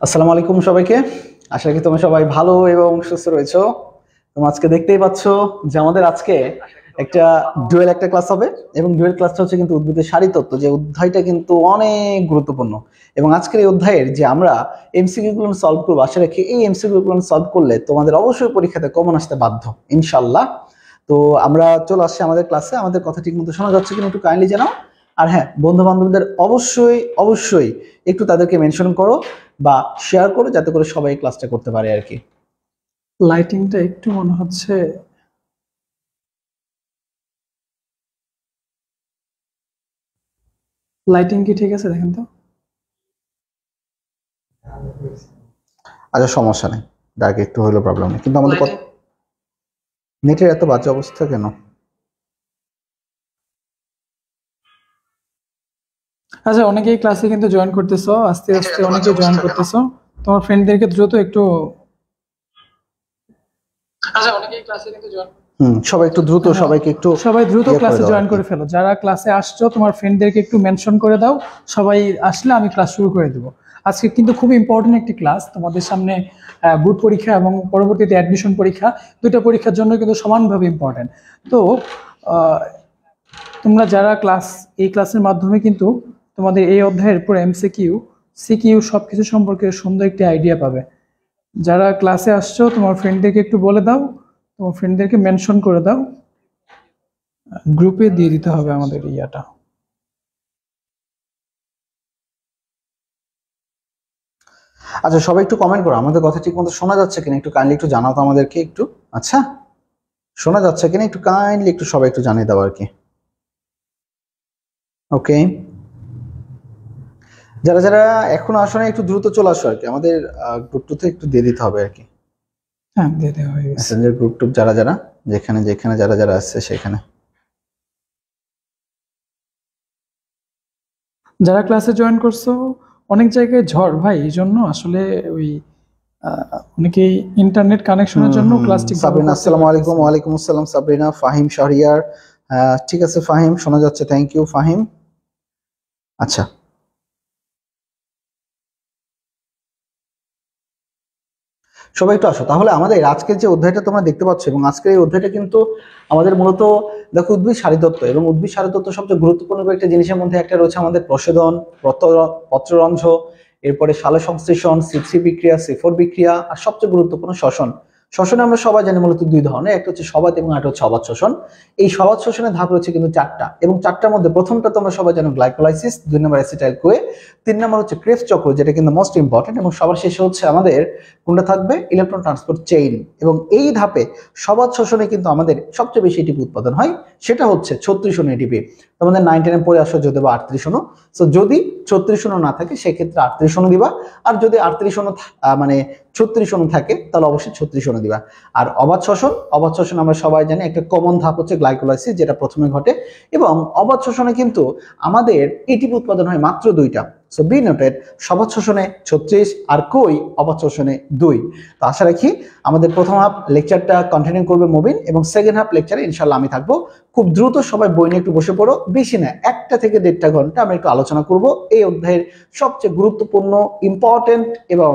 আসসালামু আলাইকুম সবাইকে। আশা করি তোমরা সবাই ভালো এবং সুস্থ রয়েছো। তোমরা আজকে দেখতেই পাচ্ছ যে আমাদের আজকে একটা ডুয়েল একটা ক্লাস হবে, এবং ডুয়েল ক্লাসটা হচ্ছে কিন্তু উদ্ভিদের সারিতত্ত্ব, যে অধ্যায়টা কিন্তু অনেক গুরুত্বপূর্ণ। এবং আজকের এই অধ্যায়ের যে আমরা এমসিকিউ গুলো সলভ করবো, আশা রাখি এই এমসিকিউ গুলো সলভ করলে তোমাদের অবশ্যই পরীক্ষাতে কমন আসতে বাধ্য, ইনশাল্লাহ। তো আমরা চলে আসছি আমাদের ক্লাসে। আমাদের কথা ঠিক মতো শোনা যাচ্ছে কিনা একটু কাইন্ডলি জানাও। আর হ্যাঁ, বন্ধু বান্ধবদের অবশ্যই অবশ্যই একটু তাদেরকে মেনশন করো বা শেয়ার করো, যাতে করে সবাই ক্লাসটা করতে পারে আর কি। লাইটিংটা একটু মনে হচ্ছে লাইটিং কি ঠিক আছে? দেখেন তো। আচ্ছা, সমস্যা নেই, ডার্ক একটু হলেও প্রবলেম নেই, কিন্তু আমাদের নেটের এত বাজে অবস্থা কেন? আচ্ছা, অনেকেই ক্লাসে কিন্তু জয়েন করতেছো, আস্তে আস্তে অনেকেই জয়েন করতেছো। তোমার ফ্রেন্ডদেরকে দ্রুত একটু সবাই একটু দ্রুত, সবাইকে একটু সবাই দ্রুত ক্লাসে জয়েন করে ফেলো। যারা ক্লাসে আসছো তোমার ফ্রেন্ডদেরকে একটু মেনশন করে দাও। সবাই আসলে আমি ক্লাস শুরু করে দেবো। আজকে কিন্তু খুব ইম্পর্টেন্ট একটি ক্লাস তোমাদের সামনে। বোর্ড পরীক্ষা এবং পরবর্তীতে অ্যাডমিশন পরীক্ষা, দুইটা পরীক্ষার জন্য কিন্তু সমানভাবে ইম্পর্টেন্ট। তো তোমরা যারা এই ক্লাসের মাধ্যমে কিন্তু তোমাদের এই অধ্যায়ের পুরো এমসিকিউ সিকিউ সবকিছু সম্পর্কে সুন্দর একটি আইডিয়া পাবে। যারা ক্লাসে আসছো তোমার ফ্রেন্ডদেরকে একটু বলে দাও, তোমার ফ্রেন্ডদেরকে মেনশন করে দাও, গ্রুপে দিয়ে দিতে হবে আমাদের ইয়াটা। আচ্ছা, সবাই একটু কমেন্ট করো আমাদের কথা ঠিক মতো শোনা যাচ্ছে কিনা, একটু কাইন্ডলি একটু জানাও তো আমাদেরকে একটু। আচ্ছা, শোনা যাচ্ছে কিনা একটু কাইন্ডলি একটু সবাই একটু জানিয়ে দাও আর কি। ওকে, যারা যারা এখনো আসো না একটু দ্রুত চলে আসো আর কি, আমাদের গ্রুপটুতে একটু দিয়ে দিতে হবে আর কি। হ্যাঁ, দিয়ে দেওয়া হয়ে গেছে। মেসেঞ্জার গ্রুপ টুপ যারা যারা যেখানে যেখানে যারা যারা আসছে সেখানে। যারা ক্লাসে জয়েন করছো, অনেক জায়গায় ঝড় ভাই, এই জন্য আসলে ওই অনেকেই ইন্টারনেট কানেকশনের জন্য ক্লাস ঠিক সাবরিনা, আসসালামু আলাইকুম। ওয়ালাইকুম আসসালাম সাবরিনা। ফাহিম শাহরিয়ার, ঠিক আছে ফাহিম, শোনা যাচ্ছে, থ্যাংক ইউ ফাহিম। আচ্ছা, সবাই একটু আসো তাহলে। আমাদের আজকের যে অধ্যায়টা তোমরা দেখতে পাচ্ছ, এবং আজকের এই অধ্যায়টা কিন্তু আমাদের মূলত দেখো উদ্ভিদ সারিতত্ত্ব, এবং উদ্ভিদ সারিতত্ত্ব সবচেয়ে গুরুত্বপূর্ণ একটা জিনিসের মধ্যে একটা রয়েছে আমাদের প্রশোধন, পত্ররন্ধ্র, এরপরে সালোকসংশ্লেষণ, C3 বিক্রিয়া, C4 বিক্রিয়া, আর সবচেয়ে গুরুত্বপূর্ণ শ্বসন। শ্বসনে আমরা সবাই জানি মূলত দুই ধরনের, একটা হচ্ছে সবাত এবং একটা হচ্ছে অবাত শ্বসন। এই সবাত শ্বসনের ধাপ রয়েছে কিন্তু চারটা, এবং চারটার মধ্যে প্রথমটা তোমরা সবাই জানো গ্লাইকোলাইসিস, 2 নম্বর অ্যাসিটাইল কোয়ে, 3 নম্বর হচ্ছে ক্রেবস চক্র, যেটা কিন্তু মোস্ট ইম্পর্টেন্ট, এবং সবার শেষে হচ্ছে আমাদের কোনটা থাকবে, ইলেকট্রন ট্রান্সপোর্ট চেইন। এবং এই ধাপে সবাত শ্বসনে কিন্তু আমাদের সবচেয়ে বেশি এটিপি উৎপাদন হয়, সেটা হচ্ছে 36 অণু এটিপি। তোমাদের 9 10 পরে আসো যদি 38 অণু। সো যদি 36 অণু না থাকে সেক্ষেত্রে 38 অণু দিবা, আর যদি 38 অণু মানে 36 অণু থাকে তাহলে অবশ্যই 36 অণু দিবা। আর অবাত শ্বসন আমরা সবাই জানি একটা কমন ধাপ হচ্ছে গ্লাইকোলাইসিস, যেটা প্রথমে ঘটে। এবং অবাত শ্বসনে কিন্তু আমাদের এটিপি উৎপাদন হয় মাত্র দুইটা। সো বি নোটেড, সবাত শ্বসনে 36 আর কই অবাত শ্বসনে 2। তো আশা রাখি আমাদের প্রথম হাফ লেকচারটা কন্টিনিউ করবে মুবিন, এবং সেকেন্ড হাফ লেকচারে ইনশাল্লাহ আমি থাকবো। খুব দ্রুত সবাই বই নিয়ে একটু বসে পড়ো, বেশি না 1 থেকে 1.5 ঘন্টা আমরা একটু আলোচনা করব এই অধ্যায়ের সবচেয়ে গুরুত্বপূর্ণ, ইম্পর্টেন্ট এবং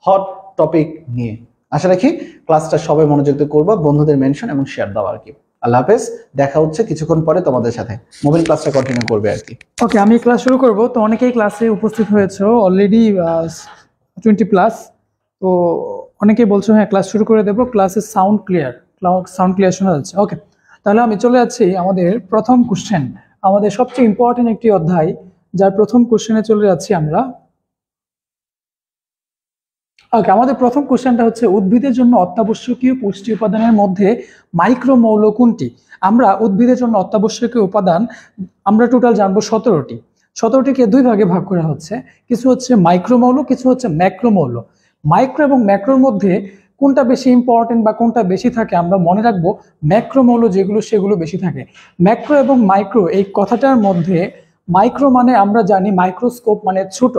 হট টপিক নিয়ে। আশা রাখি ক্লাসটা সবাই মনোযোগ দিয়ে করবো, বন্ধুদের মেনশন এবং শেয়ার দাও আর কি। আল্লাহ হাফেজ, দেখা হচ্ছে কিছুক্ষণ পরে তোমাদের সাথে। মুবিন ক্লাসটা কন্টিনিউ করবে আর কি। ওকে, আমি ক্লাস শুরু করব। তো অনেকেই ক্লাসে উপস্থিত হয়েছে অলরেডি, 20+। তো অনেকেই বলছো হ্যাঁ ক্লাস শুরু করে দেবো, ক্লাসের সাউন্ড ক্লিয়ার শোনা যাচ্ছে। ওকে, তাহলে আমি চলে যাচ্ছি আমাদের প্রথম কোশ্চেন, আমাদের সবচেয়ে ইম্পর্টেন্ট একটি অধ্যায়, যার প্রথম কোশ্চেনে চলে যাচ্ছি আমরা। ওকে, আমাদের প্রথম কোশ্চেনটা হচ্ছে উদ্ভিদের জন্য অত্যাবশ্যকীয় পুষ্টি উপাদানের মধ্যে মাইক্রোমৌল কোনটি? আমরা উদ্ভিদের জন্য অত্যাবশ্যকীয় উপাদান আমরা টোটাল জানবো 17টি। 17টিকে দুই ভাগে ভাগ করা হচ্ছে, কিছু হচ্ছে মাইক্রোমৌল, কিছু হচ্ছে ম্যাক্রোমৌল। মাইক্রো এবং ম্যাক্রোর মধ্যে কোনটা বেশি ইম্পর্টেন্ট বা কোনটা বেশি থাকে আমরা মনে রাখবো ম্যাক্রোমৌল যেগুলো সেগুলো বেশি থাকে। ম্যাক্রো এবং মাইক্রো এই কথাটার মধ্যে মাইক্রো মানে আমরা জানি মাইক্রোস্কোপ মানে ছোট।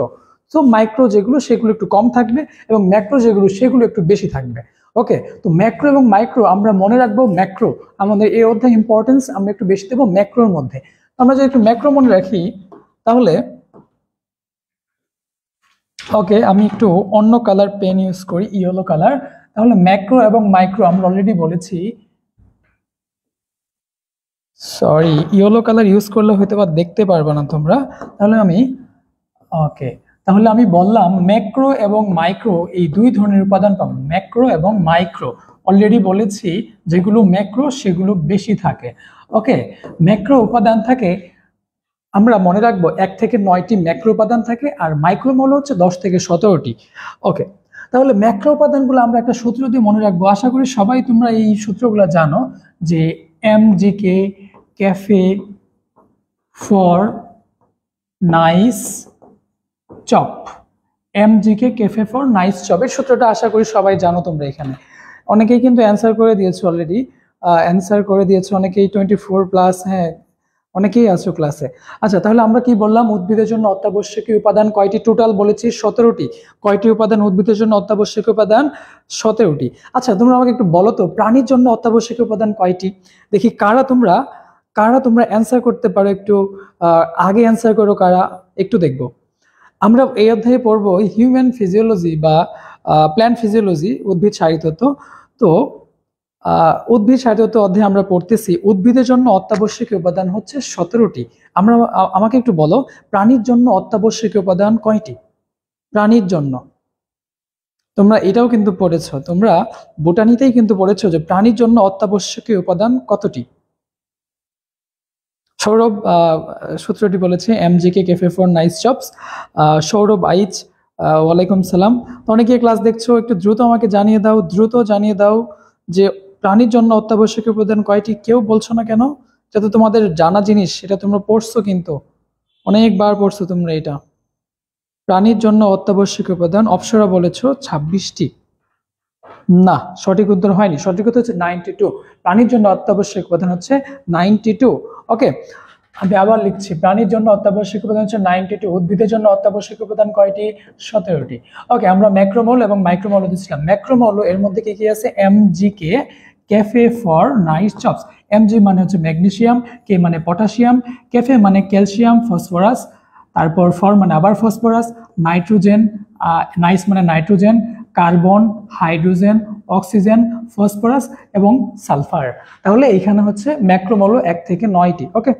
সো মাইক্রো যেগুলো সেগুলো একটু কম থাকবে, এবং ম্যাক্রো যেগুলো সেগুলো একটু বেশি থাকবে। ওকে, তো ম্যাক্রো এবং মাইক্রো আমরা মনে রাখবো। ম্যাক্রো আমাদের এই অধ্যায় ইম্পর্টেন্স আমরা একটু বেশি দেবো ম্যাক্রোর মধ্যে। আমরা যদি একটু ম্যাক্রো মনে রাখি তাহলে ওকে, আমি একটু অন্য কালার পেন ইউজ করি, ইয়েলো কালার। তাহলে ম্যাক্রো এবং মাইক্রো আমরা অলরেডি বলেছি, সরি ইয়েলো কালার ইউজ করলে হয়তো বা দেখতে পারবে না তোমরা, তাহলে আমি ওকে, তাহলে আমি বললাম ম্যাক্রো এবং মাইক্রো এই দুই ধরনের উপাদান পাবো। ম্যাক্রো এবং মাইক্রো অলরেডি বলেছি, যেগুলো ম্যাক্রো সেগুলো বেশি থাকে। ওকে, ম্যাক্রো উপাদান থাকে, আমরা মনে রাখবো 1 থেকে 9টি ম্যাক্রো উপাদান থাকে, আর মাইক্রো মৌল হচ্ছে 10 থেকে 17টি। ওকে, তাহলে ম্যাক্রো উপাদানগুলো আমরা একটা সূত্র দিয়ে মনে রাখবো। আশা করি সবাই তোমরা এই সূত্রগুলো জানো, যে MGK cafe for nice chop. MGK cafe for nice chop এর সূত্রটা আশা করি সবাই জানো তোমরা। এখানে অনেকেই কিন্তু অ্যান্সার করে দিয়েছো অলরেডি, অ্যান্সার করে দিয়েছো অনেকেই 24+। হ্যাঁ, অনেকেই আছো ক্লাসে। আচ্ছা, তাহলে আমরা কি বললাম, উদ্ভিদের জন্য অত্যাবশ্যকীয় উপাদান কয়টি? টোটাল বলেছি 17টি। কয়টি উপাদান উদ্ভিদের জন্য অত্যাবশ্যকীয় উপাদান? 17টি। আচ্ছা, তোমরা আমাকে একটু বলো তো, প্রাণীর জন্য অত্যাবশ্যকীয় উপাদান কয়টি? দেখি কারা তোমরা অ্যান্সার করতে পারো, একটু আগে অ্যান্সার করো কারা, একটু দেখবো। আমরা এই অধ্যায়ে পড়বো হিউম্যান ফিজিওলজি বা প্ল্যান্ট ফিজিওলজি, উদ্ভিদ শারীরতত্ত্ব। তো উদ্ভিদ শারীরতত্ত্ব অধ্যায়ে আমরা পড়তেছি উদ্ভিদের জন্য অত্যাবশ্যকীয় উপাদান হচ্ছে 17টি। আমাকে একটু বলো, প্রাণীর জন্য অত্যাবশ্যকীয় উপাদান কয়টি? প্রাণীর জন্য তোমরা এটাও কিন্তু পড়েছো, তোমরা বোটানিতেই কিন্তু পড়েছো যে প্রাণীর জন্য অত্যাবশ্যকীয় উপাদান কতটি। সৌরভ সূত্রটি বলেছে MGK cafe for nice chops. Sourav Aich, ওয়ালাইকুম সালাম। অনেকে ক্লাস দেখছো, একটু দ্রুত আমাকে জানিয়ে দাও যে প্রাণীর জন্য অত্যাবশ্যকীয় উপাদান কয়টি। কেউ বলছো না কেন? যাতে তোমাদের জানা জিনিস, সেটা তোমরা পড়ছো, কিন্তু অনেকবার পড়ছো তোমরা এটা। প্রাণীর জন্য অত্যাবশ্যকীয় উপাদান অপ্সরা বলেছো 26টি। না, সঠিক উত্তর হয়নি, সঠিক উত্তর হচ্ছে 92। প্রাণীর জন্য অত্যাবশ্যক উপাদান হচ্ছে 92। ওকে, আমি আবার লিখছি, প্রাণীর জন্য অত্যাবশ্যক উপাদান হচ্ছে 92। উদ্ভিদের জন্য অত্যাবশ্যক উপাদান কয়টি? 17টি। ওকে, আমরা ম্যাক্রোমৌল এবং মাইক্রোমৌল দিয়েছিলাম। ম্যাক্রোমৌল এর মধ্যে কি কি আছে? MGK cafe for nice chops. MG মানে হচ্ছে ম্যাগনেসিয়াম, K মানে পটাশিয়াম, ক্যাফে মানে ক্যালসিয়াম ফসফরাস, তারপর ফর মানে আবার ফসফরাস, নাইট্রোজেন, নাইস মানে nitrogen, carbon, hydrogen, oxygen, phosphorus এবং সালফার। তাহলে এইখানে হচ্ছে ম্যাক্রোমৌল 1 থেকে 9টি। ওকে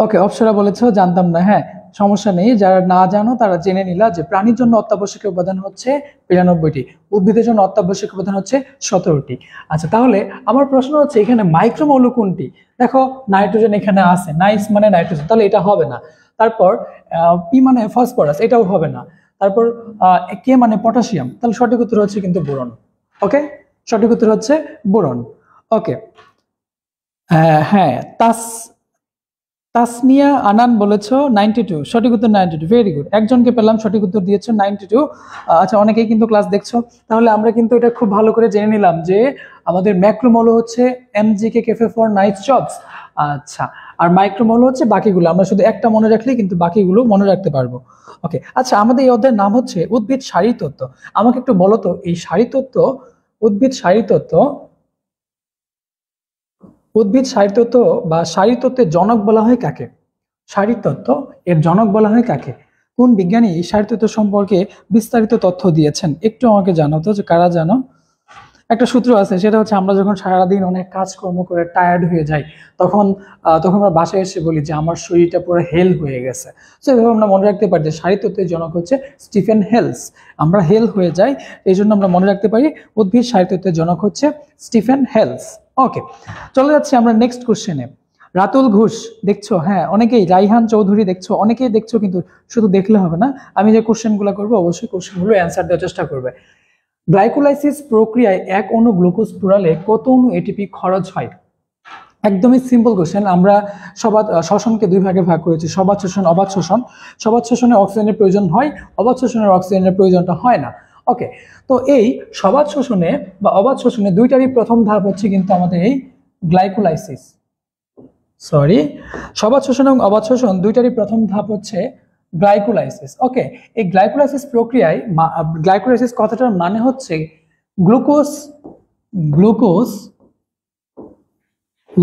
ওকে, অপ্সরা বলেছো জানতাম না। হ্যাঁ, সমস্যা নেই, যারা না জানো তারা জেনে নিলা যে প্রাণীর জন্য অত্যাবশ্যকীয় উপাদান হচ্ছে 92টি, উদ্ভিদের জন্য অত্যাবশ্যকীয় উপাদান হচ্ছে 17টি। আচ্ছা, তাহলে আমার প্রশ্ন হচ্ছে এখানে মাইক্রোমৌল কোনটি? দেখো নাইট্রোজেন এখানে আছে, নাইস মানে নাইট্রোজেন, তাহলে এটা হবে না। তারপর পি মানে ফসফরাস, এটাও হবে না। তারপর কে মানে পটাশিয়াম, তাহলে সঠিক উত্তর হচ্ছে কিন্তু বোরন। ওকে, সঠিক উত্তর হচ্ছে বোরন। ওকে, হ্যাঁ, তাসনিয়া আনান বলেছো 92, সঠিক উত্তর 92। ভেরি গুড, একজনকে পেলাম সঠিক উত্তর দিয়েছো 92। আচ্ছা, অনেকেই কিন্তু ক্লাস দেখছো। তাহলে আমরা কিন্তু এটা খুব ভালো করে জেনে নিলাম যে আমাদের ম্যাক্রোমৌল হচ্ছে MGK cafe for nice chops. আচ্ছা, আর মাইক্রোমৌল হচ্ছে বাকিগুলো। আমরা শুধু একটা মনে রাখলেই কিন্তু বাকিগুলো মনে রাখতে পারবো। ওকে, আচ্ছা, আমাদের এই অধ্যায়ের নাম হচ্ছে উদ্ভিদ শারীরতত্ত্ব। আমাকে একটু বলো তো, এই শারীরতত্ত্ব, উদ্ভিদ শারীরতত্ত্ব বা শারীরতত্ত্বের জনক বলা হয় কাকে? শারীরতত্ত্ব এর জনক বলা হয় কাকে? কোন বিজ্ঞানী এই শারীরতত্ত্ব সম্পর্কে বিস্তারিত তথ্য দিয়েছেন? একটু আমাকে জানাও তো, যে কারা জানো। একটা সূত্র আছে, সেটা হচ্ছে আমরা যখন সারাদিন অনেক কাজকর্ম করে টায়ার্ড হয়ে যাই, তখন আমরা বাসায় এসে বলি যে আমার শরীরটা পুরো হেল হয়ে গেছে। তো এভাবে আমরা মনে রাখতে পারি যে শারীরতত্ত্বের জনক হচ্ছে স্টিফেন হেলস। আমরা হেল হয়ে যাই, এই জন্য আমরা মনে রাখতে পারি উদ্ভিদ শারীরতত্ত্বের জনক হচ্ছে স্টিফেন হেলস। ওকে, চলে যাচ্ছি আমরা নেক্সট কোশ্চেনে। রাতুল ঘোষ দেখছো, হ্যাঁ অনেকেই, রাইহান চৌধুরী দেখছো, অনেকেই দেখছো, কিন্তু শুধু দেখলে হবে না, আমি যে কোশ্চেনগুলো করবো অবশ্যই কোশ্চেনগুলো অ্যান্সার দেওয়ার চেষ্টা করবে। গ্লাইকোলাইসিস প্রক্রিয়ায় এক অণু গ্লুকোজ পোড়ালে কত অণু এটিপি খরচ হয়? একদমই সিম্পল কোশ্চেন। আমরা শ্বসনকে দুই ভাগে ভাগ করেছি, সবাত শোষণ, অবাত শোষণ। সবাত শোষণে অক্সিজেনের প্রয়োজন হয়, অবাত শোষণের অক্সিজেনের প্রয়োজনটা হয় না। ওকে, তো এই সবাত শোষণে বা অবাত শোষণে দুইটারই প্রথম ধাপ হচ্ছে কিন্তু আমাদের এই গ্লাইকোলাইসিস। সবাত শোষণ এবং অবাত শোষণ দুইটারই প্রথম ধাপ হচ্ছে গ্লাইকোলাইসিস। ওকে, এই গ্লাইকোলাইসিস প্রক্রিয়ায়, গ্লাইকোলাইসিস কথাটার মানে হচ্ছে গ্লুকোজ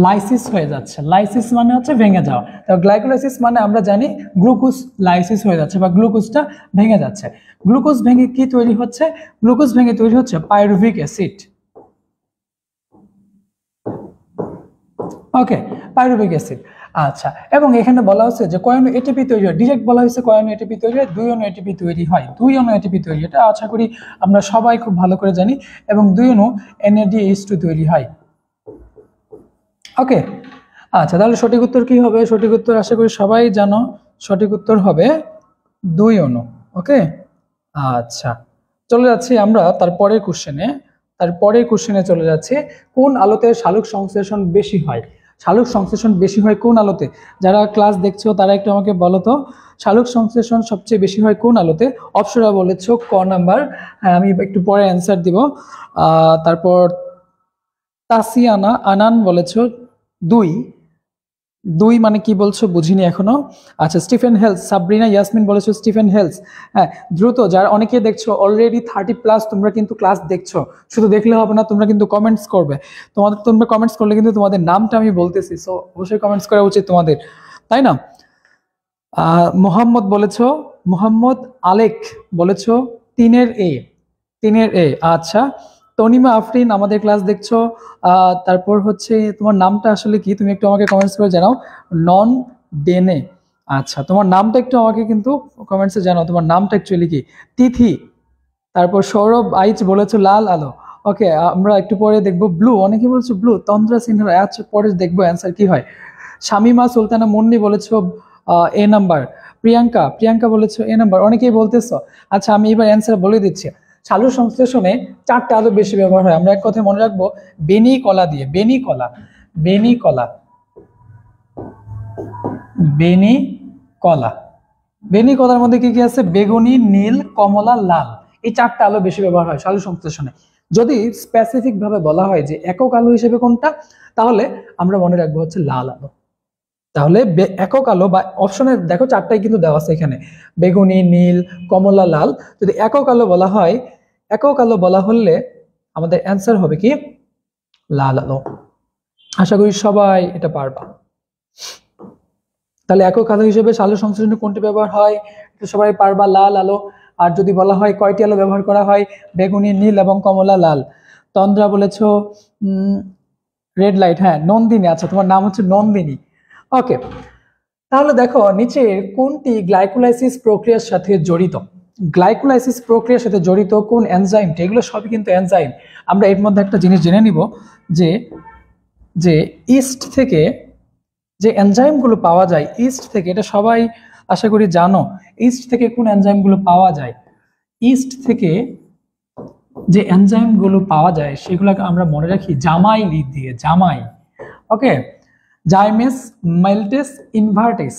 লাইসিস হয়ে যাচ্ছে। লাইসিস মানে হচ্ছে ভেঙে যাওয়া। তো গ্লাইকোলাইসিস মানে আমরা জানি গ্লুকোজ লাইসিস হয়ে যাচ্ছে বা গ্লুকোজটা ভেঙে যাচ্ছে। গ্লুকোজ ভেঙে কি তৈরি হচ্ছে? গ্লুকোজ ভেঙে তৈরি হচ্ছে পাইরুভিক অ্যাসিড। ওকে, পাইরুভিক অ্যাসিড। আচ্ছা, এবং এখানে বলা হচ্ছে যে কয় অণু এটিপি তৈরি হয়। ডিরেক্ট বলা হয়েছে কয় অণু এটিপি তৈরি হয়, 2 অণু এটিপি তৈরি হয়। 2 অণু এটিপি তৈরি, এটা আশা করি আমরা সবাই খুব ভালো করে জানি। এবং 2 অণু NADH2 তৈরি হয়। ওকে, আচ্ছা, তাহলে সঠিক উত্তর কি হবে? সঠিক উত্তর আশা করি সবাই জানো। সঠিক উত্তর হবে 2 অণু। ওকে, আচ্ছা, চলে যাচ্ছি আমরা তারপরের কোশ্চেনে চলে যাচ্ছে। কোন আলোতে শালক সংশ্লেষণ বেশি হয়? শালক সংশ্লেষণ বেশি হয় কোন আলোতে? যারা ক্লাস দেখছো তারা একটু আমাকে বলো তো, শালক সংশ্লেষণ সবচেয়ে বেশি হয় কোন আলোতে? অপশনটা বলেছো ক নাম্বার। হ্যাঁ, আমি একটু পরে অ্যান্সার দিব। তারপর তাসিয়ানা আনান বলেছো 2। 2 মানে কি বলছো বুঝিনি এখনো। আচ্ছা, স্টিফেন হেলস। সাবরিনা ইয়াসমিন বলেছো স্টিফেন হেলস। হ্যাঁ, দ্রুত, যারা অনেকে দেখছো অলরেডি 30+, তোমরা কিন্তু ক্লাস দেখছো, শুধু দেখলে হবে না, তোমরা কিন্তু কমেন্টস করবে। তোমরা কমেন্টস করলে কিন্তু তোমাদের নামটা আমি বলতেছি, সো অবশ্যই কমেন্টস করা উচিত তোমাদের, তাই না? মোহাম্মদ বলেছো, মোহাম্মদ আলেক বলেছো 3-এর এ। 3-এর এ। আচ্ছা, তনিমা আফরিন আমাদের ক্লাস দেখছো। তারপর হচ্ছে তোমার নামটা আসলে কি, তুমি একটু আমাকে কমেন্টস করে জানাও। নন ডেনে। আচ্ছা, তোমার নামটা একটু আমাকে কিন্তু কমেন্টসে জানাও, তোমার নামটা অ্যাকচুয়ালি কি। তিথি। তারপর সৌরভ আইচ বলেছো লাল আলো। ওকে, আমরা একটু পরে দেখবো ব্লু, অনেকে বলেছো ব্লু। তন্দ্রা সিনহা, আচ্ছা পরে দেখবো অ্যান্সার কি হয়। শামিমা সুলতানা মুন্নি বলেছো এ নাম্বার। প্রিয়াঙ্কা বলেছো এ নাম্বার, অনেকেই বলতেছো। আচ্ছা, আমি এবার অ্যান্সার বলে দিচ্ছি। শালু সংশ্লেষণে 4টা আলো বেশি ব্যবহার হয়। আমরা এক কথায় মনে রাখবো, বেনি কলা দিয়ে। বেনি কলা, বেনি কলা, বেনি কলা। বেনি কলার মধ্যে কি কি আছে? বেগুনি, নীল, কমলা, লাল। এই 4টা আলো বেশি ব্যবহার হয় শালু সংশ্লেষণে। যদি স্পেসিফিক ভাবে বলা হয় যে একক আলো হিসেবে কোনটা, তাহলে আমরা মনে রাখবো হচ্ছে লাল আলো। তাহলে একক আলো বা অপশনে দেখো 4টাই কিন্তু দেওয়া আছে এখানে, বেগুনি, নীল, কমলা, লাল। যদি একক আলো বলা হয়, একক আলো বলা হলে আমাদের অ্যান্সার হবে কি লাল আলো। আশা করি সবাই এটা পারবা। তাহলে একক আলো হিসেবে শালু সংশ্লেষণে কোনটি ব্যবহার হয়, এটা সবাই পারবা, লাল আলো। আর যদি বলা হয় কয়টি আলো ব্যবহার করা হয়, বেগুনি, নীল এবং কমলা, লাল। তন্দ্রা বলেছো রেড লাইট। হ্যাঁ, নন্দিনী। আচ্ছা, তোমার নাম হচ্ছে নন্দিনী। ওকে, তাহলে দেখো নিচের কোনটি গ্লাইকোলাইসিস প্রক্রিয়ার সাথে জড়িত? গ্লাইকোলাইসিস প্রক্রিয়ার সাথে জড়িত কোন এনজাইমটি? এগুলো সবই কিন্তু এনজাইম। আমরা এর মধ্যে একটা জিনিস জেনে নিব যে যে ইস্ট থেকে যে এনজাইমগুলো পাওয়া যায়, ইস্ট থেকে, এটা সবাই আশা করি জানো, ইস্ট থেকে কোন এনজাইমগুলো পাওয়া যায়। ইস্ট থেকে যে এনজাইমগুলো পাওয়া যায় সেগুলোকে আমরা মনে রাখি জামাই লিড দিয়ে, জামাই। ওকে, জাইমেস, মেল্টেস, ইনভার্টিস।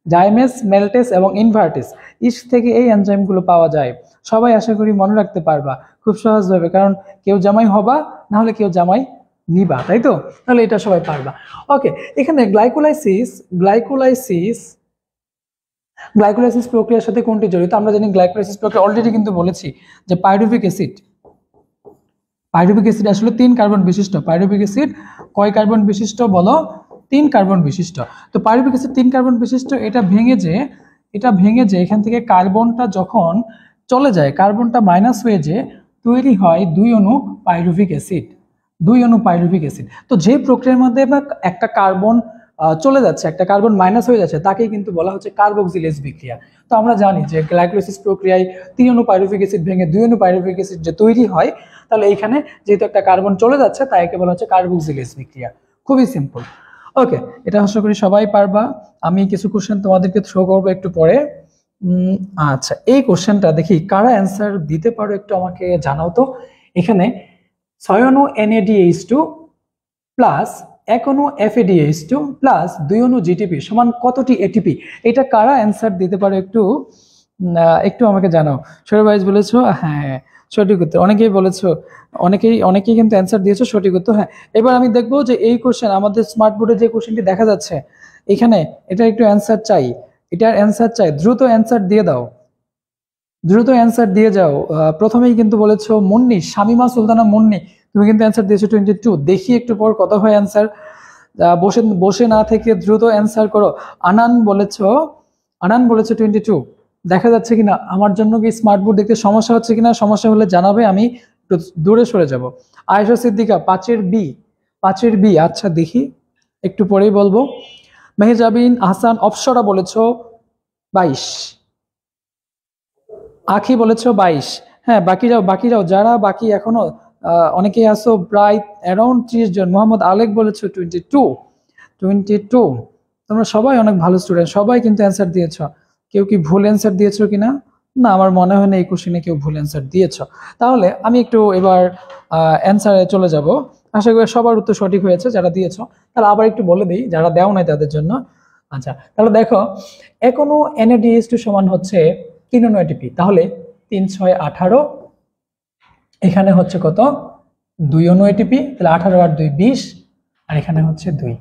জাইমেস, মেল্টেস এবং ইনভার্টিস, ইস্ট থেকে এই এনজাইমগুলো পাওয়া যায়। সবাই আশা করি মনে রাখতে পারবা খুব সহজভাবে, কারণ কেউ জামাই হবা, না হলে কেউ জামাই নিবা, তাই তো? তাহলে এটা সবাই পারবা। ওকে, এখানে গ্লাইকোলাইসিস প্রক্রিয়ার সাথে কোনটি জড়িত? আমরা জানি গ্লাইকোলাইসিস প্রক্রিয়া অলরেডি কিন্তু বলেছি যে পাইরুভিক অ্যাসিড। পাইরুভিক অ্যাসিড আসলে 3 কার্বন বিশিষ্ট। পাইরুভিক অ্যাসিড কয় কার্বন বিশিষ্ট বলো? 3 কার্বন বিশিষ্ট। তো পাইরুভিক অ্যাসিড 3 কার্বন বিশিষ্ট। এটা ভেঙে যে এখান থেকে কার্বনটা যখন চলে যায়, কার্বনটা মাইনাস হয়ে যে তৈরি হয় 2 অণু পাইরুভিক অ্যাসিড। 2 অণু পাইরুভিক অ্যাসিড। তো যে প্রক্রিয়ার মধ্যে একটা কার্বন চলে যাচ্ছে, একটা কার্বন মাইনাস হয়ে যাচ্ছে, তাকেই কিন্তু বলা হচ্ছে কার্বক্সিলেজ বিক্রিয়া। তো আমরা জানি যে গ্লাইকোলাইসিস প্রক্রিয়ায় 3 অণু পাইরুভিক অ্যাসিড ভেঙে 2 অণু পাইরুভিক অ্যাসিড যে তৈরি হয়, তাহলে এইখানে যেহেতু একটা কার্বন চলে যাচ্ছে, তাই একে বলা হচ্ছে কার্বক্সিলেজ বিক্রিয়া। খুবই সিম্পল। ওকে, এটা আশা করি সবাই পারবা। আমি কিছু কোশ্চেন তোমাদেরকে থ্রো করবো একটু পরে। আচ্ছা, এই কোশ্চেনটা দেখি কারা অ্যান্সার দিতে পারো একটু আমাকে জানাও তো। এখানে 6 অণু NADH2 প্লাস 1 অণু FADH2 প্লাস 2 অণু GTP সমান কতটি ATP? এটা কারা অ্যান্সার দিতে পারো একটু আমাকে জানাও। সৌরভ ভাই বলেছো হ্যাঁ সঠিক উত্তর। অনেকেই বলেছো, অনেকেই কিন্তু অ্যান্সার দিয়েছো সঠিক উত্তর। হ্যাঁ, এবার আমি দেখবো যে এই কোশ্চেন আমাদের স্মার্ট বোর্ডে যে কোশ্চেনটি দেখা যাচ্ছে এখানে, এটা একটু অ্যান্সার চাই, এটার অ্যান্সার চাই। দ্রুত অ্যান্সার দিয়ে দাও, দ্রুত অ্যান্সার দিয়ে যাও। প্রথমেই কিন্তু বলেছো মুন্নি, শামিমা সুলতানা মুন্নি, তুমি কিন্তু অ্যান্সার দিয়েছো 22। দেখি একটু পর কত হয় অ্যান্সার। বসে বসে না থেকে দ্রুত অ্যান্সার করো। আনান বলেছো 22। দেখা যাচ্ছে কিনা, আমার জন্য কি স্মার্ট বোর্ড দেখতে সমস্যা হচ্ছে কিনা? সমস্যা হলে জানাবে, আমি একটু দূরে সরে যাব। আয়েশা সিদ্দিকা 5-এর বি। আচ্ছা দেখি, একটু পরেই বলবো। মেহজাবিন হাসান অপসরা বলেছো 22। আখি বলেছো 22। হ্যাঁ, বাকিরাও যারা বাকি এখনো অনেকেই আসো, প্রায় অ্যারাউন্ড 30 জন। মোহাম্মদ আলেক বলেছো 22। তোমরা সবাই অনেক ভালো স্টুডেন্ট, সবাই কিন্তু অ্যান্সার দিয়েছো। কেউ কি ভুল অ্যান্সার দিয়েছো কিনা? না, আমার মনে হয় না এই কোশ্চেনে কেউ ভুল অ্যান্সার দিয়েছো। তাহলে আমি একটু এবার অ্যান্সারে চলে যাব। আশা করি সবার উত্তর সঠিক হয়েছে যারা দিয়েছো। তাহলে আবার একটু বলে দিই যারা দেও নাই তাদের জন্য। আচ্ছা, তাহলে দেখো, এখনো NADH2 সমান হচ্ছে 3 অণু ATP। তাহলে 3 6 18, এখানে হচ্ছে কত? 2 অণু ATP। তাহলে 18 আর 2 20, আর এখানে হচ্ছে 2।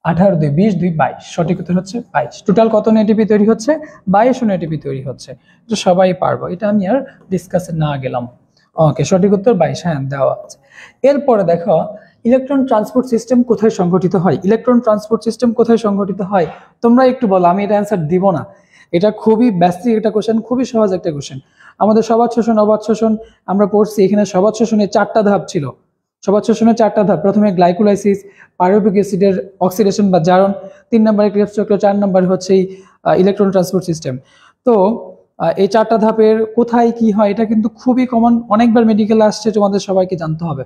18 2 20 2 22, সঠিক উত্তর হচ্ছে 22। টোটাল কত অণু ATP তৈরি হচ্ছে? 22 অণু ATP তৈরি হচ্ছে। এটা সবাই পারবো, এটা আমি আর ডিসকাসে না গেলাম। ওকে, সঠিক উত্তর 22, হ্যাঁ দেওয়া আছে। এরপরে দেখো, ইলেকট্রন ট্রান্সপোর্ট সিস্টেম কোথায় সংগঠিত হয়? ইলেকট্রন ট্রান্সপোর্ট সিস্টেম কোথায় সংগঠিত হয় তোমরা একটু বলো, আমি এটা অ্যান্সার দিব না। এটা খুবই বেসিক একটা কোশ্চেন, খুবই সহজ একটা কোশ্চেন। আমাদের সবাদ শোষণ, অবাধ শোষণ আমরা পড়ছি। এখানে সবাদ শোষণের 4টা ধাপ ছিল। সবাদ শোষণের 4টা ধাপ, প্রথমে গ্লাইকোলাইসিস, পাইরুভিক অ্যাসিডের অক্সিডেশন বা জারণ, 3 নম্বরে ক্রেবস চক্র, 4 নম্বরে হচ্ছে ইলেকট্রন ট্রান্সপোর্ট সিস্টেম। তো এই 4টা ধাপের কোথায় কি হয় এটা কিন্তু খুবই কমন, অনেকবার মেডিকেলে আসছে, তোমাদের সবাইকে জানতে হবে।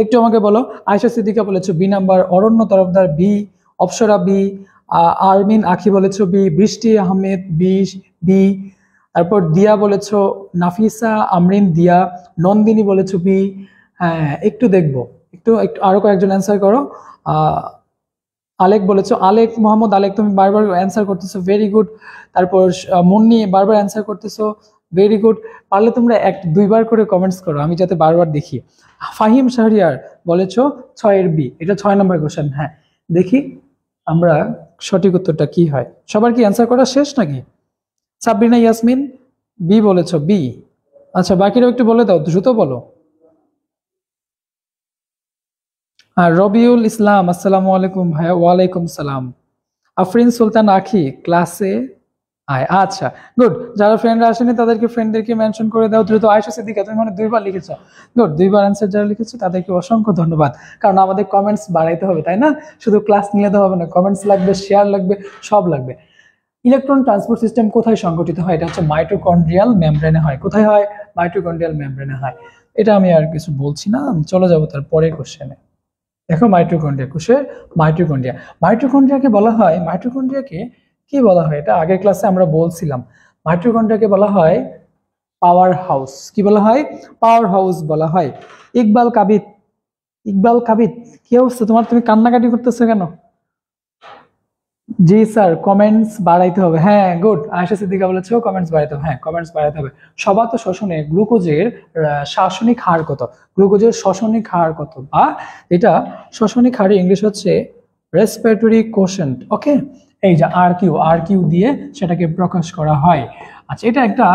একটু আমাকে বলো। আয়েশা সিদ্দিকা বলেছো বি নাম্বার, অরণ্য তরফদার বি, অপসরা বি, আরমিন আখি বলেছো বি, বৃষ্টি আহমেদ বি, তারপর দিয়া বলেছো, নাফিসা আমরিন দিয়া, নন্দিনী বলেছো বি। হ্যাঁ, একটু দেখবো, একটু আরো কয়েকজন অ্যান্সার করো। আলেক বলেছো, মোহাম্মদ আলেক তুমি বারবার অ্যান্সার করতেছো, ভেরি গুড। তারপর মুন্নি বারবার অ্যান্সার করতেছো, ভেরি গুড। পারলে তোমরা 2বার করে কমেন্টস করো, আমি যাতে বারবার দেখি। ফাহিম শাহরিয়ার বলেছো 6-এর বি, এটা 6 নম্বর কোশ্চেন। হ্যাঁ, দেখি আমরা সঠিক উত্তরটা কি হয়। সবার কি অ্যান্সার করা শেষ নাকি? সাবরিনা ইয়াসমিন বি বলেছো বি। আচ্ছা, বাকিরাও একটু বলে দাও, দ্রুত বলো। আর রবিউল ইসলাম আসসালামু আলাইকুম ভাইয়া। ওয়ালাইকুম সালাম। আফরিন সুলতান আখি ক্লাসে আয়। আচ্ছা, গুড। যারা ফ্রেন্ডরা আসেনি তাদেরকে ফ্রেন্ডদেরকে মেনশন করে দাও দ্রুত। আয়েশা সিদ্দিকা তুমি মানে 2বার লিখেছো, গুড। 2বার অ্যান্সার যারা লিখেছো তাদেরকে অসংখ্য ধন্যবাদ, কারণ আমাদের কমেন্টস বাড়াইতে হবে, তাই না? শুধু ক্লাস নিলে তো হবে না, কমেন্টস লাগবে, শেয়ার লাগবে, সব লাগবে। ইলেকট্রন ট্রান্সপোর্ট সিস্টেম কোথায় সংগঠিত হয়? এটা হচ্ছে মাইটোকন্ড্রিয়াল মেমব্রেনে হয়। কোথায় হয়? মাইটোকন্ড্রিয়াল মেমব্রেনে হয়। এটা আমি আর কিছু বলছি না, আমি চলে যাবো তার পরের কোশ্চেনে। দেখো, মাইটোকন্ড্রিয়াকে বলা হয়, মাইটোকন্ড্রিয়াকে কি বলা হয়? এটা আগের ক্লাসে আমরা বলছিলাম। মাইটোকন্ড্রিয়াকে বলা হয় পাওয়ার হাউস। কি বলা হয়? পাওয়ার হাউস বলা হয়। ইকবাল কাবিত কি অবস্থা তোমার? তুমি কান্নাকাটি করতেছো কেন? জি স্যার, কমেন্টস বাড়াইতে হবে। হ্যাঁ, গুড। আয়েশা সিদ্দিকা বলেছো কমেন্টস বাড়াইতে হবে। হ্যাঁ, কমেন্টস বাড়াইতে হবে। সবাত শোষণে গ্লুকোজের রাসায়নিক হার কত? গ্লুকোজের শ্বসনিক হার কত? বা এটা শ্বসনিক হারের ইংলিশ হচ্ছে রেসপিরেটরি কোশেন্ট। ওকে, এই যে আর কিউ দিয়ে সেটাকে প্রকাশ করা হয়। আচ্ছা, এটা একটা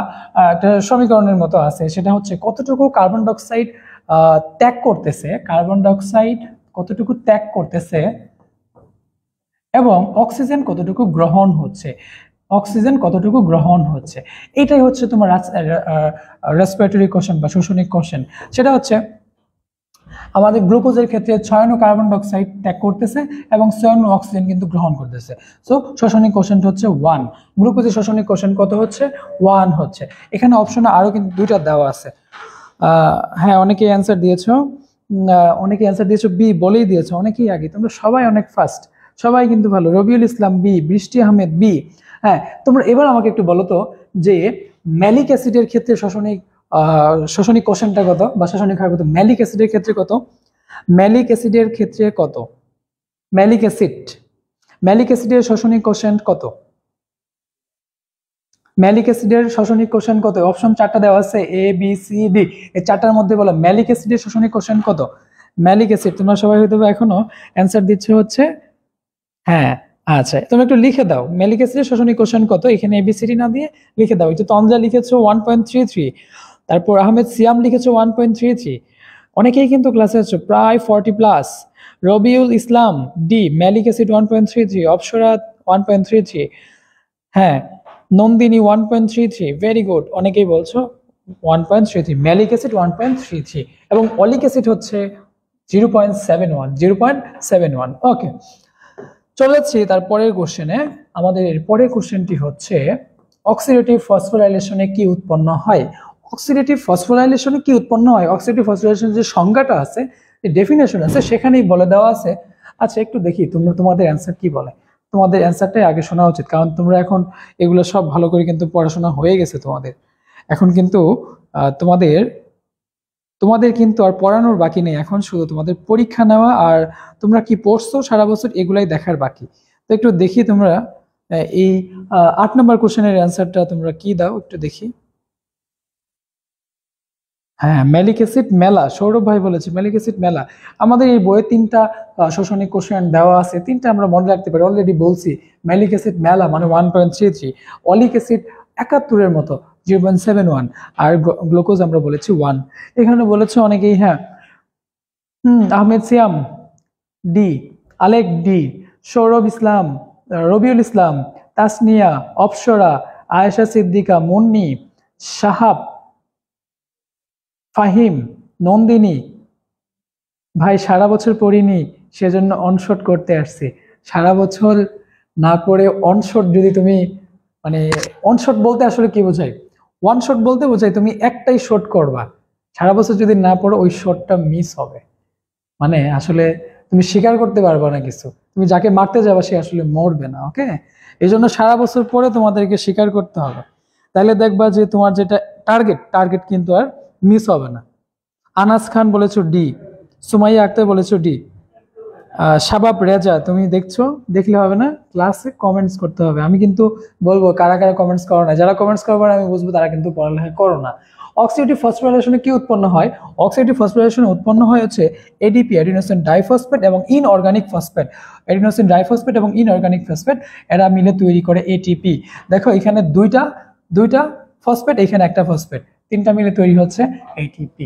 সমীকরণের মতো আছে, সেটা হচ্ছে কতটুকু কার্বন ডাইঅক্সাইড ত্যাগ করতেছে, কতটুকু ত্যাগ করতেছে এবং অক্সিজেন কতটুকু গ্রহণ হচ্ছে। এটাই হচ্ছে তোমার রেসপিরেটরি কোশেন্ট বা শোষণিক কোশেন্ট। সেটা হচ্ছে আমাদের গ্লুকোজের ক্ষেত্রে 6 অণু কার্বন ডাইঅক্সাইড ত্যাগ করতেছে এবং 6 অণু অক্সিজেন কিন্তু গ্রহণ করতেছে। সো শোষণিক কোশেন্ট হচ্ছে 1। গ্লুকোজের শোষণিক কোশেন্ট কত হচ্ছে? 1 হচ্ছে। এখানে অপশনে আরো কিন্তু 2টা দেওয়া আছে। হ্যাঁ, অনেকেই অ্যান্সার দিয়েছো বি বলেই দিয়েছো, অনেকেই আগে। তোমরা সবাই অনেক ফাস্ট, সবাই কিন্তু ভালো। রবিউল ইসলাম বি, বৃষ্টি আহমেদ বি। হ্যাঁ, তোমরা এবার আমাকে একটু বলো তো যে ম্যালিক অ্যাসিডের ক্ষেত্রে শোষণিক কোশেন্টটা কত বা শোষণিক হার কত? ম্যালিক অ্যাসিডের ক্ষেত্রে কত? ম্যালিক অ্যাসিডের শোষণিক কোশেন্ট কত? ম্যালিক অ্যাসিডের শোষণিক কোশেন্ট কত? অপশন 4টা দেওয়া আছে, এ বি সি ডি। এই 4টার মধ্যে বলো ম্যালিক অ্যাসিডের শোষণিক কোশেন্ট কত? ম্যালিক অ্যাসিড, তোমরা সবাই হয়তো এখনো অ্যান্সার দিচ্ছে হচ্ছে হ্যাঁ। আচ্ছা, তুমি একটু লিখে দাও ম্যালিক অ্যাসিডের শোষণিক কোশেন্ট কত। এখানে এবিসিডি না দিয়ে লিখে দাও। এই যে তন্দ্রা লিখেছো 1.33, তারপর আহমেদ সিয়াম লিখেছো 1.33। অনেকেই কিন্তু ক্লাসে আছো, প্রায় 40+। Rabiul Islam D, malic acid 1.33, Apsara 1.33, হ্যাঁ নন্দিনী 1.33, ভেরি গুড, অনেকেই বলছো 1.33, ম্যালিক অ্যাসিড 1.33 এবং অলিক অ্যাসিড হচ্ছে 0.71। ওকে, চলে যাচ্ছি তারপরের কোশ্চেনে। আমাদের এর পরের কোশ্চেনটি হচ্ছে অক্সিডেটিভ ফসফোরাইলেশনে কি উৎপন্ন হয়। অক্সিডেটিভ ফসফোরাইলেশনে কি উৎপন্ন হয়, অক্সিডেটিভ ফসফোরাইলেশনের যে সংজ্ঞাটা আছে, যে ডেফিনেশন আছে, সেখানেই বলে দেওয়া আছে। আচ্ছা একটু দেখি তোমরা তোমাদের অ্যান্সার কি বলে। তোমাদের অ্যান্সারটাই আগে শোনা উচিত, কারণ তোমরা এখন এগুলো সব ভালো করে কিন্তু পড়াশোনা হয়ে গেছে তোমাদের। এখন কিন্তু তোমাদের তোমাদের কিন্তু আর পড়ানোর বাকি নেই, এখন শুধু তোমাদের পরীক্ষা নেওয়া আর তোমরা কি পড়ছো সারা বছর এগুলাই দেখার বাকি। তো একটু দেখি তোমরা এই 8 নম্বর কোশ্চেনের অ্যান্সারটা তোমরা কি দাও একটু দেখি। হ্যাঁ, ম্যালিক অ্যাসিড মেলা, সৌরভ ভাই বলেছে ম্যালিক অ্যাসিড মেলা। আমাদের এই বইয়ে 3টা শোষণিক কোশ্চেন দেওয়া আছে, 3টা আমরা মনে রাখতে পারি, অলরেডি বলছি। ম্যালিক অ্যাসিড মেলা মানে 1.33, অলিক অ্যাসিড 71-এর মতো 0.71, আর গ্লুকোজ আমরা বলেছি 1। এখানে বলেছে অনেকেই, হ্যাঁ আহমেদ সিয়াম ডি, আলেক ডি, সৌরভ ইসলাম, রবিউল ইসলাম, তাসনিয়া, অপসরা, আয়েশা সিদ্দিকা, মুন্নি, সাহাব, ফাহিম, নন্দিনী ভাই সারা বছর পড়িনি সেজন্য অনশট করতে আসছি। সারা বছর না পড়ে অনশট, যদি তুমি মানে অনশট বলতে আসলে কি বোঝায়, ওয়ান শট বলতে বোঝায় তুমি একটাই শট করবা, সারা বছর যদি না পড়ো ওই শটটা মিস হবে, মানে আসলে তুমি স্বীকার করতে পারবে না কিছু, তুমি যাকে মারতে যাবা সে আসলে মরবে না। ওকে, এই জন্য সারা বছর পরে তোমাদেরকে স্বীকার করতে হবে, তাহলে দেখবা যে তোমার যেটা টার্গেট কিন্তু আর মিস হবে না। আনাস খান বলেছো ডি, সুমাইয়া আক্তার বলেছো ডি, শাবাব রেজা তুমি দেখছো, দেখলে হবে না, ক্লাসে কমেন্টস করতে হবে। আমি কিন্তু বলবো কারা কারা কমেন্টস করো না, যারা কমেন্টস করবো না আমি বুঝবো তারা কিন্তু পড়ালেখা করো না। অক্সিডেটিভ ফসফোরাইলেশনে কি উৎপন্ন হয়, অক্সিডেটিভ ফসফোরাইলেশনে উৎপন্ন হয় হচ্ছে এডিপি, অ্যাডিনোসিন ডাইফসফেট, এবং ইনঅর্গানিক ফসফেট। অ্যাডিনোসিন ডাইফসফেট এবং ইনঅর্গানিক ফসফেট এরা মিলে তৈরি করে এটিপি। দেখো এখানে দুইটা ফসফেট, এখানে একটা ফসফেট, 3টা মিলে তৈরি হচ্ছে এটিপি।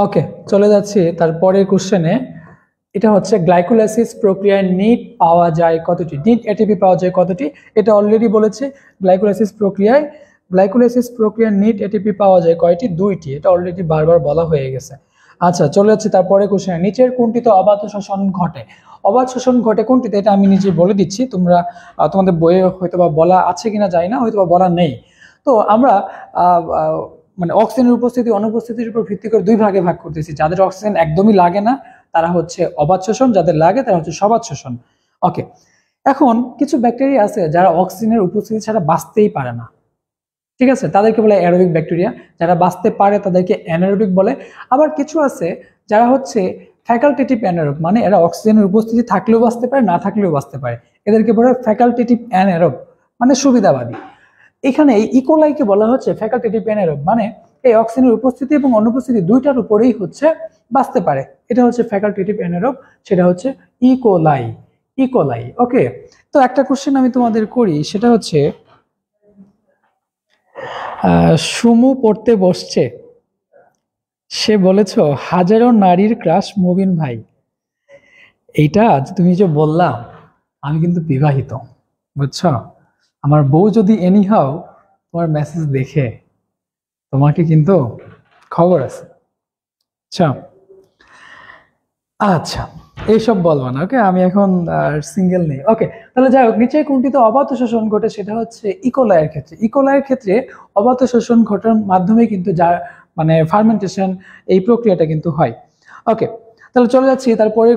ওকে, চলে যাচ্ছি তারপরের কোশ্চেনে। এটা হচ্ছে গ্লাইকোলাইসিস প্রক্রিয়ায় নিট পাওয়া যায় কতটি, নিট এটিপি পাওয়া যায় কতটি। এটা অলরেডি বলেছে, গ্লাইকোলাইসিস প্রক্রিয়ায় নিট এটিপি পাওয়া যায় কয়টি, 2টি। এটা অলরেডি বারবার বলা হয়ে গেছে। আচ্ছা চলে যাচ্ছে তারপরে কোশ্চেন, নিচের কোনটিতে অবাধ শোষণ ঘটে। অবাধ শোষণ ঘটে কোনটিতে, এটা আমি নিজে বলে দিচ্ছি, তোমরা তোমাদের বইয়ে হয়তোবা বলা আছে কিনা জানি না, হয়তোবা বলা নেই। তো আমরা মানে অক্সিজেনের উপস্থিতি অনুপস্থিতির উপর ভিত্তি করে 2 ভাগে ভাগ করতেছি। যাদের অক্সিজেন একদমই লাগে না তারা হচ্ছে অবাধ শোষণ, যাদের লাগে তারা হচ্ছে সবাধ শোষণ। ওকে, এখন কিছু ব্যাকটেরিয়া আছে যারা অক্সিজেনের উপস্থিতি ছাড়া বাঁচতেই পারে না, ঠিক আছে, তাদেরকে বলে অ্যারোবিক ব্যাকটেরিয়া। যারা বাঁচতে পারে তাদেরকে অ্যানারোবিক বলে। আবার কিছু আছে যারা হচ্ছে ফ্যাকাল্টেটিভ অ্যানারোব, মানে এরা অক্সিজেনের উপস্থিতি থাকলেও বাঁচতে পারে, না থাকলেও বাঁচতে পারে, এদেরকে বলে ফ্যাকাল্টেটিভ অ্যানারোব, মানে সুবিধাবাদী। এখানে এই ইকোলাইকে বলা হচ্ছে ফ্যাকাল্টেটিভ অ্যানারোব, মানে এই অক্সিজেনের উপস্থিতি এবং অনুপস্থিতি 2টার উপরেই হচ্ছে বাঁচতে পারে, এটা হচ্ছে ফ্যাকাল্টেটিভ অ্যানারোব, সেটা হচ্ছে ইকোলাই। ওকে, তো একটা কোশ্চেন আমি তোমাদের করি, সেটা হচ্ছে সুমু পড়তে বসছে, সে বলেছ হাজারো নারীর ক্রাশ মুবিন ভাই। এইটা তুমি যে বললাম, আমি কিন্তু বিবাহিত, বুঝছো, আমার বউ যদি এনিহাও তোমার মেসেজ দেখে, তোমাকে কিন্তু খবর আছে। আচ্ছা এইসব বলবো না, ওকে, আমি এখন সিঙ্গেল নেই। ওকে, তাহলে যাই হোক, নিচে কোনটিতে অবাধ শোষণ ঘটে, সেটা হচ্ছে ইকোলাইয়ের ক্ষেত্রে। ইকোলাইয়ের ক্ষেত্রে অবাধ শোষণ ঘটার মাধ্যমে কিন্তু যা মানে ফার্মেন্টেশন, এই প্রক্রিয়াটা কিন্তু হয়। ওকে, তাহলে চলে যাচ্ছি তারপরের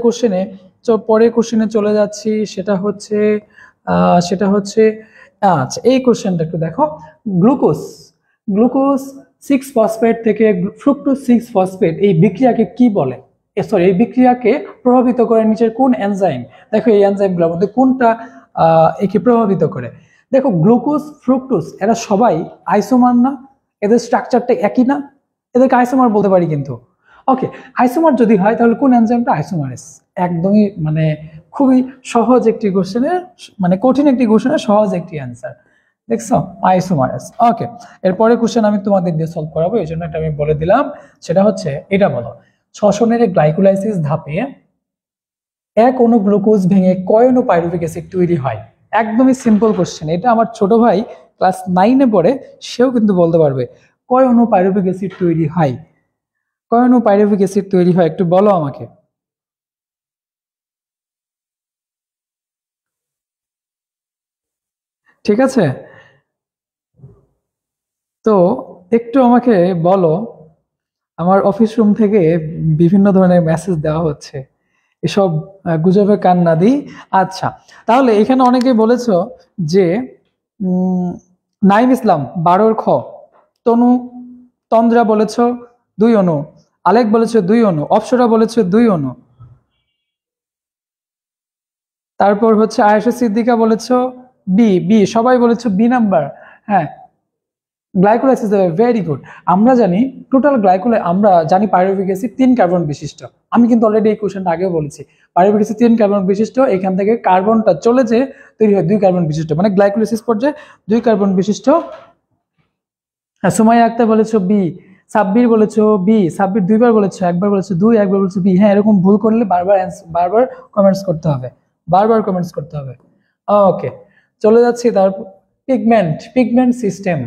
কোশ্চেনে চলে যাচ্ছি, সেটা হচ্ছে আচ্ছা এই কোশ্চেনটা একটু দেখো। গ্লুকোজ 6 ফসফেট থেকে ফ্রুক্টোজ 6 ফসফেট এই বিক্রিয়াকে কি বলে, এই বিক্রিয়াকে প্রভাবিত করে নিচের কোন এনজাইম। দেখো এই এনজাইমগুলোর মধ্যে কোনটা একে প্রভাবিত করে। দেখো গ্লুকোজ ফ্রুক্টোজ এরা সবাই আইসোমার না, এদের স্ট্রাকচারটা একই না, এদেরকে আইসোমার বলতে পারি কিন্তু। ওকে, আইসোমার যদি হয় তাহলে কোন এনজাইমটা আইসোমারেস। একদমই মানে খুবই সহজ একটি কোশ্চেনের, মানে কঠিন একটি কোশ্চেনের সহজ একটি অ্যান্সার, দেখছো, আইসোমারেস। ওকে, এরপরে কোশ্চেন আমি তোমাদের দিয়ে সলভ করাবো, এই জন্য এটা আমি বলে দিলাম, সেটা হচ্ছে এটা বলো শ্বসনের গ্লাইকোলাইসিস ধাপে এক অণু গ্লুকোজ ভেঙে কয় অণু পাইরুভিক অ্যাসিড তৈরি হয়? একদমই সিম্পল কোশ্চেন, এটা আমার ছোট ভাই ক্লাস 9-এ পড়ে, সেও কিন্তু বলতে পারবে। কয় অণু পাইরুভিক অ্যাসিড তৈরি হয়? কয় অণু পাইরুভিক অ্যাসিড তৈরি হয় একটু বলো আমাকে। ঠিক আছে, তো একটু আমাকে বলো। আমার অফিস রুম থেকে বিভিন্ন ধরনের মেসেজ দেওয়া হচ্ছে, এসব গুজবে কান না দিই। আচ্ছা, তাহলে এখানে অনেকেই বলেছো যে নাইম ইসলাম 12 খ, তনু তন্দ্রা বলেছো 2 অণু, আলেক বলেছো 2 অণু, অপসরা বলেছো 2 অণু, তারপর হচ্ছে আয়েশা সিদ্দিকা বলেছো বি বি, সবাই বলেছো বি নাম্বার। হ্যাঁ, গ্লাইকোলাইসিস, ভেরি গুড। আমরা জানি টোটাল আমরা জানি পাইরুভিক অ্যাসিড 3 কার্বন বিশিষ্ট। আমি কিন্তু অলরেডি এই কোশ্চেনটা আগেও বলেছি, পাইরুভিক অ্যাসিড 3 কার্বন বিশিষ্ট, এখান থেকে কার্বনটা চলে যে তৈরি হয় 2 কার্বন বিশিষ্ট, মানে গ্লাইকোলাইসিস পর্যায়ে 2 কার্বন বিশিষ্ট। হ্যাঁ, সুমাইয়া আক্তার বলেছো বি, সাব্বির বলেছো বি, সাব্বির 2বার বলেছো, একবার বলেছো 2, একবার বলেছো বি। হ্যাঁ, এরকম ভুল করলে বারবার কমেন্টস করতে হবে, বারবার কমেন্টস করতে হবে। ওকে, চলে যাচ্ছি। তারপর পিগমেন্ট সিস্টেম,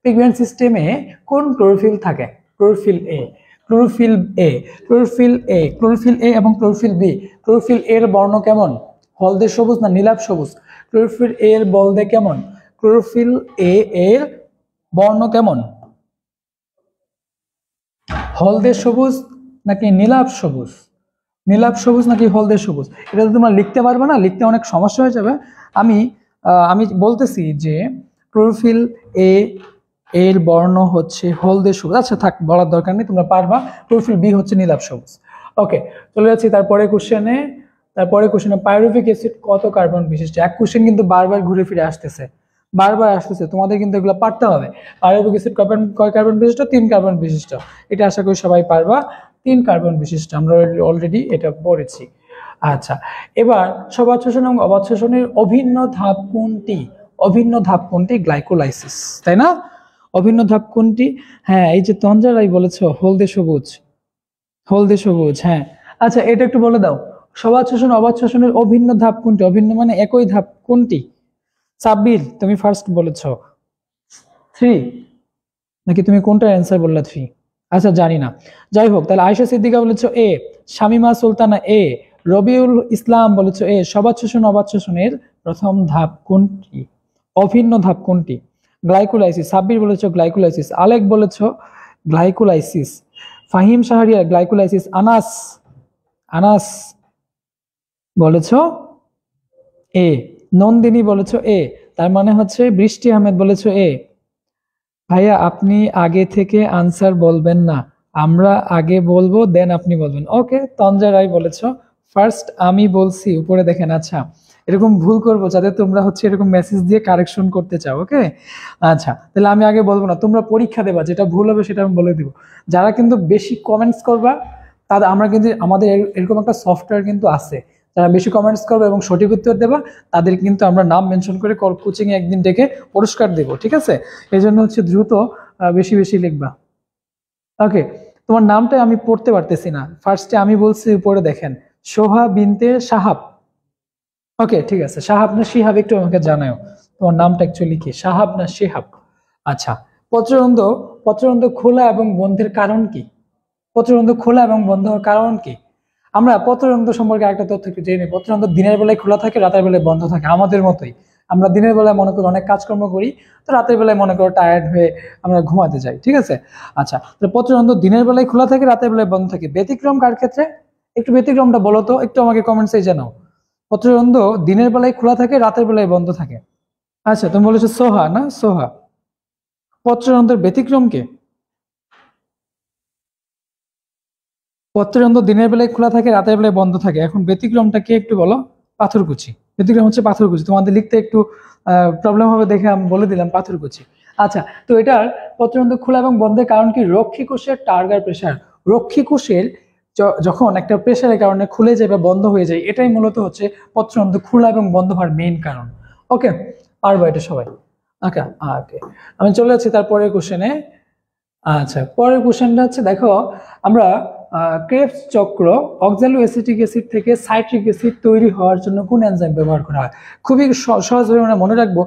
পিগমেন্ট সিস্টেমে কোন ক্লোরোফিল থাকে? Chlorophyll A, chlorophyll A, chlorophyll A, chlorophyll A এবং ক্লোরোফিল বি। ক্লোরোফিল এর বর্ণ কেমন? হলদে সবুজ না নীলাভ সবুজ? ক্লোরোফিল এ এর বলদে কেমন? ক্লোরোফিল এ এর বর্ণ কেমন? হলদে সবুজ নাকি নীলাভ সবুজ? নীলাভ সবুজ নাকি হলদে সবুজ? এটা তো তোমরা লিখতে পারবে না, লিখতে অনেক সমস্যা হয়ে যাবে। আমি আমি বলতেছি যে ক্লোরোফিল এ এর বর্ণ হচ্ছে হলদে সবুজ। আচ্ছা থাক, বলার দরকার নেই, তোমরা পারবা। ক্লোরোফিল বি হচ্ছে নীলাভ সবুজ। ওকে, চলে যাচ্ছি তারপরে কোশ্চেনে পাইরুভিক অ্যাসিড কত কার্বন বিশিষ্ট? এক কোশ্চেন কিন্তু বারবার ঘুরে ফিরে আসতেছে, তোমাদের কিন্তু এগুলো পারতে হবে। পাইরুভিক অ্যাসিড কয় কার্বন বিশিষ্ট? 3 কার্বন বিশিষ্ট। এটা আশা করি সবাই পারবা, 3 কার্বন বিশিষ্ট, আমরা অলরেডি এটা পড়েছি। আচ্ছা, এবার সবাত শোষণ এবং অবাত শোষণের অভিন্ন ধাপ কোনটি? অভিন্ন ধাপ কোনটি? গ্লাইকোলাইসিস, তাই না? অভিন্ন ধাপ কোনটি? হ্যাঁ, এই যে তঞ্জারাই বলেছো হলদে সবুজ, হলদে সবুজ। হ্যাঁ, আচ্ছা এটা একটু বলে দাও, সবাত শোষণ অবাত শোষণের অভিন্ন ধাপ কোনটি? অভিন্ন মানে একই ধাপ কোনটি? সাব্বির তুমি ফার্স্ট বলেছো 3, নাকি তুমি কোনটার অ্যান্সার বললা 3? আচ্ছা জানি না, যাই হোক। তাহলে আয়েশা সিদ্দিকা বলেছো এ, শামিমা সুলতানা এ, রবিউল ইসলাম বলেছো এ। সবাত শোষণ অবাত শোষণের প্রথম ধাপ কোনটি? অভিন্ন ধাপ কোনটি? গ্লাইকোলাইসিস। সাব্বির বলেছো গ্লাইকোলাইসিস, আলেক বলেছো গ্লাইকোলাইসিস, ফাহিম শাহরিয়ার গ্লাইকোলাইসিস, আনাস আনাস বলেছো এ, নন্দিনী বলেছো এ, তার মানে হচ্ছে বৃষ্টি আহমেদ বলেছো এ। ভাইয়া আপনি আগে থেকে আনসার বলবেন না, আমরা আগে বলবো দেন আপনি বলবেন। ওকে, তঞ্জা রায় বলেছো ফার্স্ট আমি বলছি, উপরে দেখেন। আচ্ছা, এরকম ভুল করবো যাতে তোমরা হচ্ছে এরকম মেসেজ দিয়ে কারেকশন করতে চাও। ওকে, আচ্ছা তাহলে আমি আগে বলবো না, তোমরা পরীক্ষা দেবা, যেটা ভুল হবে সেটা আমি বলে দিব। যারা কিন্তু বেশি কমেন্টস করবা তাদের, আমরা কিন্তু আমাদের এরকম একটা সফটওয়্যার কিন্তু আছে, যারা বেশি কমেন্টস করবে এবং সঠিক উত্তর দেবা তাদের কিন্তু আমরা নাম মেনশন করে কোচিং এ একদিন ডেকে পুরস্কার দেব। ঠিক আছে, এই জন্য হচ্ছে দ্রুত বেশি বেশি লিখবা। ওকে, তোমার নামটা আমি পড়তে পারতেছি না, ফার্স্টে আমি বলছি উপরে দেখেন, সোহা বিনতে সাহাব। ওকে ঠিক আছে, সাহাব না শিহাব একটু আমাকে জানাও তোমার নামটা অ্যাকচুয়ালি কি, সাহাব না শিহাব? আচ্ছা, পত্ররন্ধ্র পত্ররন্ধ্র খোলা এবং বন্ধের কারণ কি? পত্ররন্ধ্র খোলা এবং বন্ধ হওয়ার কারণ কি? আমরা পত্ররন্ধ্র সম্পর্কে একটা তথ্য একটু জেনে নিই। পত্ররন্ধ্র দিনের বেলায় খোলা থাকে, রাতের বেলায় বন্ধ থাকে, আমাদের মতোই। আমরা দিনের বেলায় মনে করি অনেক কাজকর্ম করি, তো রাতের বেলায় মনে করো টায়ার্ড হয়ে আমরা ঘুমাতে যাই। ঠিক আছে, আচ্ছা তো পত্ররন্ধ্র দিনের বেলায় খোলা থাকে, রাতের বেলায় বন্ধ থাকে। ব্যতিক্রম কার ক্ষেত্রে? একটু ব্যতিক্রমটা বলো তো, একটু আমাকে কমেন্টসে জানাও। পত্ররন্ধ্র দিনের বেলায় খোলা থাকে, রাতের বেলায় বন্ধ থাকে। আচ্ছা তুমি বলেছো সোহা, না সোহা। পত্ররন্ধ্রের ব্যতিক্রম কে? পত্ররন্ধ্র দিনের বেলায় খোলা থাকে, রাতের বেলায় বন্ধ থাকে, এখন ব্যতিক্রমটা কি একটু বলো। পাথরকুচি, ব্যতিক্রম হচ্ছে পাথরকুচি। তোমাদের লিখতে একটু প্রবলেম হবে দেখে আমি বলে দিলাম পাথরকুচি। আচ্ছা, তো এটার পত্ররন্ধ্র খোলা এবং বন্ধের কারণ কি? রক্ষী কোষের টার্গার প্রেসার। রক্ষী কোষের যখন একটা প্রেসারের কারণে খুলে যায় বা বন্ধ হয়ে যায়, এটাই মূলত হচ্ছে পত্ররন্ধ্র খোলা এবং বন্ধ হওয়ার মেইন কারণ। ওকে, পারবো এটা সবাই। ওকে ওকে, আমি চলে যাচ্ছি তারপরের কোশ্চেনে। আচ্ছা, পরের কোশ্চেনটা হচ্ছে দেখো, আমরা ক্রেবস চক্র অক্সালো অ্যাসিটিক অ্যাসিড থেকে সাইট্রিক অ্যাসিড তৈরি হওয়ার জন্য কোন এনজাইম ব্যবহার করা হয়? খুবই সহজভাবে আমরা মনে রাখবো,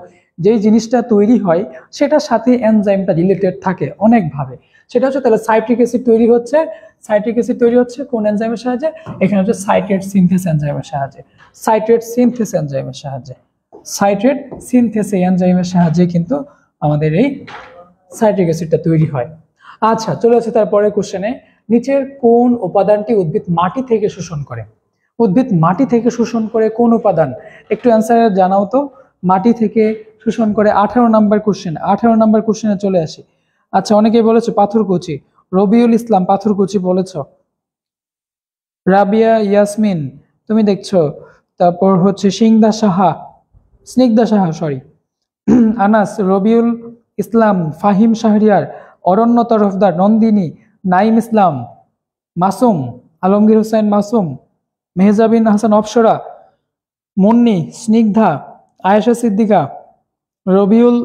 যেই জিনিসটা তৈরি হয় সেটার সাথে এনজাইমটা রিলেটেড থাকে অনেকভাবে। সেটা হচ্ছে তাহলে সাইট্রিক অ্যাসিড তৈরি হচ্ছে, সাইট্রিক অ্যাসিড তৈরি হচ্ছে কোন এনজাইমের সাহায্যে? এখানে হচ্ছে সাইট্রেট সিনথেস এনজাইমের সাহায্যে, সাইট্রেট সিনথেস এনজাইমের সাহায্যে, সাইট্রেট সিনথেস এনজাইমের সাহায্যে কিন্তু আমাদের এই সাইট্রিক অ্যাসিডটা তৈরি হয়। আচ্ছা, চলে আসছে তারপরে কোশ্চেনে, নিচের কোন উপাদানটি উদ্ভিদ মাটি থেকে শোষণ করে? উদ্ভিদ মাটি থেকে শোষণ করে কোন উপাদান? একটু অ্যান্সার জানাও তো। মাটি থেকে শোষণ করে 18 নম্বর কোশ্চেন, 18 নম্বর কোশ্চেনে চলে আসি। আচ্ছা, অনেকেই বলেছো পাথরকুচি, রবিউল ইসলাম পাথরকুচি বলেছো, রাবিয়া ইয়াসমিন তুমি দেখছো, তারপর হচ্ছে স্নিগ্ধা সাহা সরি, আনাস, রবিউল ইসলাম, ফাহিম শাহরিয়ার, অরণ্য তরফদার, নন্দিনী, নাইম ইসলাম, মাসুম, আলমগীর হোসেন মাসুম, মেহজাবিন হাসান অপসরা, মুন্নি, স্নিগ্ধা, আয়েশা সিদ্দিকা, রবিউল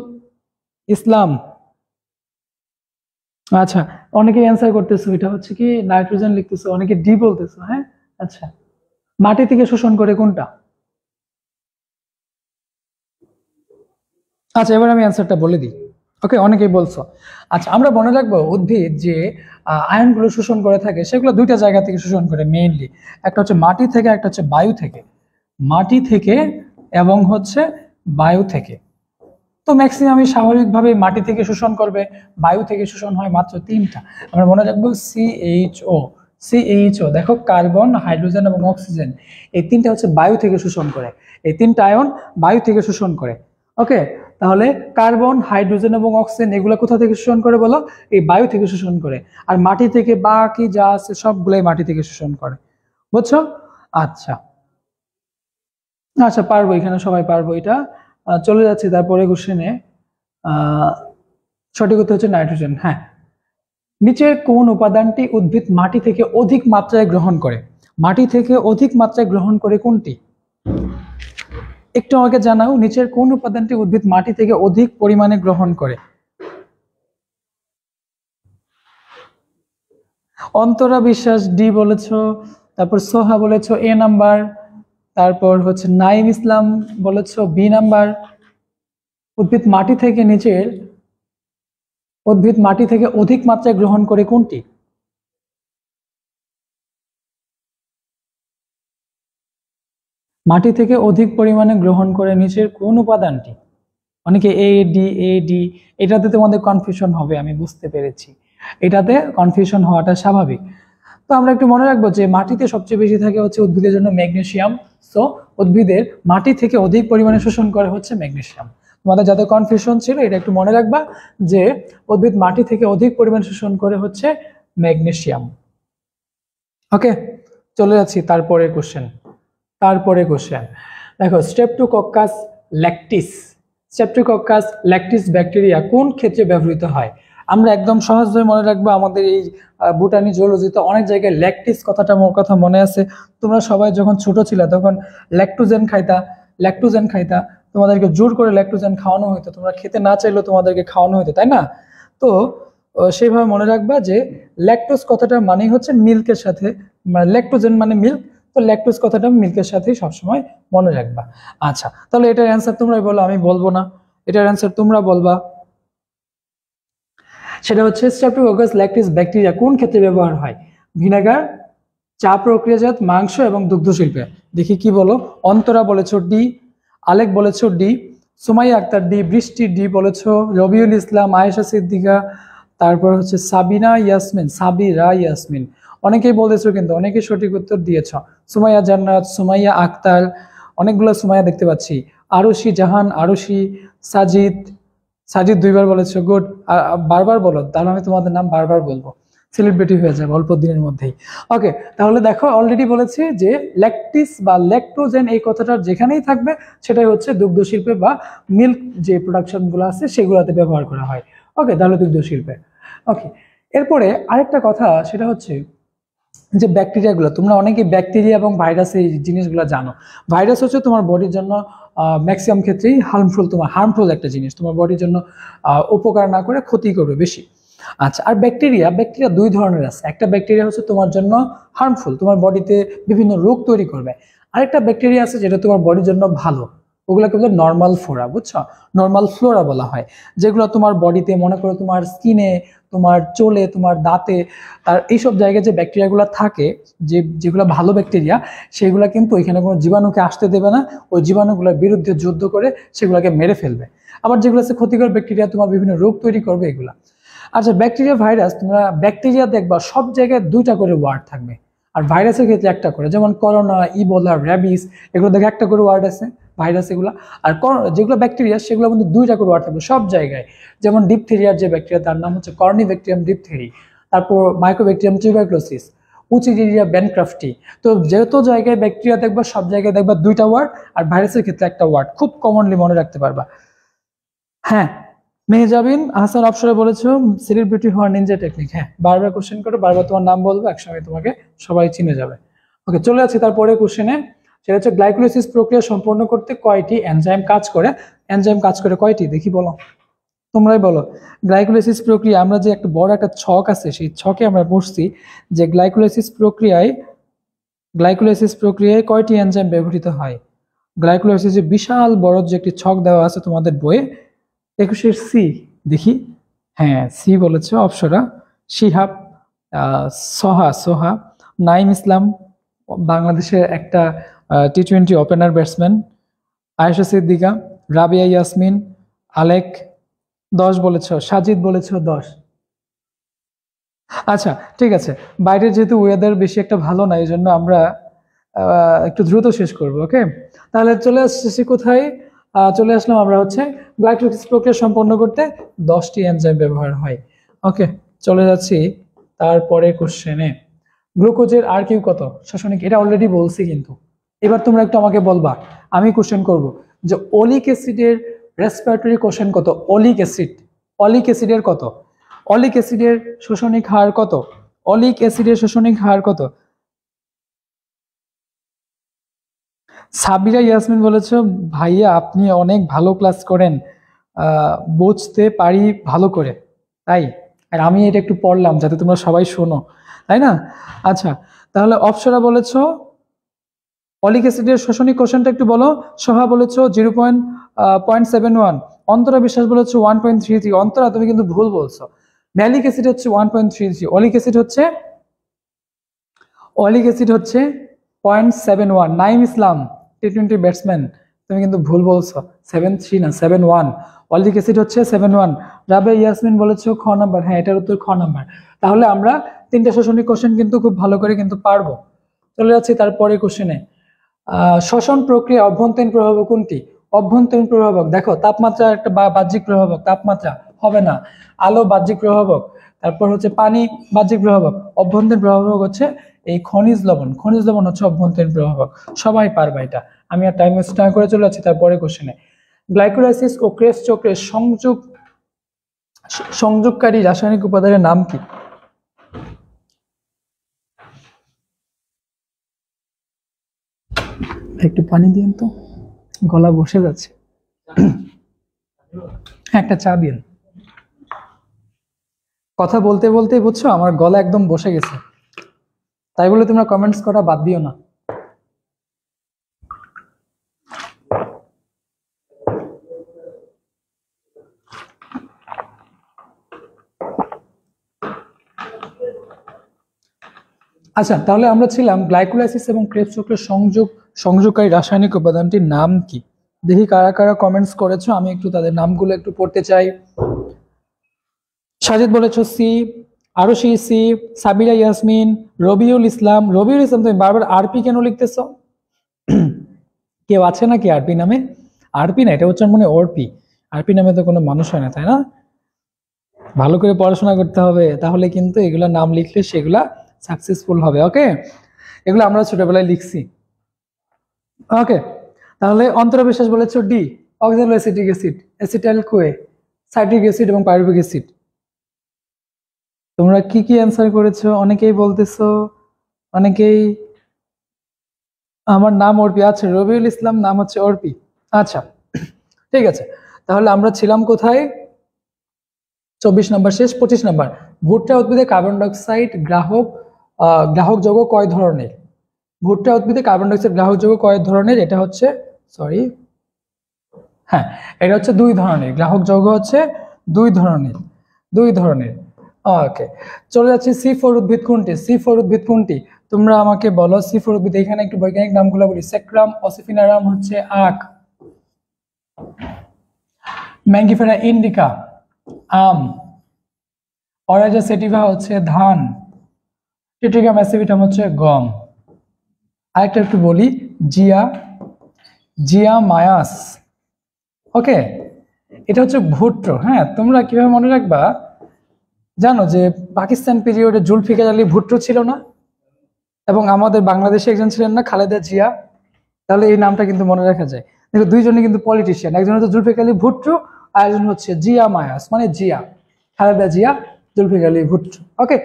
ইসলাম। আচ্ছা, অনেকে অ্যান্সার করতেছো, এটা হচ্ছে কি নাইট্রোজেন লিখতেছো, অনেকে ডি বলতেছো। হ্যাঁ, আচ্ছা, মাটি থেকে শোষণ করে কোনটা? আচ্ছা, এবার আমি অ্যান্সারটা বলে দিই। ওকে, অনেকেই বলছো। আচ্ছা, আমরা মনে রাখবো উদ্ভিদ যে আয়নগুলো শোষণ করে থাকে সেগুলো দুইটা জায়গা থেকে শোষণ করে মেইনলি, একটা হচ্ছে মাটি থেকে, একটা হচ্ছে বায়ু থেকে। মাটি থেকে এবং হচ্ছে বায়ু থেকে। তো ম্যাক্সিমামই স্বাভাবিকভাবে মাটি থেকে শোষণ করবে, বায়ু থেকে শোষণ হয় মাত্র 3টা। আমরা মনে রাখবো সিএইচও, দেখো কার্বন, হাইড্রোজেন এবং অক্সিজেন, এই 3টা হচ্ছে বায়ু থেকে শোষণ করে, এই 3টা আয়ন বায়ু থেকে শোষণ করে। ওকে, তাহলে কার্বন, হাইড্রোজেন এবং অক্সিজেন এগুলো কোথা থেকে শোষণ করে বলো? এই বায়ু থেকে শোষণ করে। আর মাটি থেকে বাকি যা আছে সবগুলাই মাটি থেকে শোষণ করে, বুঝছো? আচ্ছা আচ্ছা, পারবো, এখানে সবাই পারবো এটা। চলে যাচ্ছি তারপরে কোশ্চেনে। সঠিক উত্তর হচ্ছে নাইট্রোজেন। হ্যাঁ, নিচের কোন উপাদানটি উদ্ভিদ মাটি থেকে অধিক মাত্রায় গ্রহণ করে? মাটি থেকে অধিক মাত্রায় গ্রহণ করে কোনটি? একটু আমাকে জানাও, নিচের কোন উপাদানটি উদ্ভিদ মাটি থেকে অধিক পরিমাণে গ্রহণ করে? অন্তরা বিশ্বাস ডি বলেছো, তারপর সোহা বলেছো এ নাম্বার, তারপর হচ্ছে নাইম ইসলাম বলেছো বি নাম্বার। উদ্ভিদ মাটি থেকে অধিক মাত্রায় গ্রহণ করে কোনটি? মাটি থেকে অধিক পরিমাণে গ্রহণ করে নিচের কোন উপাদানটি? অনেকে এ ডি, এটাতে তোমাদের কনফিউশন হবে, আমি বুঝতে পেরেছি, এটাতে কনফিউশন হওয়াটা স্বাভাবিক। তো আমরা একটু মনে রাখবো যে মাটিতে সবচেয়ে বেশি থাকে হচ্ছে উদ্ভিদের জন্য ম্যাগনেসিয়াম। সো উদ্ভিদের মাটি থেকে অধিক পরিমাণে শোষণ করে হচ্ছে ম্যাগনেসিয়াম। তোমাদের যাদের কনফিউশন ছিল এটা একটু মনে রাখবা যে উদ্ভিদ মাটি থেকে অধিক পরিমাণে শোষণ করে হচ্ছে ম্যাগনেসিয়াম। ওকে, চলে যাচ্ছি তারপরে কোশ্চেন। দেখো, স্ট্রেপ্টোকক্কাস ল্যাকটিস ব্যাকটেরিয়া কোন ক্ষেত্রে ব্যবহৃত হয়? আমরা একদম সহজভাবে মনে রাখবো, আমাদের এই বুটানি জুওলজিতে অনেক জায়গায় ল্যাকটিস কথা মনে আছে। তোমরা সবাই যখন ছোট ছিলে তখন ল্যাকটোজেন খাইতা, তোমাদেরকে জোর করে ল্যাকটোজেন খাওয়ানো হতো, তোমরা খেতে না চাইলেও তোমাদেরকে খাওয়ানো হতো, তাই না? তো সেইভাবে মনে রাখবা যে ল্যাকটোজ কথাটা মানেই হচ্ছে মিল্কের সাথে, ল্যাকটোজেন মানে মিল্ক, তো ল্যাকটোজ কথাটা মিল্কের সাথেই সবসময় মনে রাখবা। আচ্ছা, তাহলে এটার অ্যান্সার তোমরাই বলো, আমি বলবো না, এটার অ্যান্সার তোমরা বলবা। সেটা হচ্ছে স্ট্রেপ্টোকক্কাস ল্যাকটিস ব্যাকটেরিয়া কোন ক্ষেত্রে ব্যবহার হয়? ভিনেগার, চা প্রক্রিয়াজাত, মাংস এবং দুগ্ধ শিল্পে। দেখি কি বলো। অন্তরা বলেছো ডি, আলেক বলেছো ডি, সুমাইয়া আক্তার ডি, বৃষ্টি ডি বলেছো, রবিউল ইসলাম, আয়েশা সিদ্দিকা, তারপর হচ্ছে সাবিরা ইয়াসমিন। অনেকেই বলেছো, কিন্তু অনেকেই সঠিক উত্তর দিয়েছ। সুমাইয়া জান্নাত, সুমাইয়া আক্তার, অনেকগুলো সুমাইয়া দেখতে পাচ্ছি, আরুষি জাহান, সাজিদ 2বার বলেছো, গুড। বারবার বলো, তাহলে আমি তোমাদের নাম বারবার বলবো, সেলিব্রিটি হয়ে যাবে অল্প দিনের মধ্যেই। ওকে, তাহলে দেখো অলরেডি বলেছি যে ল্যাকটিস বা ল্যাকটোজেন এই কথাটা যেখানেই থাকবে সেটাই হচ্ছে দুগ্ধ শিল্পে বা মিল্ক যে প্রোডাকশনগুলো আছে সেগুলোতে ব্যবহার করা হয়। ওকে, তাহলে দুগ্ধ শিল্পে। ওকে, এরপরে আরেকটা কথা, সেটা হচ্ছে যে ব্যাকটেরিয়াগুলো, তোমরা অনেকে ব্যাকটেরিয়া এবং ভাইরাস এই জিনিসগুলো জানো। ভাইরাস হচ্ছে তোমার বডির জন্য ম্যাক্সিমাম ক্ষেত্রেই হার্মফুল একটা জিনিস, তোমার বডির জন্য উপকার না করে ক্ষতি করবে বেশি। আচ্ছা, আর ব্যাকটেরিয়া ব্যাকটেরিয়া দুই ধরনের আছে। একটা ব্যাকটেরিয়া হচ্ছে তোমার জন্য হার্মফুল, তোমার বডিতে বিভিন্ন রোগ তৈরি করবে। আরেকটা ব্যাকটেরিয়া আছে যেটা তোমার বডির জন্য ভালো, ওগুলোকে বলে নর্মাল ফ্লোরা, বুঝছো? নর্মাল ফ্লোরা বলা হয়, যেগুলো তোমার বডিতে, মনে করো তোমার স্কিনে, তোমার চুলে, তোমার দাঁতে, তার এইসব জায়গায় যে ব্যাকটেরিয়াগুলো থাকে, যেগুলো ভালো ব্যাকটেরিয়া, সেগুলো কিন্তু ওইখানে কোনো জীবাণুকে আসতে দেবে না, ওই জীবাণুগুলোর বিরুদ্ধে যুদ্ধ করে সেগুলোকে মেরে ফেলবে। আবার যেগুলো আছে ক্ষতিকর ব্যাকটেরিয়া, তোমার বিভিন্ন রোগ তৈরি করবে, এগুলা। আচ্ছা, ব্যাকটেরিয়া ভাইরাস, তোমরা ব্যাকটেরিয়া দেখবা সব জায়গায় দুইটা করে ওয়ার্ড থাকবে, আর ভাইরাসের ক্ষেত্রে একটা করে, যেমন করোনা, ইবোলা, র্যাবিস, এগুলো দেখে একটা করে ওয়ার্ড আছে ভাইরাস এগুলা। আর যেগুলো ব্যাকটেরিয়া সেগুলো কিন্তু দুইটা করে ওয়ার্ড থাকবে সব জায়গায়। যেমন ডিপথেরিয়ার যে ব্যাকটেরিয়া তার নাম হচ্ছে কর্নিব্যাকটেরিয়াম ডিপথেরি, তারপর মাইক্রোব্যাকটেরিয়াম টিউবারকুলোসিস, উচিরিয়া ব্যানক্রাফটি। তো যেহেতু জায়গায় ব্যাকটেরিয়া দেখবা সব জায়গায় দেখবা দুইটা ওয়ার্ড, আর ভাইরাসের ক্ষেত্রে একটা ওয়ার্ড, খুব কমনলি মনে রাখতে পারবা। হ্যাঁ, মেহজাবিন আহসান অপসরে বলেছো সেলিব্রিটি হওয়ার নিনজা টেকনিক। হ্যাঁ, বারবার কোশ্চেন করো, বারবার তোমার নাম বলবো, একসঙ্গে তোমাকে সবাই চিনে যাবে। ওকে, চলে যাচ্ছি তারপরে কোশ্চেনে। সেটা হচ্ছে গ্লাইকোলাইসিস প্রক্রিয়া সম্পন্ন করতে কয়টি এনজাইম কাজ করে? এনজাইম কাজ করে কয়টি, দেখি বলো, তোমরাই বলো। গ্লাইকোলাইসিস প্রক্রিয়া, আমরা যে একটা বড় একটা ছক আছে, সেই ছকে আমরা পড়ছি যে গ্লাইকোলাইসিস প্রক্রিয়ায় কয়টি এনজাইম ব্যবহৃত হয়। গ্লাইকোলাইসিস বিশাল বড় যে একটি ছক দেওয়া আছে তোমাদের বইয়ে, 21-এর সি, দেখি। হ্যাঁ, সি বলেছে অপসরা। শিহাব, সোহা, নাইম ইসলাম, বাংলাদেশের একটা টি-20 ওপেনার ব্যাটসম্যান। আয়েশা সিদ্দিকা, রাবিয়া ইয়াসমিন, আলেক, 10 বলেছ। সাজিদ বলেছ 10। আচ্ছা, ঠিক আছে, বাইরের যেহেতু ওয়েদার বেশি একটা ভালো না, এই জন্য আমরা একটু দ্রুত শেষ করব। ওকে, তাহলে চলে আসছি কোথায়? চলে আসলাম আমরা হচ্ছে গ্লাইকোলাইসিস প্রক্রিয়া সম্পন্ন করতে 10টি এনজাইম ব্যবহার হয়। ওকে, চলে যাচ্ছি তারপরে কোশ্চেনে। গ্লুকোজের আর কিউ কত শ্বসনিক? এটা অলরেডি বলছি, কিন্তু এবার তোমরা একটু আমাকে বলবা, আমি কোশ্চেন করব যে অলিক অ্যাসিডের রেসপিরেটরি কোশ্চেন কত? অলিক অ্যাসিডের কত? অলিক অ্যাসিডের শোষণিক হার কত? অলিক অ্যাসিডের শোষণিক হার কত? সাবিরা ইয়াসমিন বলেছো ভাইয়া আপনি অনেক ভালো ক্লাস করেন, বুঝতে পারি ভালো করে, তাই। আর আমি এটা একটু পড়লাম যাতে তোমরা সবাই শোনো, তাই না? আচ্ছা, তাহলে অপসরা বলেছো অলিক অ্যাসিডের শোষণিক কোশ্চেনটা একটু বলো। সোহা বলেছো 0.71, অন্তরা বিশ্বাস বলেছো 1.33। অন্তরা তুমি কিন্তু ভুল বলছো, ম্যালিক অ্যাসিড হচ্ছে 1.33, অলিক অ্যাসিড হচ্ছে 0.71। নাইম ইসলাম টি-20 ব্যাটসম্যান, তুমি কিন্তু ভুল বলছো, 73 না 71, অলিক অ্যাসিড হচ্ছে 71। রাবিয়া ইয়াসমিন বলেছো খ নাম্বার, হ্যাঁ এটার উত্তর খ নাম্বার। তাহলে আমরা তিনটা শোষণিক কোশ্চেন কিন্তু খুব ভালো করে কিন্তু পারবো। চলে যাচ্ছি তারপরে কোশ্চেনে। শ্বসন প্রক্রিয়া অভ্যন্তরীণ প্রভাবক কোনটি? অভ্যন্তরীণ প্রভাবক, দেখো তাপমাত্রা একটা বাহ্যিক প্রভাবক, তাপমাত্রা হবে না। আলো বাহ্যিক প্রভাবক, তারপর হচ্ছে পানি বাহ্যিক প্রভাবক। অভ্যন্তরীণ প্রভাবক হচ্ছে এই খনিজ লবণ হচ্ছে অভ্যন্তরীণ প্রভাবক। সবাই পারবে এটা, আমি আর টাইম ওয়েস্ট না করে চলে যাচ্ছি তারপরে কোশ্চেনে। গ্লাইকোলাইসিস ও ক্রেবস চক্রের সংযোগকারী রাসায়নিক উপাদানের নাম কি? একটু পানি দিন তো, গলা বসে যাচ্ছে। একটা চা দিন। কথা বলতে বলতে বুঝছো আমার গলা একদম বসে গেছে, তাই বলে তোমরা কমেন্টস করা বাদ দিও না। আচ্ছা, তাহলে আমরা ছিলাম গ্লাইকোলাইসিস এবং ক্রেবস চক্রের সংযোগকারী রাসায়নিক উপাদানটির নাম কি? দেখি কারা কারা কমেন্টস করেছো, আমি একটু তাদের নামগুলো একটু পড়তে চাই। সাজিদ বলেছো সি, আরশি সি, সাবিরা ইয়াসমিন, রবিউল ইসলাম। তুমি বারবার আরপি কেন লিখতেছ? কেউ আছে নাকি আরপি নামে? আরপি না, এটা হচ্ছে মনে অর্পি। আরপি নামে তো কোনো মানুষ হয় না, তাই না? ভালো করে পড়াশোনা করতে হবে, তাহলে কিন্তু এগুলা নাম লিখলে সেগুলা সাকসেসফুল হবে। ওকে, এগুলো আমরা ছোটবেলায় লিখছি। ওকে, তাহলে অন্তরা বিশ্বাস বলেছো D, অক্সালো acetic acid, acetyl CoA, citric acid এবং পাইরুভিক অ্যাসিড। তোমরা কি কি অ্যান্সার করেছো? অনেকেই বলতেছো, অনেকেই আমার নাম অর্পি। আচ্ছা, রবিউল ইসলাম নাম হচ্ছে অর্পি। আচ্ছা, ঠিক আছে, তাহলে আমরা ছিলাম কোথায়? 24 নম্বর শেষ। 25 নম্বর, ভুট্টা উদ্ভিদে কার্বন ডাইঅক্সাইড গ্রাহক যৌগ কয় ধরনের? ভুট্টা উদ্ভিদে কার্বন ডাইঅক্সাইড গ্রাহক যৌগ কয় ধরনের? এটা হচ্ছে হ্যাঁ, এটা হচ্ছে 2 ধরনের। গ্রাহক যৌগ হচ্ছে 2 ধরনের, 2 ধরনের। ওকে, চলে যাচ্ছে C4 উদ্ভিদ কোনটি? C4 উদ্ভিদ কোনটি তোমরা আমাকে বলো। C4 উদ্ভিদ, এখানে একটু বৈজ্ঞানিক নামগুলো বলি। স্যাক্রাম অসিফিনারাম হচ্ছে আখ, ম্যাঙ্গিফেরা ইন্ডিকা আম, অরেঞ্জা সেটিভা হচ্ছে ধান, টিট্রিকা ম্যাসিভিটাম হচ্ছে গম। আরেকটা একটু বলি, জিয়া মায়াস। ওকে, এটা হচ্ছে ভুট্টো। হ্যাঁ, তোমরা কিভাবে মনে রাখবা জানো যে পাকিস্তান পিরিয়ডে জুলফিকার আলী ভুট্টো ছিল না, এবং আমাদের বাংলাদেশে একজন ছিলেন না, খালেদা জিয়া। তাহলে এই নামটা কিন্তু মনে রাখা যায়। দেখো, দুইজনই কিন্তু পলিটিশিয়ান, একজন হচ্ছে জুলফিকার আলী ভুট্টো আর একজন হচ্ছে জিয়া মায়াস, মানে জিয়া, খালেদা জিয়া, জুলফিকার আলী ভুট্টো। ওকে,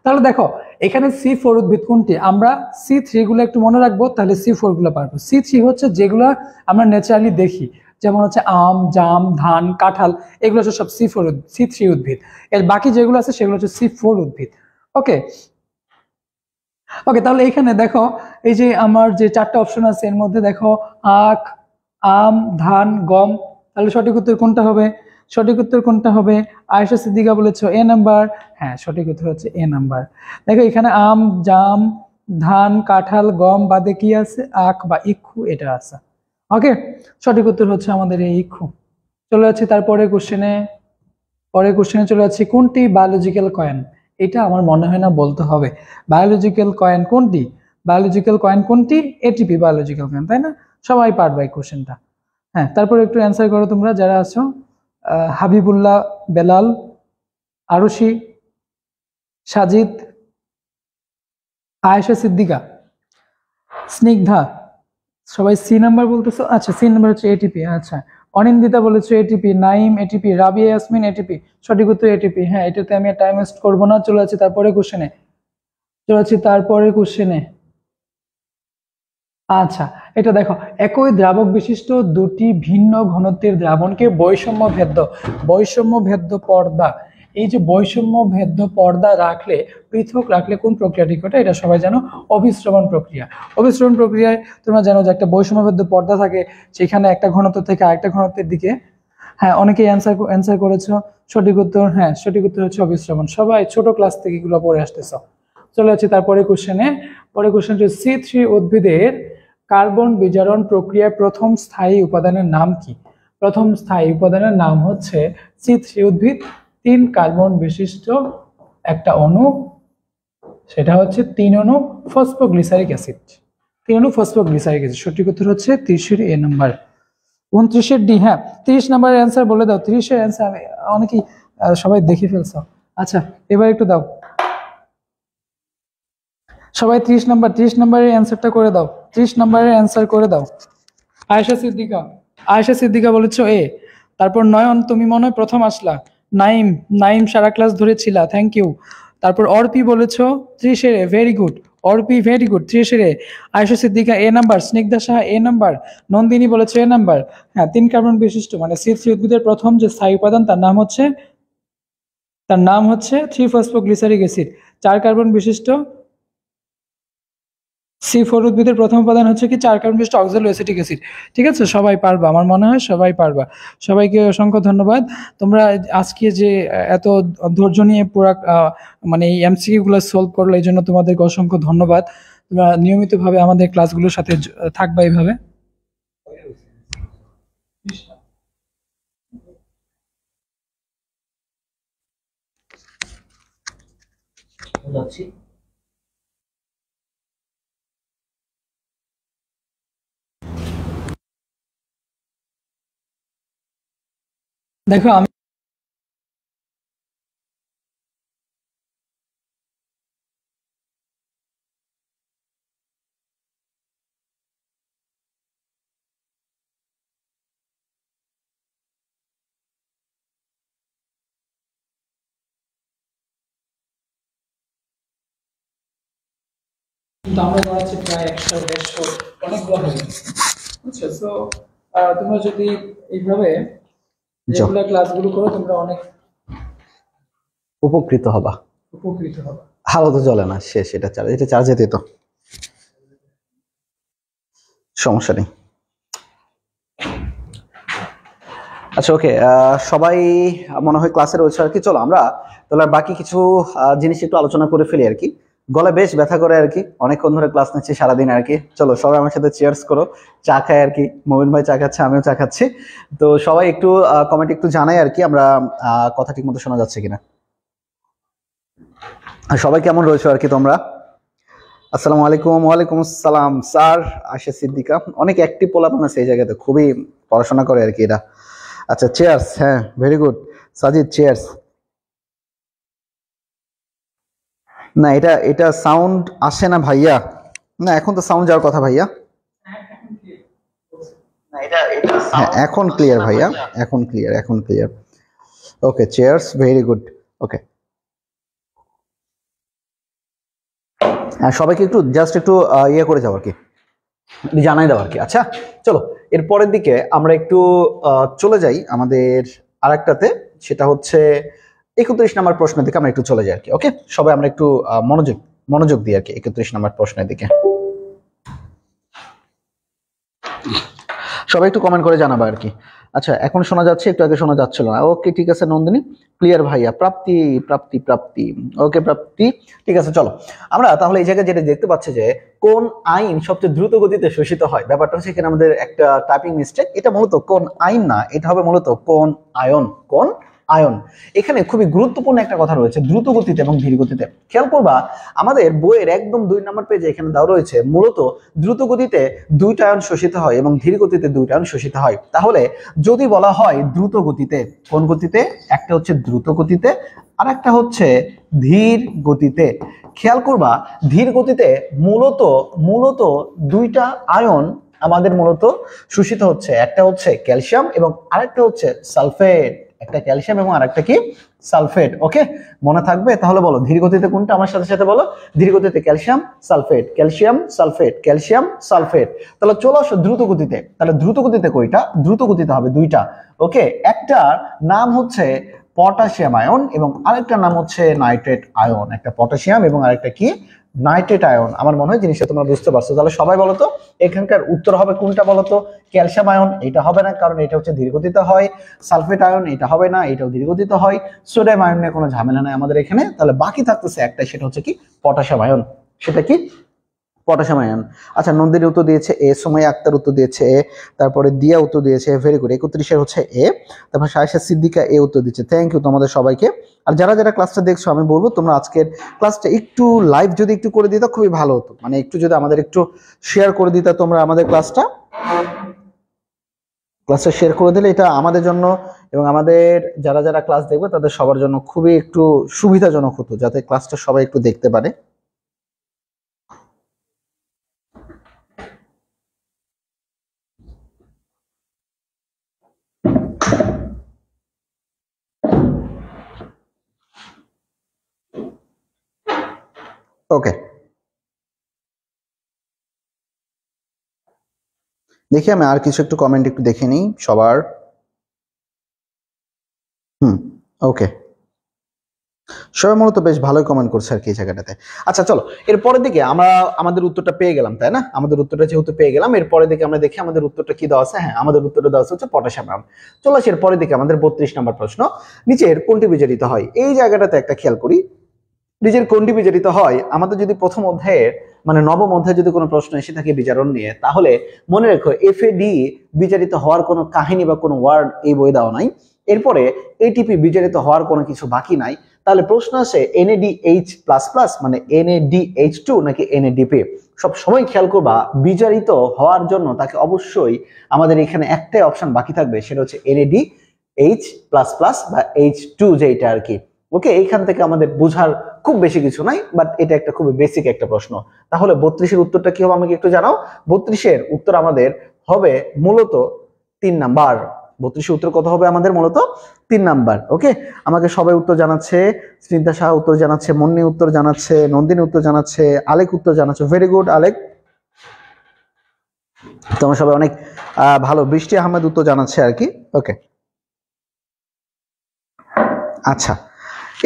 তাহলে দেখো এখানে C4 উদ্ভিদ কোনটি? আমরা C3 গুলো একটু মনে রাখবো, তাহলে C4 গুলো পারবো। C3 হচ্ছে যেগুলো আমরা ন্যাচারালি দেখি, যেমন হচ্ছে আম, জাম, ধান, কাঁঠাল, এগুলো হচ্ছে সব C3 উদ্ভিদ। এর বাকি যেগুলো আছে সেগুলো হচ্ছে C4 উদ্ভিদ। ওকে ওকে, তাহলে এখানে দেখো এই যে আমার যে 4টা অপশন আছে এর মধ্যে দেখো আখ, আম, ধান, গম, তাহলে সঠিক উত্তর কোনটা হবে? সঠিক উত্তর কোনটা হবে? আয়েশা সিদ্দিকা বলেছো এ নাম্বার। হ্যাঁ, সঠিক উত্তর হচ্ছে এ নাম্বার। দেখো এখানে আম, জাম, ধান, কাঁঠাল, গম বাদে কি আছে? আখ বা ইক্ষু, এটা আছে। ওকে, সঠিক উত্তর হচ্ছে আমাদের এই ইক্ষু। চলে যাচ্ছি তারপরে কোশ্চেনে। পরের কোশ্চেনে চলে যাচ্ছি, কোনটি বায়োলজিক্যাল কয়েন? এটা আমার মনে হয় না বলতে হবে। বায়োলজিক্যাল কয়েন কোনটি? বায়োলজিক্যাল কয়েন কোনটি? এটিপি বায়োলজিক্যাল কয়েন, তাই না? সবাই পারবে এই কোশ্চেনটা। হ্যাঁ, তারপরে একটু অ্যান্সার করো তোমরা যারা আছো। হাবিবুল্লাহ, বেলাল, আরুষি, সাজিদ, আয়েশা সিদ্দিকা, স্নিগ্ধা, সবাই সি নাম্বার বলতেছো। আচ্ছা, সি নাম্বার হচ্ছে এটিপি। আচ্ছা, অনিন্দিতা বলেছো ATP, Naim ATP, Rabiya Yasmin ATP. সঠিক উত্তর এটিপি। হ্যাঁ, এটাতে আমি টাইম ওয়েস্ট করবো না, চলে যাচ্ছি তারপরে কোশ্চেনে। আচ্ছা, এটা দেখো, একই দ্রাবক বিশিষ্ট দুটি ভিন্ন ঘনত্বের দ্রাবণকে বৈষম্য ভেদ্য পর্দা, এই যে বৈষম্য ভেদ্য পর্দা রাখলে, পৃথক রাখলে কোন প্রক্রিয়াটি ঘটে? এটা সবাই জানো, অভিস্রবণ প্রক্রিয়া। অভিস্রবণ প্রক্রিয়ায় তোমরা জানো যে একটা বৈষম্য ভেদ্য পর্দা থাকে, সেখানে একটা ঘনত্ব থেকে আরেকটা ঘনত্বের দিকে। হ্যাঁ, অনেকেই অ্যান্সার করেছো। সঠিক উত্তর, হ্যাঁ, সঠিক উত্তর হচ্ছে অভিস্রবণ। সবাই ছোট ক্লাস থেকে এগুলো পড়ে আসতেছ। চলে যাচ্ছি তারপরে কোশ্চেনে। পরে কোশ্চেন হচ্ছে C3 উদ্ভিদের কার্বন বিজারণ প্রক্রিয়ার প্রথম স্থায়ী উপাদানের নাম কি? প্রথম স্থায়ী উপাদানের নাম হচ্ছে C3 উদ্ভিদ 3 কার্বন বিশিষ্ট একটা অণু, সেটা হচ্ছে 3 অণু ফসফোগ্লিসারিক অ্যাসিড। 3 অণু ফসফোগ্লিসারিক অ্যাসিড। সঠিক উত্তর হচ্ছে 30 এ নাম্বার। 29 ডি। হ্যাঁ, 30 নাম্বারের অ্যান্সার বলে দাও। 30 এর অ্যান্সার অনেকেই সবাই দেখে ফেলছো। আচ্ছা, এবার একটু দাও সবাই। 30 নাম্বারের অ্যান্সারটা করে দাও। 30 নাম্বারের অ্যান্সার করে দাও। আয়েশা সিদ্দিকা বলেছো এ। তারপর নয়ন, তুমি মনে হয় প্রথম আসলা। নাইম সারা ক্লাস ধরেছিলা, থ্যাংক ইউ। তারপর অর্পি বলেছো 30 A, very good Arpi, very good. 30 A Ayesha Siddika A number, Snigdha Saha A number, Nandini বলেছো এ নাম্বার। হ্যাঁ, 3 কার্বন বিশিষ্ট মানে C3 উদ্ভিদের প্রথম যে স্থায়ী উপাদান তার নাম হচ্ছে 3 ফসফোগ্লিসারিক অ্যাসিড। 4 কার্বন বিশিষ্ট C4 উদ্ভিদের প্রথম উপাদান হচ্ছে কি? 4 কার্বন বিশিষ্ট অক্সালোএসিটিক অ্যাসিড। ঠিক আছে, সবাই পারবা, আমার মনে হয় সবাই পারবা। সবাইকে অসংখ্য ধন্যবাদ। তোমরা আজকে যে এত ধৈর্য নিয়ে পুরো মানে এই এমসিকিউ গুলো সলভ করলো, এই জন্য তোমাদেরকে অসংখ্য ধন্যবাদ। তোমরা নিয়মিতভাবে আমাদের ক্লাসগুলোর সাথে থাকবা এইভাবে। দেখো আমি কিন্তু আমরা করাচ্ছি প্রায় 100-150 অনেকগুলো হয়ে গেছে, বুঝছো? তো তোমরা যদি এইভাবে রেগুলার ক্লাসগুলো করো, তোমরা অনেক উপকৃত হবা। উপকৃত হবা। হালো তো চলে না, শেষ। এটা চার্জে দিত, সমস্যা নেই। আচ্ছা ওকে, সবাই মনে হয় ক্লাসে রয়েছে আর কি। চলো আমরা তাহলে বাকি কিছু জিনিস একটু আলোচনা করে ফেলি আর কি। গলা বেশ ব্যথা করে আর কি, অনেকক্ষণ ধরে ক্লাস নিচ্ছি সারাদিন আর কি। চলো সবাই আমার সাথে চিয়ার্স করো, চা খাই আর কি। মোমিন ভাই চা খাচ্ছে, আমিও চা খাচ্ছি। তো সবাই একটু কমেন্ট একটু জানাই আর কি, আমরা কথা ঠিক মতো শোনা যাচ্ছে কিনা। আর সবাই কেমন রয়েছে আর কি তোমরা? আসসালামু আলাইকুম। ওয়ালাইকুম আসসালাম স্যার। আশা সিদ্দিকা, অনেক অ্যাক্টিভ পোলাপান আছে এই জায়গাতে, খুবই পড়াশোনা করে আর কি এরা। আচ্ছা চেয়ার্স, হ্যাঁ ভেরি গুড। সাজিদ চেয়ার্স। না এটা এটা সাউন্ড আসে না ভাইয়া, না এখন তো সাউন্ড যাওয়ার কথা ভাইয়া। হ্যাঁ এখন ক্লিয়ার ভাইয়া, এখন ক্লিয়ার, এখন ক্লিয়ার। ওকে চেয়ার্স, ভেরি গুড। ওকে হ্যাঁ, সবাইকে একটু জাস্ট একটু ইয়ে করে যাও আর কি, জানাই দাও আর কি। আচ্ছা চলো এর পরের দিকে আমরা একটু চলে যাই আমাদের আরেকটাতে, সেটা হচ্ছে 31 নম্বর প্রশ্নের দিকে আমরা একটু চলে যাই আর কি। ওকে সবাই আমরা একটু মনোযোগ দিই আর কি 31 নম্বর প্রশ্নের দিকে। সবাই একটু কমেন্ট করে জানাবা আর কি। আচ্ছা এখন শোনা যাচ্ছে, একটু আগে শোনা যাচ্ছিল না। ওকে ঠিক আছে নন্দিনী, ক্লিয়ার ভাইয়া। প্রাপ্তি প্রাপ্তি প্রাপ্তি, ওকে প্রাপ্তি ঠিক আছে। চলো আমরা তাহলে এই জায়গায় যেটা দেখতে পাচ্ছি যে কোন আইন সবচেয়ে দ্রুত গতিতে শোষিত হয়। ব্যাপারটা হচ্ছে এখানে আমাদের একটা টাইপিং মিস্টেক, এটা মূলত কোন আইন না, এটা হবে মূলত কোন আয়ন। কোন আয়ন। এখানে খুবই গুরুত্বপূর্ণ একটা কথা রয়েছে, দ্রুত গতিতে এবং ধীর গতিতে। খেয়াল করবা আমাদের বইয়ের একদম 2 নম্বর পেজে এখানে দেওয়া রয়েছে মূলত দ্রুত গতিতে 2টা আয়ন শোষিত হয় এবং ধীর গতিতে 2টা আয়ন শোষিত হয়। তাহলে যদি বলা হয় দ্রুত গতিতে, কোন গতিতে? একটা হচ্ছে দ্রুত গতিতে আর একটা হচ্ছে ধীর গতিতে। খেয়াল করবা ধীর গতিতে মূলত মূলত 2টা আয়ন আমাদের মূলত শোষিত হচ্ছে, একটা হচ্ছে ক্যালসিয়াম এবং আরেকটা হচ্ছে সালফেট। একটা ক্যালসিয়াম এবং আরেকটা কি সালফেট। ওকে মনে থাকবে? তাহলে বলো ধীর গতিতে কোনটা, আমার সাথে সাথে বলো। ধীর গতিতে calcium sulphate, calcium sulphate, calcium sulphate. তাহলে চলো আসো দ্রুত গতিতে। তাহলে দ্রুত গতিতে কয়টা? দ্রুত গতিতে হবে 2টা। ওকে একটার নাম হচ্ছে পটাশিয়াম আয়ন এবং আরেকটার নাম হচ্ছে নাইট্রেট আয়ন। একটা পটাশিয়াম এবং আরেকটা কি নাইট্রেট আয়ন। আমার মনে হয় জিনিসটা তোমরা বুঝতে পারছো। তাহলে সবাই বলো তো এখানকার উত্তর হবে কোনটা বলো তো? ক্যালসিয়াম আয়ন এটা হবে না, কারণ এটা হচ্ছে ধীরগতিতে হয়। সালফেট আয়ন এটা হবে না, এটাও ধীরগতিতে হয়। সোডিয়াম আয়ন নিয়ে কোনো ঝামেলা নাই আমাদের এখানে। তাহলে বাকি থাকতেছে একটা, সেটা হচ্ছে কি পটাশিয়াম আয়ন। সেটা কি পটাশিয়াম আয়ন। আচ্ছা নন্দিনী উত্তর দিয়েছে এ, সুমাইয়া আক্তার উত্তর দিয়েছে এ, তারপরে দিয়া উত্তর দিয়েছে ভেরি গুড। 31 হচ্ছে এ। তারপর সায়েশা সিদ্দিকা এ উত্তর দিচ্ছে। থ্যাংক ইউ তোমাদের সবাইকে। আর যারা যারা ক্লাসটা দেখছো আমি বলবো তোমরা আজকের ক্লাসটা একটু লাইভ যদি একটু করে দিতা খুবই ভালো হতো, মানে একটু যদি আমাদের একটু শেয়ার করে দিতা তোমরা আমাদের ক্লাসটা শেয়ার করে দিলে এটা আমাদের জন্য এবং আমাদের যারা যারা ক্লাস দেখবে তাদের সবার জন্য খুবই একটু সুবিধাজনক হতো, যাতে ক্লাসটা সবাই একটু দেখতে পারে। ওকে দেখি আমি আর কিছু একটু কমেন্ট একটু দেখে নিই সবার। ওকে সবাই মূলত বেশ ভালোই কমেন্ট করছে আর কি এই জায়গাটাতে। আচ্ছা চলো এর পরের দিকে আমরা আমাদের উত্তরটা পেয়ে গেলাম, তাই না? আমাদের উত্তরটা যেহেতু পেয়ে গেলাম, এর পরের দিকে আমরা দেখি আমাদের উত্তরটা কি দেওয়া আছে। হ্যাঁ আমাদের উত্তরটা দেওয়া হচ্ছে পটাশিয়াম আয়ন। চলো আসি এর পরের দিকে আমাদের 32 নম্বর প্রশ্ন, নিচের কোনটি বিজারিত হয়? এই জায়গাটাতে একটা খেয়াল করি, নিজের কোনটি বিজারিত হয়। আমাদের যদি প্রথম অধ্যায়ের মানে নবম অধ্যায়ে যদি কোনো প্রশ্ন এসে থাকে বিচারণ নিয়ে, তাহলে মনে রেখো এফএডি বিজারিত হওয়ার কোনো কাহিনী বা কোনো ওয়ার্ড এই বই দেওয়া নাই। এরপরে এটিপি বিজারিত হওয়ার কোনো কিছু বাকি নাই। তাহলে প্রশ্ন আছে NADH++ মানে NADH2 নাকি NADP। সব সময় খেয়াল করবা বিজারিত হওয়ার জন্য তাকে অবশ্যই আমাদের এখানে একটাই অপশন বাকি থাকবে, সেটা হচ্ছে NADH++ বা H2 যেটা আর কি। ওকে এইখান থেকে আমাদের বোঝার খুব বেশি কিছু নাই, বাট এটা একটা খুব বেসিক একটা প্রশ্ন। তাহলে 32-এর উত্তরটা কি হবে আমাকে একটু জানাও। 32-এর উত্তর আমাদের হবে মূলত 3 নাম্বার। 32-এর উত্তর কত হবে আমাদের? মূলত 3 নাম্বার। ওকে আমাকে সবাই উত্তর জানাচ্ছে, স্নিগ্ধা সাহা উত্তর জানাচ্ছে, মুন্নি উত্তর জানাচ্ছে, নন্দিনী উত্তর জানাচ্ছে, আলেক উত্তর জানাচ্ছে। ভেরি গুড আলেক, তোমরা সবাই অনেক ভালো। বৃষ্টি আহমেদ উত্তর জানাচ্ছে আর কি। ওকে আচ্ছা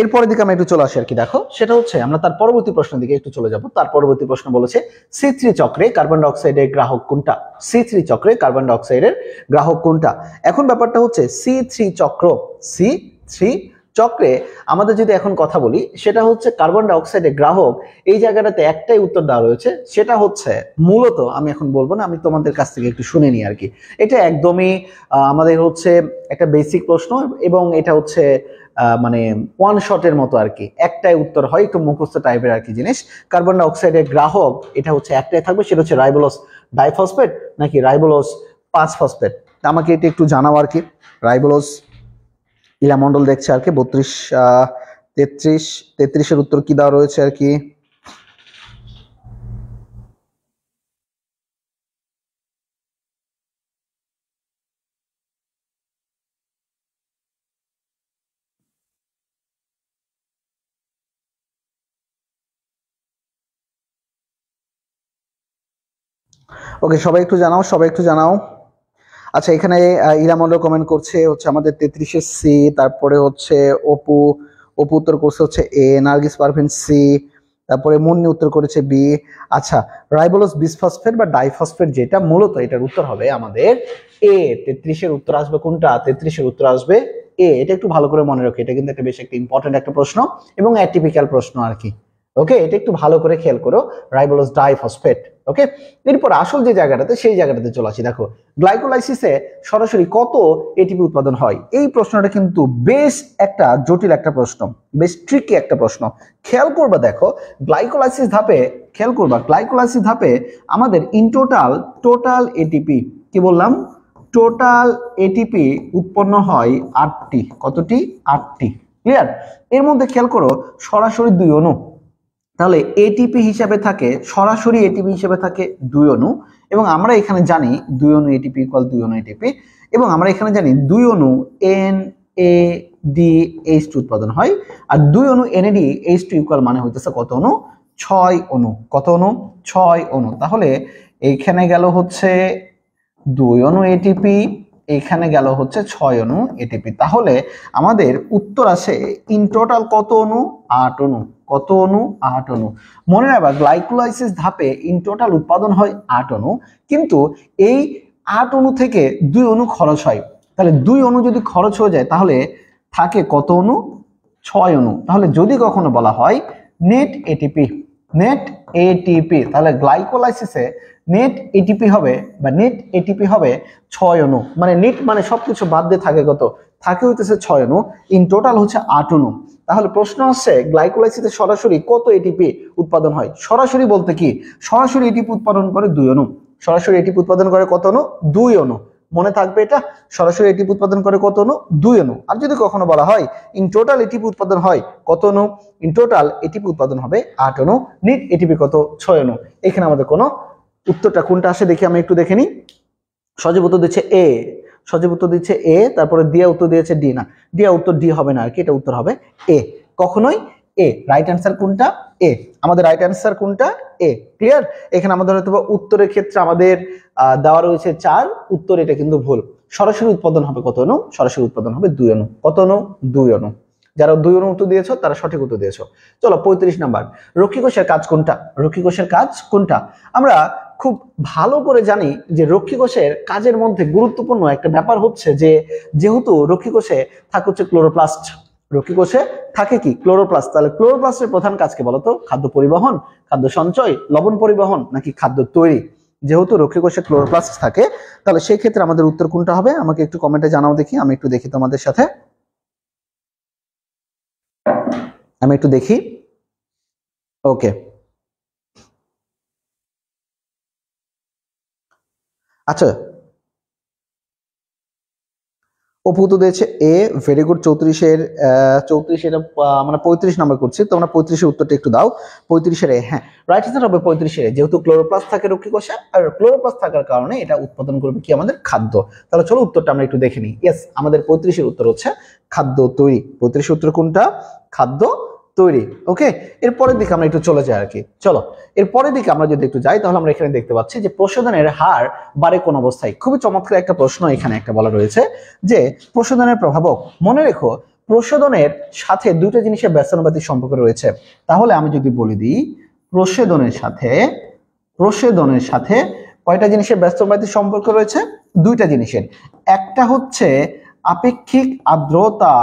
এরপরের দিকে আমরা একটু চলে আসি আর কি, দেখো সেটা হচ্ছে আমরা তার পরবর্তী প্রশ্নের দিকে একটু চলে যাব। তার পরবর্তী প্রশ্ন বলেছে C3 চক্রে কার্বন ডাই অক্সাইডের গ্রাহক কোনটা? C3 চক্রে কার্বন ডাই অক্সাইডের গ্রাহক কোনটা? এখন ব্যাপারটা হচ্ছে C3 চক্রে আমাদের যদি এখন কথা বলি, সেটা হচ্ছে কার্বন ডাই অক্সাইডের গ্রাহক। এই জায়গাটাতে একটাই উত্তর দেওয়া রয়েছে, সেটা হচ্ছে মূলত, আমি এখন বলবো না, আমি তোমাদের কাছ থেকে একটু শুনে নিই আর কি। এটা একদমই আমাদের হচ্ছে একটা বেসিক প্রশ্ন, এবং এটা হচ্ছে মানে ওয়ান শটের মতো আর কি, একটাই উত্তর হয়, একটু মুখস্থ টাইপের আর কি জিনিস। কার্বন ডাই অক্সাইডের গ্রাহক এটা হচ্ছে একটাই থাকবে, সেটা হচ্ছে রাইবোলোস ডাইফসফেট নাকি রাইবোলোস 5 ফসফেট। আমাকে এটা একটু জানাও আর কি। রাইবোলোস ইলামন্ডল দেখছে আর কি 33 উত্তর কি দেওয়া রয়েছে আর কি। ওকে, সবাই একটু জানাও, সবাই একটু জানাও। আচ্ছা, এখানে ইরামন্ডল কমেন্ট করছে হচ্ছে আমাদের 33 সি, তারপরে হচ্ছে অপু উত্তর করছে হচ্ছে এ, নার্গিস পারভিন সি, তারপরে মুন্নি উত্তর করেছে বি। আচ্ছা, রাইবোলোস বিসফসফেট বা ডাইফসফেট যেটা, মূলত এটার উত্তর হবে আমাদের এ। 33 উত্তর আসবে কোনটা? 33 উত্তর আসবে এ। এটা একটু ভালো করে মনে রাখো, এটা কিন্তু একটা বেশ একটা ইম্পর্টেন্ট একটা প্রশ্ন এবং অ্যাটিপিক্যাল প্রশ্ন আর কি। ওকে, এটা একটু ভালো করে খেয়াল করো, রাইবোলোস ডাইফসফেট। ওকে, এরপর আসল যে জায়গাটাতে, সেই জায়গাটাতে চলে আসি। দেখো, গ্লাইকোলাইসিসে সরাসরি কত এটিপি উৎপাদন হয়? এই প্রশ্নটা কিন্তু বেশ একটা জটিল একটা প্রশ্ন, বেশ ট্রিকি একটা প্রশ্ন। খেয়াল করবা, দেখো গ্লাইকোলাইসিস ধাপে, খেয়াল করবা গ্লাইকোলাইসিস ধাপে আমাদের ইন টোটাল এটিপি, কি বললাম, টোটাল এটিপি উৎপন্ন হয় 8টি। কতটি? 8টি। ক্লিয়ার? এর মধ্যে খেয়াল করো সরাসরি 2 অণু, তাহলে এটিপি হিসাবে থাকে, সরাসরি এটিপি হিসাবে থাকে 2 অণু। এবং আমরা এখানে জানি 2 অণু এটিপি ইকুয়াল 2 অণু এটিপি, এবং আমরা এখানে জানি 2 অণু NADH2 উৎপাদন হয়, আর 2 অণু NADH2 ইকুয়াল মানে হইতেছে কত অণু? 6 অণু। কত অণু? 6 অণু। তাহলে এইখানে গেল হচ্ছে 2 অণু এটিপি, এখানে গেল হচ্ছে 6 অণু এটিপি। তাহলে আমাদের উত্তর আসে ইন টোটাল কত অণু? 8 অণু। কত অণু? 8 অণু। মনে রাখবা, গ্লাইকোলাইসিস ধাপে ইন টোটাল উৎপাদন হয় 8 অণু, কিন্তু এই 8 অণু থেকে 2 অণু খরচ হয়। তাহলে 2 অণু যদি খরচ হয়ে যায়, তাহলে থাকে কত অণু? 6 অণু। তাহলে যদি কখনো বলা হয় নেট এটিপি, তাহলে গ্লাইকোলাইসিসে নেট এটিপি হবে, বা নেট এটিপি হবে 6 অণু। মানে নেট মানে সবকিছু বাদ দিয়ে থাকে কত? থাকে হইতেছে 6 অণু, ইন টোটাল হচ্ছে 8 অণু। তাহলে প্রশ্ন আসছে গ্লাইকোলাইসিসে সরাসরি কত এটিপি উৎপাদন হয়? সরাসরি বলতে কি, সরাসরি এটিপি উৎপাদন করে 2 অণু। সরাসরি এটিপি উৎপাদন করে কত অণু? 2 অণু। মনে থাকবে এটা, সরাসরি এটিপি উৎপাদন করে কত অণু? 2 অণু। আর যদি কখনো বলা হয় ইন টোটাল এটিপি উৎপাদন হয় কত অণু? ইন টোটাল এটিপি উৎপাদন হবে 8 অণু, নিট এটিপি কত? 6 অণু। এখানে আমাদের কোনো উত্তরটা কোনটা আসে দেখি, আমি একটু দেখে নিই। সজীব উত্তর দিচ্ছে এ, সজীব উত্তর দিচ্ছে এ, তারপরে দিয়া উত্তর দিয়েছে ডি। না, দিয়া উত্তর ডি হবে না আর কি, এটা উত্তর হবে এ, কখনোই এ। রাইট অ্যান্সার কোনটা? এ। আমাদের রাইট অ্যান্সার কোনটা? এ। ক্লিয়ার? এখানে আমাদের হয়তো উত্তরের ক্ষেত্রে আমাদের দেওয়া রয়েছে 4 উত্তর, এটা কিন্তু ভুল। সরাসরি উৎপাদন হবে কত অণু? সরাসরি উৎপাদন হবে 2 অণু। কত অণু? 2 অণু। যারা 2 অণু উত্তর দিয়েছো তারা সঠিক উত্তর দিয়েছো। চলো 35 নাম্বার, রক্ষী কোষের কাজ কোনটা? রক্ষী কোষের কাজ কোনটা? আমরা খুব ভালো করে জানি যে রক্ষী কোষের কাজের মধ্যে গুরুত্বপূর্ণ একটা ব্যাপার হচ্ছে যে, যেহেতু রক্ষী কোষে থাকে হচ্ছে ক্লোরোপ্লাস্ট, রক্ষী কোষে থাকে কি? ক্লোরোপ্লাস্ট। তাহলে ক্লোরোপ্লাস্টের প্রধান কাজ কি বলতো? খাদ্য পরিবহন, খাদ্য সঞ্চয়, লবণ পরিবহন, নাকি খাদ্য তৈরি? যেহেতু রক্ষী কোষে ক্লোরোপ্লাস্ট থাকে, তাহলে সেই ক্ষেত্রে আমাদের উত্তর কোনটা হবে? আমাকে একটু কমেন্টে জানাও দেখি, আমি একটু দেখি তোমাদের সাথে, আমি একটু দেখি। ওকে, আচ্ছা, অপু তো দিয়েছে এ, ভেরি গুড। 34 আমরা 35 নাম্বার করছি, তোমরা 35 উত্তরটা একটু দাও। 35 এ, হ্যাঁ রাইট আনসার হবে 35 এ, যেহেতু ক্লোরোপ্লাস্ট থাকে রক্ষী কোষে, আর ক্লোরোপ্লাস্ট থাকার কারণে এটা উৎপাদন করবে কি? আমাদের খাদ্য। তাহলে চলো উত্তরটা আমরা একটু দেখে নিই। ইয়েস, আমাদের 35 এর উত্তর হচ্ছে খাদ্য তৈরি। 35 উত্তর কোনটা? খাদ্য তৈরি। ওকে, এরপরের দিকে আমরা একটু চলে যাই আর কি। চলো এরপরের দিকে আমরা যদি একটু যাই, তাহলে আমরা এখানে দেখতে পাচ্ছি যে প্রশোধনের হার বাড়ে কোন অবস্থায়? খুবই চমৎকার একটা প্রশ্ন এখানে একটা বলা রয়েছে যে প্রশোধনের প্রভাবক। মনে রেখো, প্রশোধনের সাথে দুইটা জিনিসের ব্যস্তানুপাতিক সম্পর্ক রয়েছে। তাহলে আমি যদি বলে দিই প্রশোধনের সাথে কয়টা জিনিসের ব্যস্তানুপাতিক সম্পর্ক রয়েছে? দুইটা জিনিসের। একটা হচ্ছে আপেক্ষিক আর্দ্রতা,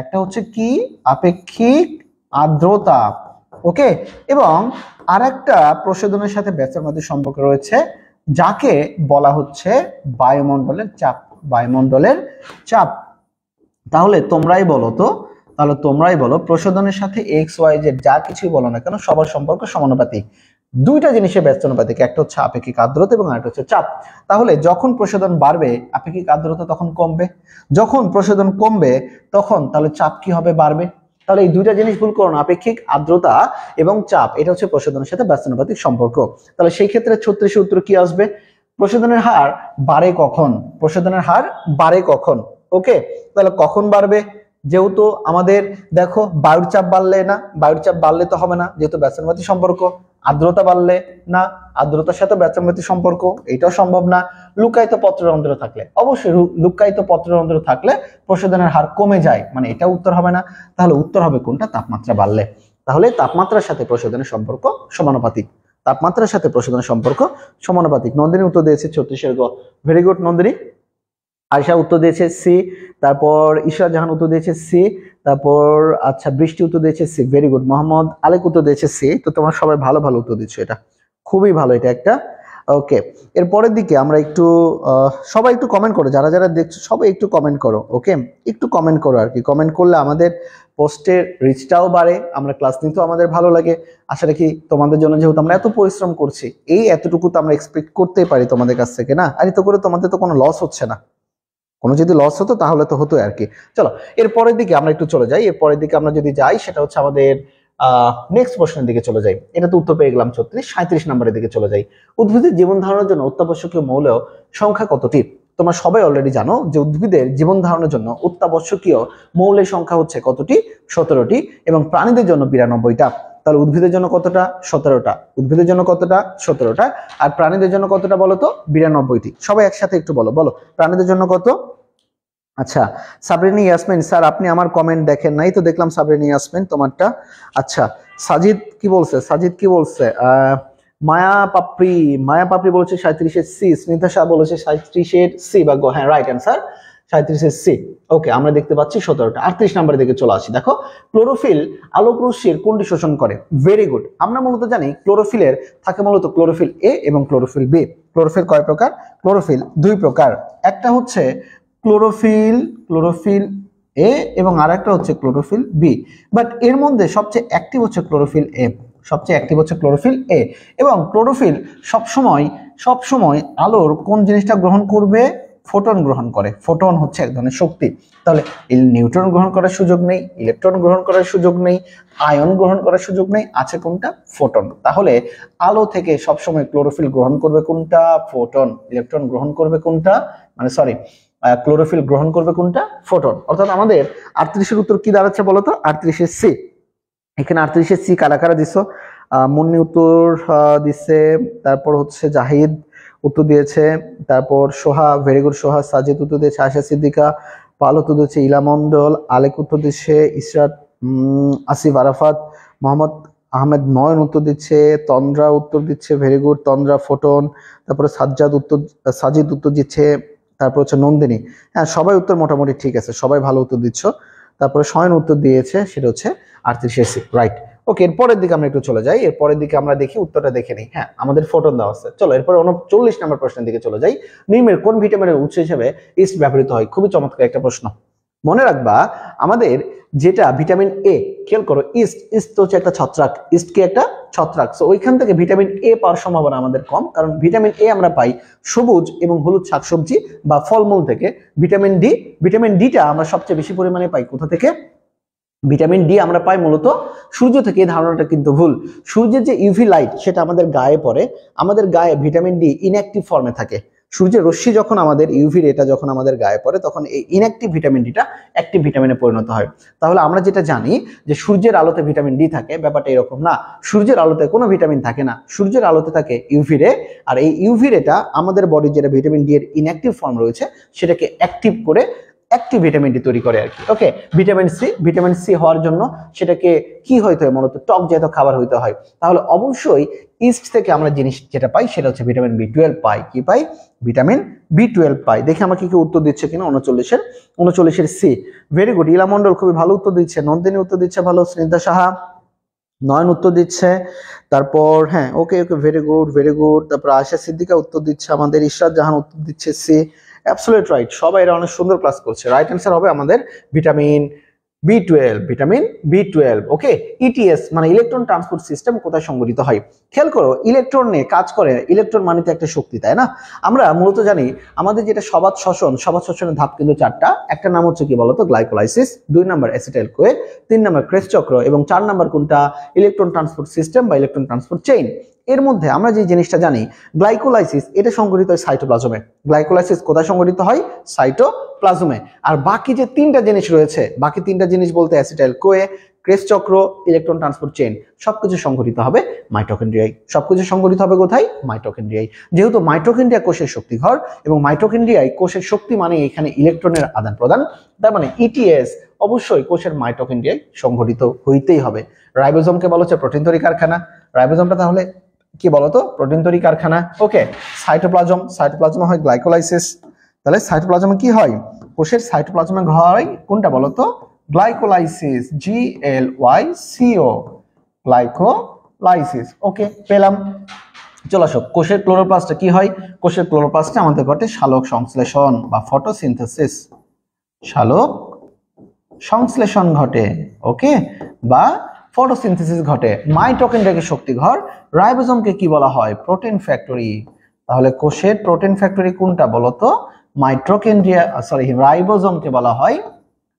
একটা হচ্ছে কি? আপেক্ষিক আর্দ্রতা। ওকে, এবং আরেকটা প্রশোধনের সাথে ব্যস্তানুপাতিক সম্পর্ক রয়েছে যাকে বলা হচ্ছে বায়ুমণ্ডলের চাপ। বায়ুমণ্ডলের চাপ। তাহলে তোমরাই বলো প্রশোধনের সাথে এক্স ওয়াই জেড যা কিছুই বলো না কেন সবার সম্পর্ক সমানুপাতিক। দুইটা জিনিসের ব্যস্তানুপাতিক, একটা হচ্ছে আপেক্ষিক আর্দ্রতা এবং আরেকটা হচ্ছে চাপ। তাহলে যখন প্রশোধন বাড়বে আপেক্ষিক আর্দ্রতা তখন কমবে, যখন প্রশোধন কমবে তখন তাহলে চাপ কি হবে? বাড়বে। তাহলে এই দুইটা জিনিস ভুল করো না, আপেক্ষিক আর্দ্রতা এবং চাপ, এটা হচ্ছে প্রশোধনের সাথে ব্যস্তানুপাতিক সম্পর্ক। তাহলে সেই ক্ষেত্রে 36 উত্তর কি আসবে? প্রশোধনের হার বাড়ে কখন? প্রশোধনের হার বাড়ে কখন? ওকে, তাহলে কখন বাড়বে? যেহেতু আমাদের দেখো বায়ুর চাপ বাড়লে না, বায়ুর চাপ বাড়লে তো হবে না যেহেতু ব্যস্তানুপাতিক সম্পর্ক। আর্দ্রতা বাড়লে না, আর্দ্রতার সাথে ব্যস্তানুপাতিক সম্পর্ক, এটাও সম্ভব না। লুকায়িত পত্ররন্ধ্র থাকলে, অবশ্যই লুকায়িত পত্ররন্ধ্র থাকলে প্রশোধনের হার কমে যায়, মানে এটা উত্তর হবে না। তাহলে উত্তর হবে কোনটা? তাপমাত্রা বাড়লে। তাহলে তাপমাত্রার সাথে প্রশোধনের সম্পর্ক সমানুপাতিক। তাপমাত্রার সাথে প্রশোধনের সম্পর্ক সমানুপাতিক। নন্দিনী উত্তর দিয়েছে 36 গ। Very good Nandini. আয়শা উত্তর দিয়েছে সি, তারপর ইশরাত জাহান উত্তর দিয়েছে সি, তারপর আচ্ছা বৃষ্টি উত্তর দিয়েছে C. Very good. Mohammad Alek উত্তর দিয়েছে সি। তো তোমরা সবাই ভালো ভালো উত্তর দিচ্ছ, এটা খুবই ভালো, এটা একটা। ওকে, এর পরের দিকে আমরা একটু সবাই একটু কমেন্ট করো, যারা যারা দেখছো সবাই একটু কমেন্ট করো। ওকে, একটু কমেন্ট করো আর কি। কমেন্ট করলে আমাদের পোস্টের রিচটাও বাড়ে, আমরা ক্লাস নিতেও আমাদের ভালো লাগে। আশা রাখি তোমাদের জন্য, যেহেতু আমরা এত পরিশ্রম করছি, এই এতটুকু তো আমরা এক্সপেক্ট করতেই পারি তোমাদের কাছ থেকে, না? আর তো করে তোমাদের তো কোনো লস হচ্ছে না। কোনো যদি লস হতো তাহলে তো হতো আর কি। চলো এর পরের দিকে আমরা একটু চলে যাই। এর পরের দিকে আমরা যদি যাই সেটা হচ্ছে আমাদের নেক্সট প্রশ্নের দিকে চলে যাই। এটা তো উত্তর পেয়ে গেলাম 36। 37 নম্বরের দিকে চলে যাই। উদ্ভিদের জীবন ধারণের জন্য অত্যাবশ্যকীয় মৌল সংখ্যা কতটি? তোমরা সবাই অলরেডি জানো যে উদ্ভিদের জীবন ধারণের জন্য অত্যাবশ্যকীয় মৌলের সংখ্যা হচ্ছে কতটি? 17টি, এবং প্রাণীদের জন্য 92টা। তাহলে উদ্ভিদের জন্য কতটা? 17টা। উদ্ভিদের জন্য কতটা? 17টা। আর প্রাণীদের জন্য কতটা বলো তো? 92টি। সবাই একসাথে একটু বলো। প্রাণীদের জন্য কত? আচ্ছা, সাবরিনী ইয়াসমিন স্যার আপনি আমার কমেন্ট দেখেন নাই? তো দেখলাম সাবরিনী ইয়াসমিন তোমারটা। আচ্ছা, সাজিদ কি বলছে? মায়া পাপড়ি বলেছে 37-এর সি। স্মিতা শাহ বলেছে 37-এর সি বা গো। হ্যাঁ, রাইট অ্যান্সার 37-এর সি। ওকে, আমরা দেখতে পাচ্ছি 17টা। 38 নম্বরের দিকে চলে আসি। দেখো, ক্লোরোফিল আলোক রশ্মির কোনটি শোষণ করে? Very good. আমরা মূলত জানি ক্লোরোফিলের থাকে মূলত ক্লোরোফিল এ এবং ক্লোরোফিল বি। ক্লোরোফিল কয় প্রকার? ক্লোরোফিল দুই প্রকার। একটা হচ্ছে ক্লোরোফিল এ এবং আরেকটা হচ্ছে ক্লোরোফিল বি। বাট এর মধ্যে সবচেয়ে অ্যাক্টিভ হচ্ছে ক্লোরোফিল এ। এবং ক্লোরোফিল সবসময় আলোর কোন জিনিসটা গ্রহণ করবে? ফোটন গ্রহণ করে। ফোটন হচ্ছে এক ধরনের শক্তি। তাহলে নিউট্রন গ্রহণ করার সুযোগ নেই, ইলেকট্রন গ্রহণ করার সুযোগ নেই, আয়ন গ্রহণ করার সুযোগ নেই, আছে কোনটা? ফোটন। তাহলে আলো থেকে সবসময় ক্লোরোফিল গ্রহণ করবে কোনটা? ফোটন। ইলেকট্রন গ্রহণ করবে কোনটা? ক্লোরোফিল গ্রহণ করবে কোনটা? ফোটন। অর্থাৎ আমাদের 38-এর উত্তর কি দাঁড়াচ্ছে বলো তো? 38-এর সি। এখানে 38-এর সি কারা কারা দিছো? মুন্নি উত্তর দিচ্ছে, তারপর হচ্ছে জাহিদ উত্তর দিয়েছে, তারপর সোহা, ভেরি গুড সোহা। সাজিদ উত্তর দিয়েছে, আয়শা সিদ্দিকা। পাল উত্তর দিয়েছে, ইলা মন্ডল। আলেক উত্তর দিচ্ছে, ইসরাত, আসিফ আরাফাত। মোহাম্মদ আহমেদ নয়ন উত্তর দিচ্ছে, তন্দ্রা উত্তর দিচ্ছে, ভেরি গুড তন্দ্রা, ফোটন। তারপরে সাজিদ উত্তর দিচ্ছে, তারপর হচ্ছে নন্দিনী। হ্যাঁ, সবাই উত্তর মোটামুটি ঠিক আছে, সবাই ভালো উত্তর দিচ্ছ। তারপরে শয়ন উত্তর দিয়েছে, সেটা হচ্ছে 38-এর সি। রাইট। ওকে, এরপরের দিকে আমরা একটু চলে যাই। এরপরের দিকে আমরা দেখি উত্তরটা দেখে নিই। হ্যাঁ, আমাদের ফোটন দেওয়া আছে। চলো এরপরে 39 নম্বর প্রশ্নের দিকে চলে যাই। নিমের কোন ভিটামিনের উৎস হিসেবে ইস্ট ব্যবহৃত হয়? খুবই চমৎকার একটা প্রশ্ন। মনে রাখবা আমাদের যেটা ভিটামিন এ, খেয়াল করো, ইস্ট হচ্ছে একটা ছত্রাক। ইস্ট কি একটা ছত্রাক। সো ওইখান থেকে ভিটামিন এ পাওয়ার সম্ভাবনা আমাদের কম, কারণ ভিটামিন এ আমরা পাই সবুজ এবং হলুদ শাকসবজি বা ফলমূল থেকে। ভিটামিন ডিটা আমরা সবচেয়ে বেশি পরিমাণে পাই কোথা থেকে? ভিটামিন ডি আমরা পাই মূলত সূর্য থেকে। এই ধারণাটা কিন্তু ভুল। সূর্যের যে ইউভি লাইট সেটা আমাদের গায়ে পড়ে, আমাদের গায়ে ভিটামিন ডি ইনঅ্যাক্টিভ ফর্মে থাকে। সূর্যের রশ্মি যখন আমাদের ইউভি রেটা যখন আমাদের গায়ে পড়ে তখন এই ইনঅ্যাক্টিভ ভিটামিন ডিটা অ্যাক্টিভ ভিটামিনে পরিণত হয়। তাহলে আমরা যেটা জানি যে সূর্যের আলোতে ভিটামিন ডি থাকে, ব্যাপারটা এরকম না। সূর্যের আলোতে কোনো ভিটামিন থাকে না, সূর্যের আলোতে থাকে ইউভি রে। আর এই ইউভি রেটা আমাদের বডির যেটা ভিটামিন ডি এর ইনঅ্যাক্টিভ ফর্ম রয়েছে সেটাকে অ্যাক্টিভ করে একটি ভিটামিন ডি তৈরি করে আর কি। ওকে, ভিটামিন সি হওয়ার জন্য সেটাকে কি হইতে হয়, মূলত টক জাতীয় খাবার হইতে হয়। তাহলে অবশ্যই ইস্ট থেকে আমরা জিনিস যেটা পাই সেটা হচ্ছে ভিটামিন বি12 পাই। কি পাই? ভিটামিন বি12 পাই। দেখি আমাকে কি উত্তর দিচ্ছে কিনা। 39-এর সি। Very good. ইলা মন্ডল খুবই ভালো উত্তর দিচ্ছে, নন্দিনী উত্তর দিচ্ছে ভালো, স্নিগ্ধা সাহা, নয়ন উত্তর দিচ্ছে, তারপর হ্যাঁ ওকে ওকে ভেরি গুড। তারপর আয়শা সিদ্দিকা উত্তর দিচ্ছে, আমাদের ইশরাত জাহান উত্তর দিচ্ছে সি। অ্যাবসলিউট রাইট, সবাই এরা অনেক সুন্দর ক্লাস করছে। রাইট অ্যান্সার হবে আমাদের ভিটামিন বি12। ওকে, ইটিএস মানে ইলেকট্রন ট্রান্সপোর্ট সিস্টেম কোথায় সংঘটিত হয়? খেয়াল করো, ইলেকট্রন নিয়ে কাজ করে। ইলেকট্রন মানে তো একটা শক্তি, তাই না? আমরা মূলত জানি আমাদের যেটা সবাত শ্বসনের ধাপ কিন্তু 4টা। একটা নাম হচ্ছে কি বলতো? Glycolysis, 2 number acetyl CoA, 3 number craze চক্র এবং 4 নাম্বার কোনটা? ইলেকট্রন ট্রান্সপোর্ট সিস্টেম বা ইলেকট্রন ট্রান্সপোর্ট চেইন। এর মধ্যে আমরা যে জিনিসটা জানি, গ্লাইকোলাইসিস এটা সংঘটিত হয় সাইটোপ্লাজমে। গ্লাইকোলাইসিস কোথায় সংঘটিত হয়? সাইটোপ্লাজমে। আর বাকি যে 3টা জিনিস রয়েছে, বাকি 3টা জিনিস বলতে অ্যাসিটাইল কোয়ে, ক্রেস চক্র, ইলেকট্রন ট্রান্সপোর্ট চেইন, সবকিছু সংঘটিত হবে মাইটোকন্ড্রিয়ায়। সবকিছু সংঘটিত হবে কোথায়? মাইটোকন্ড্রিয়ায়। যেহেতু মাইটোকন্ড্রিয়া কোষের শক্তিঘর এবং মাইটোকন্ড্রিয়ায় কোষের শক্তি মানে এখানে ইলেকট্রনের আদান প্রদান, তার মানে ইটিএস অবশ্যই কোষের মাইটোকন্ড্রিয়ায় সংঘটিত হইতেই হবে। রাইবোজোমকে বলা হচ্ছে প্রোটিন তৈরি কারখানা। রাইবোজোমটা তাহলে কি বলতো? প্রোটিন তৈরি কারখানা। ওকে, সাইটোপ্লাজম হয় গ্লাইকোলাইসিস। তাহলে সাইটোপ্লাজমে কি হয়? কোষের সাইটোপ্লাজমে হয় কোনটা বলতো? Glycolysis, GLYCO, glycolysis. ওকে, পেলাম। চলে আসো, কোষের ক্লোরোপ্লাস্টে কি হয়? কোষের ক্লোরোপ্লাস্টে আমাদের ঘটে সালোক সংশ্লেষণ বা ফটোসিনথেসিস। সালোক সংশ্লেষণ ঘটে, ওকে, বা ফটোসিনথেসিস ঘটে। মাইটোকন্ড্রিয়াকে শক্তিঘর, রাইবোজোমকে কি বলা হয়? Protein factory. তাহলে কোষের প্রোটিন ফ্যাক্টরি কোনটা বলতো?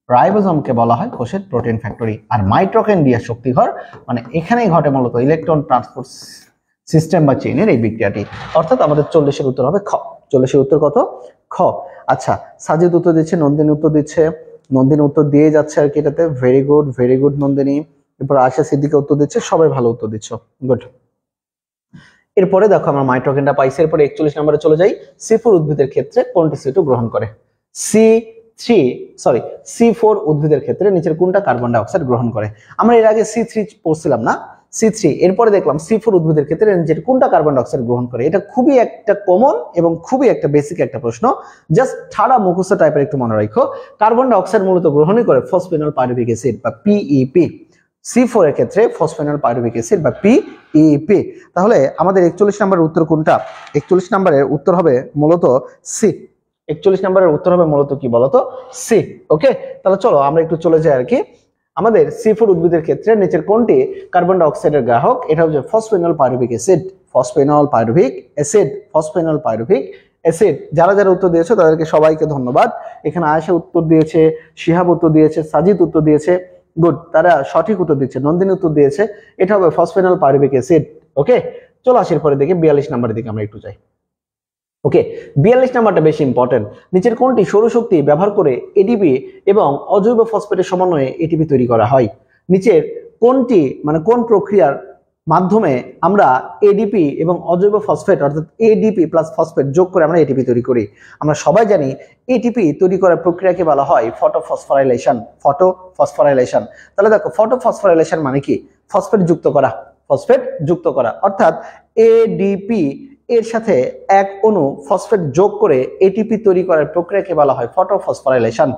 রাইবোজোমকে বলা হয় কোষের প্রোটিন ফ্যাক্টরি। আর মাইটোকন্ড্রিয়া শক্তিঘর মানে এখানেই ঘটে মূলত ইলেকট্রন ট্রান্সপোর্ট সিস্টেম বা চেইনের এই বিক্রিয়াটি। অর্থাৎ আমাদের 40-এর উত্তর হবে খ। 40-এর উত্তর কত? খ। আচ্ছা, সাজিদ উত্তর দিচ্ছে, নন্দিনী উত্তর দিচ্ছে, নন্দিনী উত্তর দিয়ে যাচ্ছে আর কি এটাতে। Very good Nandini. এরপর আয়শা সিদ্দিকা উত্তর দিচ্ছে, সবাই ভালো উত্তর দিচ্ছ, গুড। এরপরে দেখো আমরা মাইটোকন্ড্রিয়া পাইছি। এরপরে 41 নম্বরে চলে যাই। C4 উদ্ভিদের ক্ষেত্রে কোনটি C2 গ্রহণ করে? C4 উদ্ভিদের ক্ষেত্রে নিচের কোনটা কার্বন ডাই অক্সাইড গ্রহণ করে? আমরা এর আগে C3 পড়ছিলাম না, C3। এরপরে দেখলাম C4 উদ্ভিদের ক্ষেত্রে নিচের কোনটা কার্বন ডাই অক্সাইড গ্রহণ করে। এটা খুবই একটা কমন এবং খুবই একটা বেসিক একটা প্রশ্ন, জাস্ট ঠাড়া মুখস্থ টাইপের, একটু মনে রাখো। কার্বন ডাই অক্সাইড মূলত গ্রহণই করে ফসফেনল পাইরুভিক অ্যাসিড বা PEP। C4 এর ক্ষেত্রে ফসফেনল পাইরুভিক অ্যাসিড বা PEP। তাহলে আমাদের 41 নম্বরের উত্তর কোনটা? 41 নম্বরের উত্তর হবে মূলত সি। 41 নম্বরের উত্তর হবে মূলত কি বলতো? সি। ওকে, তাহলে চলো আমরা একটু চলে যাই আর কি। আমাদের C4 উদ্ভিদের ক্ষেত্রে নিচের কোনটি কার্বন ডাই অক্সাইডের গ্রাহক? এটা হচ্ছে ফসফেনল পাইরুভিক অ্যাসিড। যারা যারা উত্তর দিয়েছে তাদেরকে সবাইকে ধন্যবাদ। এখানে আয়েশা উত্তর দিয়েছে, শিহাব উত্তর দিয়েছে, সাজিদ উত্তর দিয়েছে, গুড, তারা সঠিক উত্তর দিচ্ছে। নন্দিনী উত্তর দিয়েছে, এটা হবে ফসফেনল পাইরুভিক অ্যাসিড। ওকে, চলো আসির পরে দেখি 42 নম্বরের দিকে আমরা একটু যাই। ওকে, 42 নাম্বারটা বেশি ইম্পর্টেন্ট। নিচের কোনটি সৌরশক্তি ব্যবহার করে এটিপি এবং অজৈব ফসফেটের সমন্বয়ে এটিপি তৈরি করা হয়? নিচের কোনটি মানে কোন প্রক্রিয়ার মাধ্যমে আমরা এডিপি এবং অজৈব ফসফেট অর্থাৎ এডিপি প্লাস ফসফেট যোগ করে আমরা এটিপি তৈরি করি? আমরা সবাই জানি এটিপি তৈরি করার প্রক্রিয়াকে বলা হয় ফটোফসফোরাইলেশন। তাহলে দেখো, ফটোফসফোরাইলেশন মানে কি? ফসফেট যুক্ত করা অর্থাৎ এডিপি এর সাথে এক অণু ফসফেট যোগ করে এটিপি তৈরি করার প্রক্রিয়াকে বলা হয় ফটোফসফোরাইলেশন।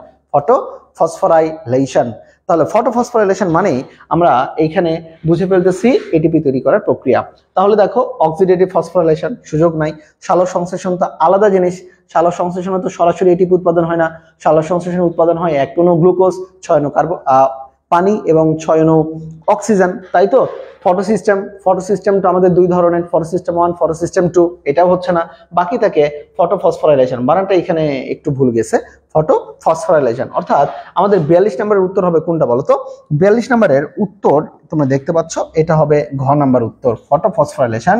তাহলে ফটোফসফোরাইলেশন মানে আমরা এইখানে বুঝে ফেলতেছি এটিপি তৈরি করার প্রক্রিয়া। তাহলে দেখো, অক্সিডেটিভ ফসফোরাইলেশন সুযোগ নাই। সালোক সংশ্লেষণ তো আলাদা জিনিস। সালোক সংশ্লেষণে তো সরাসরি এটিপি উৎপাদন হয় না। সালোক সংশ্লেষণে উৎপাদন হয় 1 অণু গ্লুকোজ, 6 অণু পানি এবং 6 অণু অক্সিজেন, তাই তো। ফটোসিস্টেম তো আমাদের 2 ধরনের, ফটোসিস্টেম 1, ফটোসিস্টেম 2, এটাও হচ্ছে না। বাকি থাকে ফটোফসফোরাইলেশন। বানানটা এখানে একটু ভুল গেছে, ফটোফসফোরাইলেশন। অর্থাৎ আমাদের 42 নম্বরের উত্তর হবে কোনটা বলো তো? 42 নম্বরের উত্তর তোমরা দেখতে পাচ্ছ, এটা হবে ঘ নাম্বার উত্তর, ফটোফসফোরাইলেশন।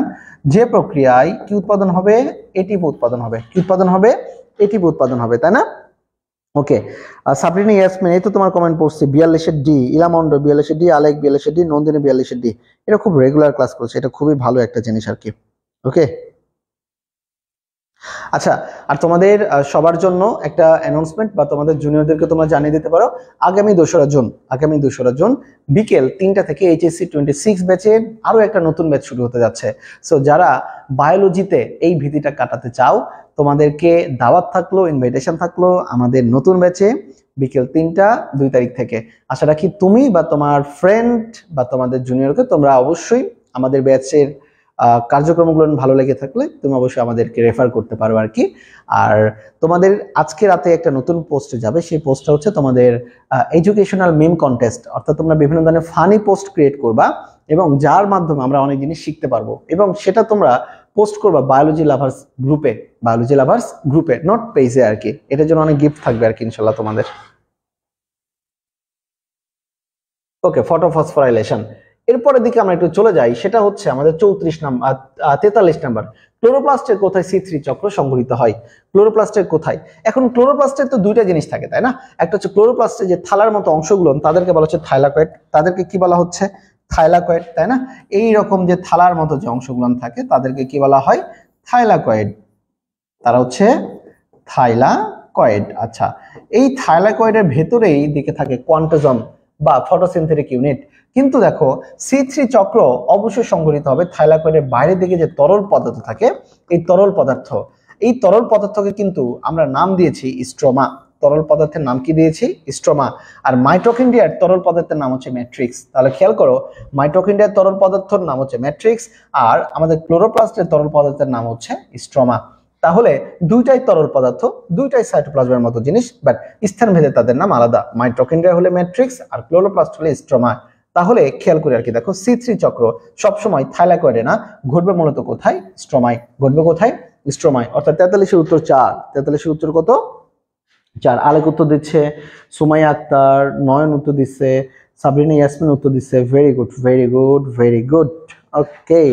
যে প্রক্রিয়ায় কি উৎপাদন হবে? এটিপি উৎপাদন হবে। কি উৎপাদন হবে? এটিপি উৎপাদন হবে, তাই না? ওকে, সাবরিনা ইয়াসমিন, এই তো তোমার কমেন্ট পড়ছি। 42-এর D. ইলামন্ডো 42-এর D, Alek 42-এর D, Nandini 42-এর D. এটা খুব রেগুলার ক্লাস করছে, এটা খুবই ভালো একটা জিনিস আর কি। ওকে, আচ্ছা, আর তোমাদের সবার জন্য একটা অ্যানাউন্সমেন্ট বা তোমাদের জুনিয়রদেরকে তোমরা জানিয়ে দিতে পারো, আগামী 2রা জুন বিকেল 3টা থেকে এইচএসসি 26 ব্যাচের আরো একটা নতুন ব্যাচ শুরু হতে যাচ্ছে। সো যারা বায়োলজিতে এই ভীতিটা কাটাতে চাও, তোমাদেরকে দাওয়াত থাকলো, ইনভাইটেশন থাকলো আমাদের নতুন ব্যাচে বিকেল 3টা 2 তারিখ থেকে। আশা রাখি তুমি বা তোমার ফ্রেন্ড বা তোমাদের জুনিয়রকে তোমরা অবশ্যই আমাদের ব্যাচের কার্যক্রমগুলো ভালো লেগে থাকলে তুমি অবশ্যই আমাদেরকে রেফার করতে পারো আর কি। আর তোমাদের আজকে রাতে একটা নতুন পোস্টে যাবে, সেই পোস্টটা হচ্ছে তোমাদের এডুকেশনাল মিম কন্টেস্ট, অর্থাৎ তোমরা বিভিন্ন ধরনের ফানি পোস্ট ক্রিয়েট করবা এবং যার মাধ্যমে আমরা অনেক জিনিস শিখতে পারবো, এবং সেটা তোমরা পোস্ট করবা বায়োলজি লাভার্স গ্রুপে, নট পেজে আর কি। এটার জন্য অনেক গিফট থাকবে আর কি ইনশাল্লাহ তোমাদের। ওকে, ফটোফসফোরাইলেশন এরপরের দিকে আমরা একটু চলে যাই, সেটা হচ্ছে আমাদের 43 নাম্বার ক্লোরোপ্লাস্টের কোথায় C3 চক্র সংঘটিত হয়। ক্লোরোপ্লাস্টের কোথায়? এখন ক্লোরোপ্লাস্টের তো দুইটা জিনিস থাকে, তাই না? একটা হচ্ছে ক্লোরোপ্লাস্টের যে থালার মতো অংশগুলো, তাদেরকে বলা হচ্ছে থাইলাকয়েড। তাদেরকে কি বলা হচ্ছে? থাইলাকয়েড, তাই না? এই রকম যে থালার মতো যে অংশগুলো থাকে তাদেরকে কি বলা হয়? থাইলাকয়েড। তারা হচ্ছে থাইলাকয়েড। আচ্ছা, এই থাইলাকয়েডের ভেতরেই দিকে থাকে কোয়ান্টোজম বা ফটোসিনথেটিক ইউনিট। কিন্তু দেখো C3 চক্র অবশ্যই সংঘটিত হবে থাইলাকয়েডের বাইরের দিকে যে তরল পদার্থ থাকে, এই তরল পদার্থকে কিন্তু আমরা নাম দিয়েছি স্ট্রোমা। তরল পদার্থের নাম কি দিয়েছি? স্ট্রোমা। আর মাইটোকন্ড্রিয়ার তরল পদার্থের নাম হচ্ছে ম্যাট্রিক্স। তাহলে খেয়াল করো, মাইটোকন্ড্রিয়ার তরল পদার্থের নাম হচ্ছে ম্যাট্রিক্স, আর আমাদের ক্লোরোপ্লাস্টের তরল পদার্থের নাম হচ্ছে স্ট্রোমা। তাহলে দুইটাই তরল পদার্থ, দুইটাই সাইটোপ্লাজমের মতো জিনিস, বাট স্থান ভেদে তাদের নাম আলাদা। মাইটোকন্ড্রিয়া হলে ম্যাট্রিক্স আর ক্লোরোপ্লাস্ট হলে স্ট্রোমা। তাহলে খেয়াল করে আর কি দেখো, C3 চক্র সবসময় থাইলাকয়েডে না, ঘটবে মূলত কোথায়? স্ট্রোমায়। ঘটবে কোথায়? স্ট্রোমায়। অর্থাৎ 43-এর উত্তর 4। 43-এর উত্তর কত? 4। আলেক উত্তর দিচ্ছে, সুমাইয়া আক্তার, নয়ন উত্তর দিচ্ছে, সাবরিনা ইয়াসমিন উত্তর দিচ্ছে। Very good, very good, very good. Okay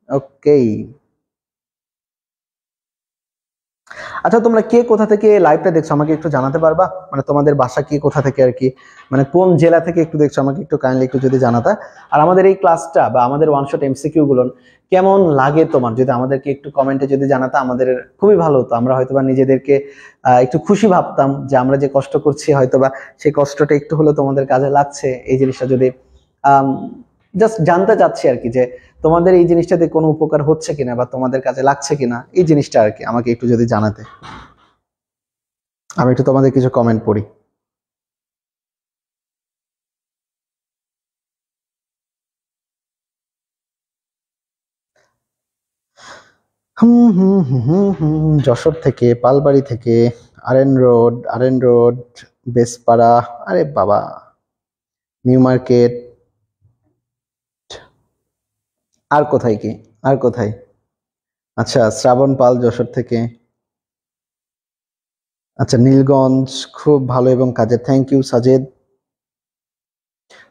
okay. আচ্ছা, তোমরা কে কোথা থেকে লাইভটা দেখছো আমাকে একটু জানাতে পারবা? মানে তোমাদের বাসা কি, কোথা থেকে আর কি, মানে কোন জেলা থেকে একটু দেখছো আমাকে একটু কাইন্ডলি একটু যদি জানাতা। আর আমাদের এই ক্লাসটা বা আমাদের ওয়ান শট এমসিকিউ গুলো কেমন লাগে তোমার, যদি আমাদেরকে একটু কমেন্টে যদি জানাতা আমাদের খুবই ভালো হতো। আমরা হয়তোবা নিজেদেরকে একটু খুশি ভাবতাম যে আমরা যে কষ্ট করছি হয়তোবা সেই কষ্টটা একটু হলেও তোমাদের কাজে লাগছে। এই জিনিসটা যদি জাস্ট জানতে চাচ্ছি আর কি, যে তোমাদের এই জিনিসটাতে কোনো উপকার হচ্ছে কিনা বা তোমাদের কাজে লাগছে কিনা, এই জিনিসটা আর কি আমাকে একটু যদি জানাতে। আমি একটু তোমাদের কিছু কমেন্ট পড়ি। যশোর থেকে, পালবাড়ি থেকে, আরএন রোড, বেসপাড়া, আরে বাবা, নিউ মার্কেট, আর কোথায় কি, আর কোথায়? আচ্ছা, শ্রাবণ পাল যশোর থেকে। আচ্ছা, নীলগঞ্জ, খুব ভালো এবং কাজে, thank you Sajed.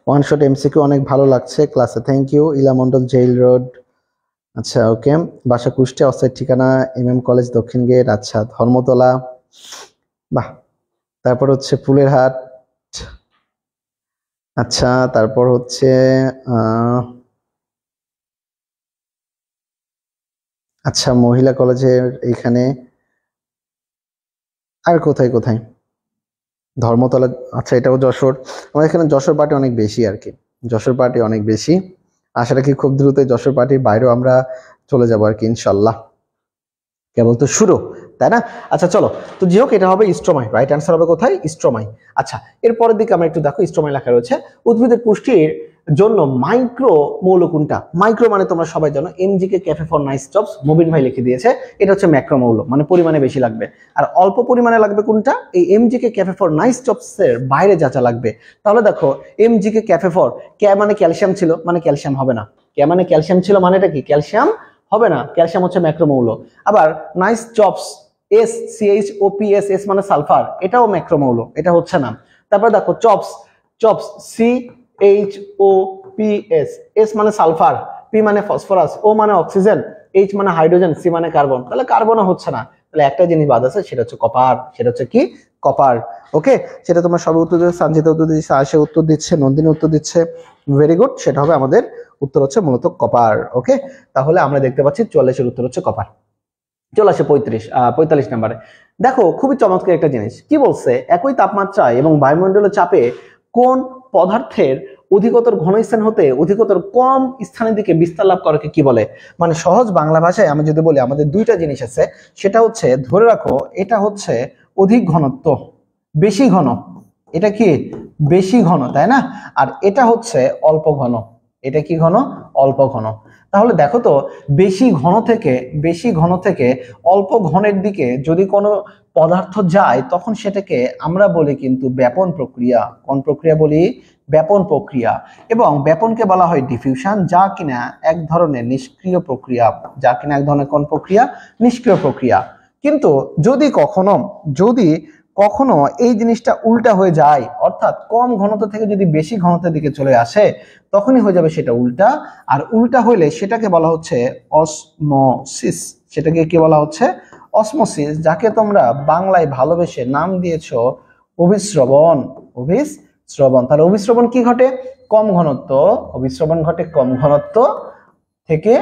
One shot MCQ অনেক ভালো লাগছে ক্লাসে, থ্যাংক ইউ। ইলা মন্ডল, জেইল রোড। আচ্ছা, ওকে। বাসা কুষ্টিয়া, অস্থায়ী ঠিকানা MM কলেজ, দক্ষিণ গেট। আচ্ছা, ধর্মতলা, বাহ। তারপর হচ্ছে ফুলের হাট। আচ্ছা, তারপর হচ্ছে আচ্ছা, মহিলা কলেজের এইখানে। আর কোথায় কোথায়? ধর্মতলা। আচ্ছা, এটাও যশোর। আমাদের এখানে যশোর পার্টি অনেক বেশি আর কি, যশোর পার্টি অনেক বেশি। আশা রাখি খুব দ্রুত যশোর পার্টির বাইরেও আমরা চলে যাবো আর কি ইনশাল্লাহ। কেবল তো শুরু, তাই না? আচ্ছা চলো, তো যাই হোক, এটা হবে স্ট্রোমাই। রাইট অ্যান্সার হবে কোথায়? স্ট্রোমাই। আচ্ছা, এরপরের দিকে আমরা একটু দেখো, স্ট্রোমাই লেখা রয়েছে উদ্ভিদের পুষ্টির জন্য মাইক্রো মৌল কোনটা? মাইক্রো মানে তোমরা সবাই জানো MGK cafe for nice jobs, Mubin ভাই লিখে দিয়েছে। এটা হচ্ছে ম্যাক্রো মৌল, মানে পরিমাণে বেশি লাগবে। আর অল্প পরিমাণে লাগবে কোনটা? এই MGK cafe for nice jobs এর বাইরে যা যা লাগবে। তাহলে দেখো, MGK ক্যাফে ফর, কে মানে ক্যালসিয়াম ছিল, মানে ক্যালসিয়াম হবে না। কে মানে ক্যালসিয়াম ছিল, মানে এটা কি? ক্যালসিয়াম হবে না। ক্যালসিয়াম হচ্ছে ম্যাক্রোমৌল। আবার নাইস জবস, SCHOPS মানে সালফার, এটাও ম্যাক্রোমৌল, এটা হচ্ছে না। তারপর দেখো চপস, CHOPS, S মানে সালফার, P মানে ফসফরাস, O মানে অক্সিজেন, H মানে হাইড্রোজেন, C মানে কার্বন। তাহলে কার্বনও হচ্ছে না। তাহলে একটা জিনিস বাদ আছে, সেটা হচ্ছে কপার। সেটা হচ্ছে কি? কপার। ওকে, সেটা তোমার সব উত্তর দিচ্ছে, সঞ্জিতা উত্তর দিচ্ছে, আশা উত্তর দিচ্ছে, নন্দিনী উত্তর দিচ্ছে। ভেরি গুড, সেটা হবে আমাদের উত্তর হচ্ছে মূলত কপার। ওকে, তাহলে আমরা দেখতে পাচ্ছি 44-এর উত্তর হচ্ছে কপার। চলে আসে 45 নম্বরে। দেখো খুবই চমৎকার একটা জিনিস কি বলছে, একই তাপমাত্রায় এবং বায়ুমণ্ডলীয় চাপে কোন পদার্থের অধিকতর ঘনস্থান হতে অধিকতর কম স্থানের দিকে বিস্তার লাভ করে কি বলে। মানে সহজ বাংলা ভাষায় আমি যদি বলি, আমাদের দুইটা জিনিস আছে, সেটা হচ্ছে ধরে রাখো এটা হচ্ছে অধিক ঘনত্ব, বেশি ঘন, এটা কি বেশি ঘন, তাই না? আর এটা হচ্ছে অল্প ঘন, এটা কি ঘন, অল্প ঘন। তাহলে দেখো তো বেশি ঘন থেকে অল্প ঘনের দিকে যদি কোনো পদার্থ যায় তখন সেটাকে আমরা বলি কিন্তু ব্যাপন প্রক্রিয়া। কোন প্রক্রিয়া বলি? ব্যাপন প্রক্রিয়া। এবং ব্যাপনকে বলা হয় ডিফিউশন, যা কিনা এক ধরনের নিষ্ক্রিয় প্রক্রিয়া, যা কিনা এক ধরনের কোন প্রক্রিয়া? নিষ্ক্রিয় প্রক্রিয়া। কিন্তু যদি কখনো এই জিনিসটা উল্টা হয়ে যায়, অর্থাৎ কম ঘনত্ব থেকে যদি বেশি ঘনত্বের দিকে চলে আসে, তখনই হয়ে যাবে সেটা উল্টা। আর উল্টা হইলে সেটাকে বলা হচ্ছে অসমোসিস। সেটাকে কি বলা হচ্ছে? অসমোসিস, যাকে তোমরা বাংলায় ভালোবেসে নাম দিয়েছো অভিস্রবণ। অভিস্রবণ। তাহলে অভিস্রবণ কি ঘটে? কম ঘনত্ব। অভিস্রবণ ঘটে কম ঘনত্ব থেকে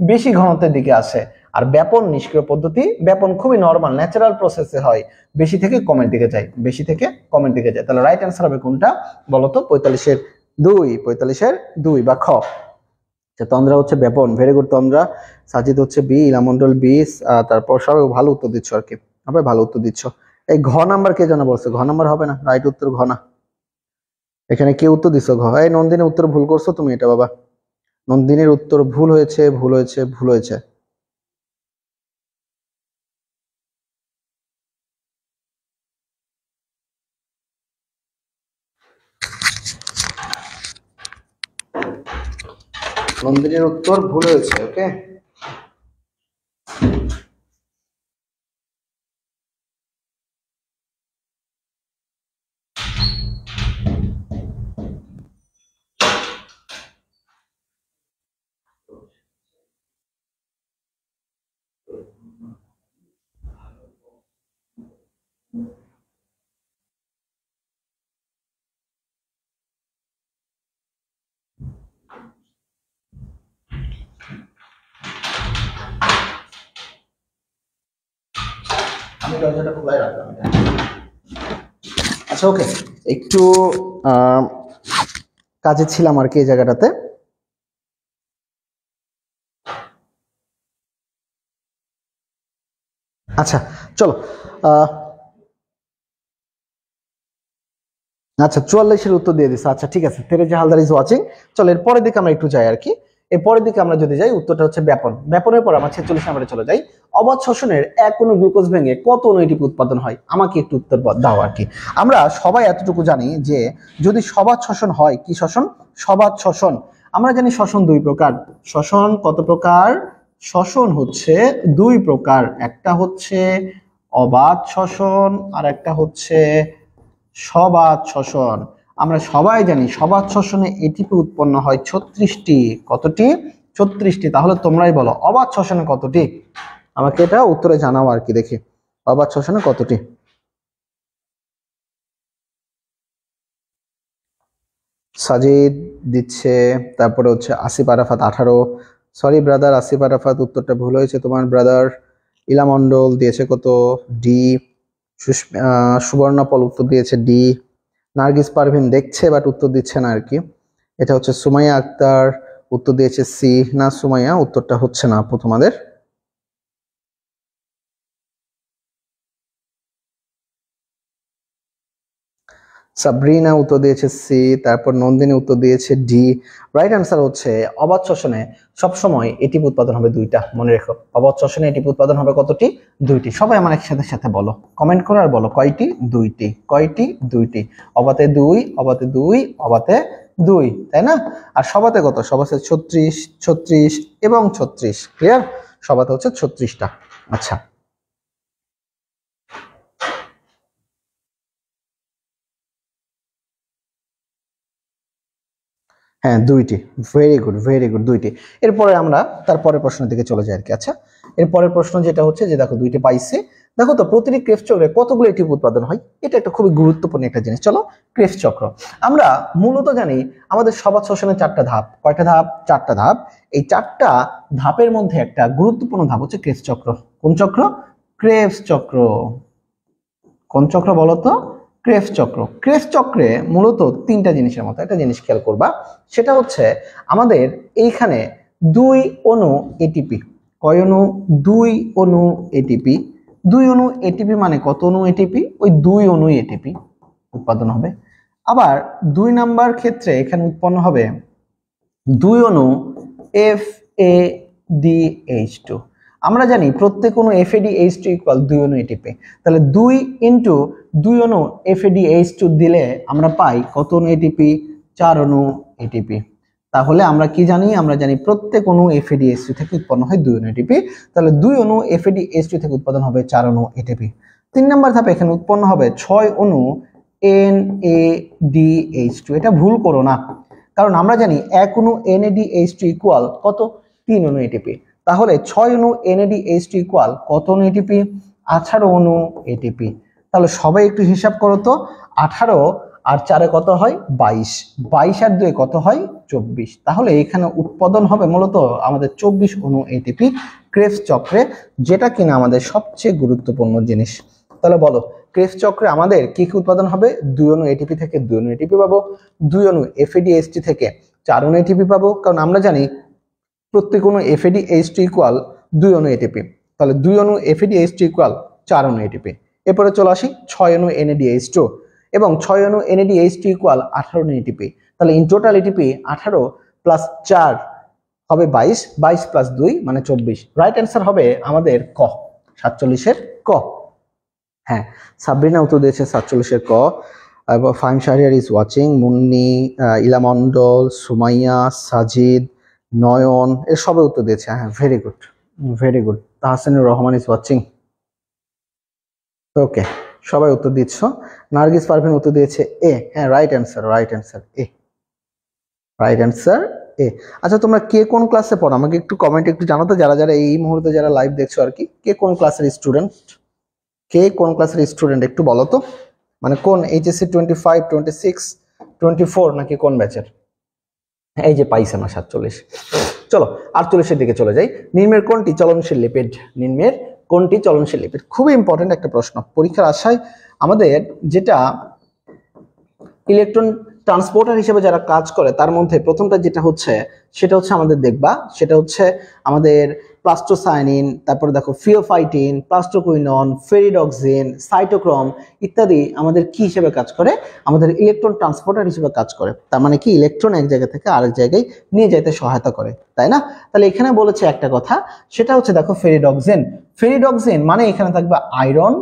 বেশি ঘনত্বের দিকে আসে। আর ব্যাপন নিষ্ক্রিয় পদ্ধতি, ব্যাপন খুবই নরমাল ন্যাচারাল প্রসেসে হয়, বেশি থেকে কমের দিকে যায়, বেশি থেকে কমের দিকে যায়। তাহলে রাইট অ্যান্সার হবে কোনটা বলতো? 45-এর 2, 45-এর 2 বা খ। তন্দ্রা হচ্ছে ব্যাপন। ভেরি গুড তন্দ্রা। সাজিদ হচ্ছে বি, ইলামন্ডল বি। তারপর সবাই ভালো উত্তর দিচ্ছ আর কি, সবাই ভালো উত্তর দিচ্ছ। এই ঘ নাম্বার কে জানা বলছে? ঘ নাম্বার হবে না, রাইট উত্তর ঘ না। এখানে কে উত্তর দিচ্ছ ঘ? এই নন্দিনী উত্তর ভুল করছো তুমি, এটা বাবা নন্দিনীর উত্তর ভুল হয়েছে, ভুল হয়েছে, ভুল হয়েছে। নন্দিনীর উত্তর ভুল হয়েছে। ওকে, আমি দরজাটা খোলাই রাখলাম। আচ্ছা ওকে, একটু কাজে ছিলাম আর কি এই জায়গাটাতে। আচ্ছা চলো, আচ্ছা 44-এর উত্তর দিয়ে দিচ্ছে। আচ্ছা ঠিক আছে, তেরেজি হালদার ইজ ওয়াচিং। চলো এর পরের দিকে আমরা একটু যাই আর কি। এর পরের দিকে আমরা যদি যাই, উত্তরটা হচ্ছে ব্যাপন। ব্যাপনের পর আমরা 46 নম্বরে চলে যাই। অবাধ শ্বসনের এক অণু গ্লুকোজ ভেঙে কত অণু এটিপি উৎপাদন হয়? আমাকে একটু উত্তর দাও আর কি। আমরা সবাই এতটুকু জানি যে যদি সবাধ শ্বসন হয়, কি শ্বসন? সবাধ শ্বসন। আমরা জানি শ্বসন দুই প্রকার। শ্বসন কত প্রকার? শ্বসন হচ্ছে দুই প্রকার। একটা হচ্ছে অবাধ শ্বসন আর একটা হচ্ছে সবাধ শ্বসন। আমরা সবাই জানি সবাধ শ্বসনে এটিপি উৎপন্ন হয় 36টি। কতটি? 36টি। তাহলে তোমরাই বলো অবাধ শ্বসনে কতটি? আমাকে এটা উত্তরে জানাও আর কি, দেখি অবাধ শ্বসনে কতটি। সাজিদ দিচ্ছে, তারপরে হচ্ছে আসিফ আরাফাত 18। সরি ব্রাদার আসিফ আরাফাত, উত্তরটা ভুল হয়েছে তোমার ব্রাদার। ইলা মন্ডল দিয়েছে কত? ডি। সুবর্ণা পল উত্তর দিয়েছে ডি। নার্গিস পারভিন দেখছে বাট উত্তর দিচ্ছে না আর কি। এটা হচ্ছে সুমাইয়া আক্তার, উত্তর দিয়েছে সি। না সুমাইয়া, উত্তরটা হচ্ছে না আপু তোমাদের। সাবরিনা উত্তর দিয়েছে সি। তারপর নন্দিনী উত্তর দিয়েছে ডি। রাইট অ্যান্সার হচ্ছে অবাধ শ্বসনে সবসময় এটিপি উৎপাদন হবে দুইটা। মনে রেখো, অবাধ শ্বসনে এটিপি উৎপাদন হবে কতটি? দুইটি। সবাই আমার একসাথে সাথে বলো, কমেন্ট করো আর বলো কয়টি? দুইটি। কয়টি? দুইটি। অবাতে দুই, অবাতে দুই, অবাতে দুই, তাই না? আর সবাতে কত? সবাতে 36, 36 এবং 36। ক্লিয়ার? সবাতে হচ্ছে 36টা। আচ্ছা হ্যাঁ দুইটি। ভেরি গুড, ভেরি গুড, দুইটি। এরপরে আমরা তারপরের প্রশ্নের দিকে চলে যাই আর কি। আচ্ছা এর পরের প্রশ্ন যেটা হচ্ছে যে দেখো দুইটি পাইছে, দেখো তো প্রতিটি ক্রেবস চক্রে কতগুলো এটিপি উৎপাদন হয়, এটা একটা খুবই গুরুত্বপূর্ণ একটা জিনিস। চলো ক্রেবস চক্র আমরা মূলত জানি আমাদের সবাত শ্বসনের 4টা ধাপ। কয়টা ধাপ? 4টা ধাপ। এই 4টা ধাপের মধ্যে একটা গুরুত্বপূর্ণ ধাপ হচ্ছে ক্রেবস চক্র। কোন চক্র? ক্রেবস চক্র। কোন চক্র বলো তো? ক্রেবস চক্র। ক্রেবস চক্রে মূলত 3টা জিনিসের মতো একটা জিনিস খেয়াল করবা, সেটা হচ্ছে আমাদের এইখানে 2 অণু এটিপি। কয় অণু? 2 অণু এটিপি। 2 অণু এটিপি মানে কত অণু এটিপি? ওই 2 অণু এটিপি উৎপাদন হবে। আবার 2 নাম্বার ক্ষেত্রে এখানে উৎপন্ন হবে 2 অণু FADH2। আমরা জানি প্রত্যেক অণু FADH2 ইকুয়াল 2 অণু এটিপি। তাহলে 2 ইন্টু 2 অণু FADH2 দিলে আমরা পাই কত অণু এটিপি? 4 অণু এটিপি। তাহলে আমরা কি জানি? আমরা জানি প্রত্যেক অণু FADH2 থেকে উৎপন্ন হয় 2 অণু এটিপি। তাহলে 2 অণু FADH2 থেকে উৎপাদন হবে 4 অণু এটিপি। 3 নম্বর ধাপে এখানে উৎপন্ন হবে 6 অণু NADH2। এটা ভুল করো না, কারণ আমরা জানি 1 অণু NADH2 ইকুয়াল কত? 3 অণু এটিপি। তাহলে 6 অণু NADH2 ইকুয়াল কত অণু এটিপি? 18 অণু এটিপি। তাহলে সবাই একটু হিসাব করো তো, 18 আর 4 কত হয়? 22। 22 আর 2 কত হয়? 24। তাহলে এখানে উৎপাদন হবে মূলত আমাদের 24 অণু এটিপি ক্রেবস চক্রে, যেটা কিনা আমাদের সবচেয়ে গুরুত্বপূর্ণ জিনিস। তাহলে বলো ক্রেবস চক্রে আমাদের কি কি উৎপাদন হবে? 2 অণু এটিপি থেকে 2 অণু এটিপি পাবো, 2 অণু FADH2 থেকে 4 অণু এটিপি পাবো, কারণ আমরা জানি প্রত্যেক অণু FADH2 ইকুয়াল 2 অণু এটিপি। তাহলে 2 অণু FADH2 ইকুয়াল 4 অণু এটিপি। এরপরে চলে আসি 6 অণু NADH2 এবং 6 অণু NADH2 ইকুয়াল 18 অণু এটিপি। তাহলে ইন টোটাল এটিপি 18 প্লাস 4 হবে 22, 22 প্লাস 2 মানে 24। রাইট অ্যান্সার হবে আমাদের ক, 47-এর ক। হ্যাঁ, সাবরিনা উত্তর দিয়েছে 47-এর ক। ফাহিম শাহরিয়ার ইজ ওয়াচিং, মুন্নি, ইলা মন্ডল, সুমাইয়া, সাজিদ, নয়ন, এর সবে উত্তর দিয়েছে। হ্যাঁ, very good, very good. Tahsanur Rahman is watching. Okay, সবাই উত্তর দিচ্ছ। নার্গিস পারভিন উত্তর দিয়েছে এ। হ্যাঁ, right answer, right answer A, right answer A. আচ্ছা, তোমরা কে কোন ক্লাসে পড়ো আমাকে একটু কমেন্টে একটু জানাও তো, যারা যারা এই মুহূর্তে যারা লাইভ দেখছো আর কি, কে কোন ক্লাসের স্টুডেন্ট? কে কোন ক্লাসের স্টুডেন্ট একটু বলো তো, মানে কোন HSC 25, 26, 24 নাকি কোন ব্যাচের? এই যে পাইছে না 47। চলো 48-এর দিকে চলে যাই। নিম্নের কোনটি চলনশীল লিপিড? নিম্নের কোনটি চলনশীল লিপিড? খুবই ইম্পর্টেন্ট একটা প্রশ্ন পরীক্ষার আশায়। আমাদের যেটা ইলেকট্রন ট্রান্সপোর্টার হিসেবে যারা কাজ করে তার মধ্যে প্রথমটা যেটা হচ্ছে সেটা হচ্ছে আমাদের দেখবা, সেটা হচ্ছে আমাদের প্লাস্টোসায়ানিন, তারপরে দেখো ফিওফাইটিন, প্লাস্টোকুইনন, ফেরিডক্সিন, সাইটোক্রোম ইত্যাদি আমাদের কি হিসেবে কাজ করে? আমাদের ইলেকট্রন ট্রান্সপোর্টার হিসেবে কাজ করে। তার মানে কি ইলেকট্রন এক জায়গা থেকে আরেক জায়গায় নিয়ে যেতে সহায়তা করে, তাই না? তাহলে এখানে বলেছে একটা কথা, সেটা হচ্ছে দেখো ফেরিডক্সিন। ফেরিডক্সিন মানে এখানে থাকবে আয়রন,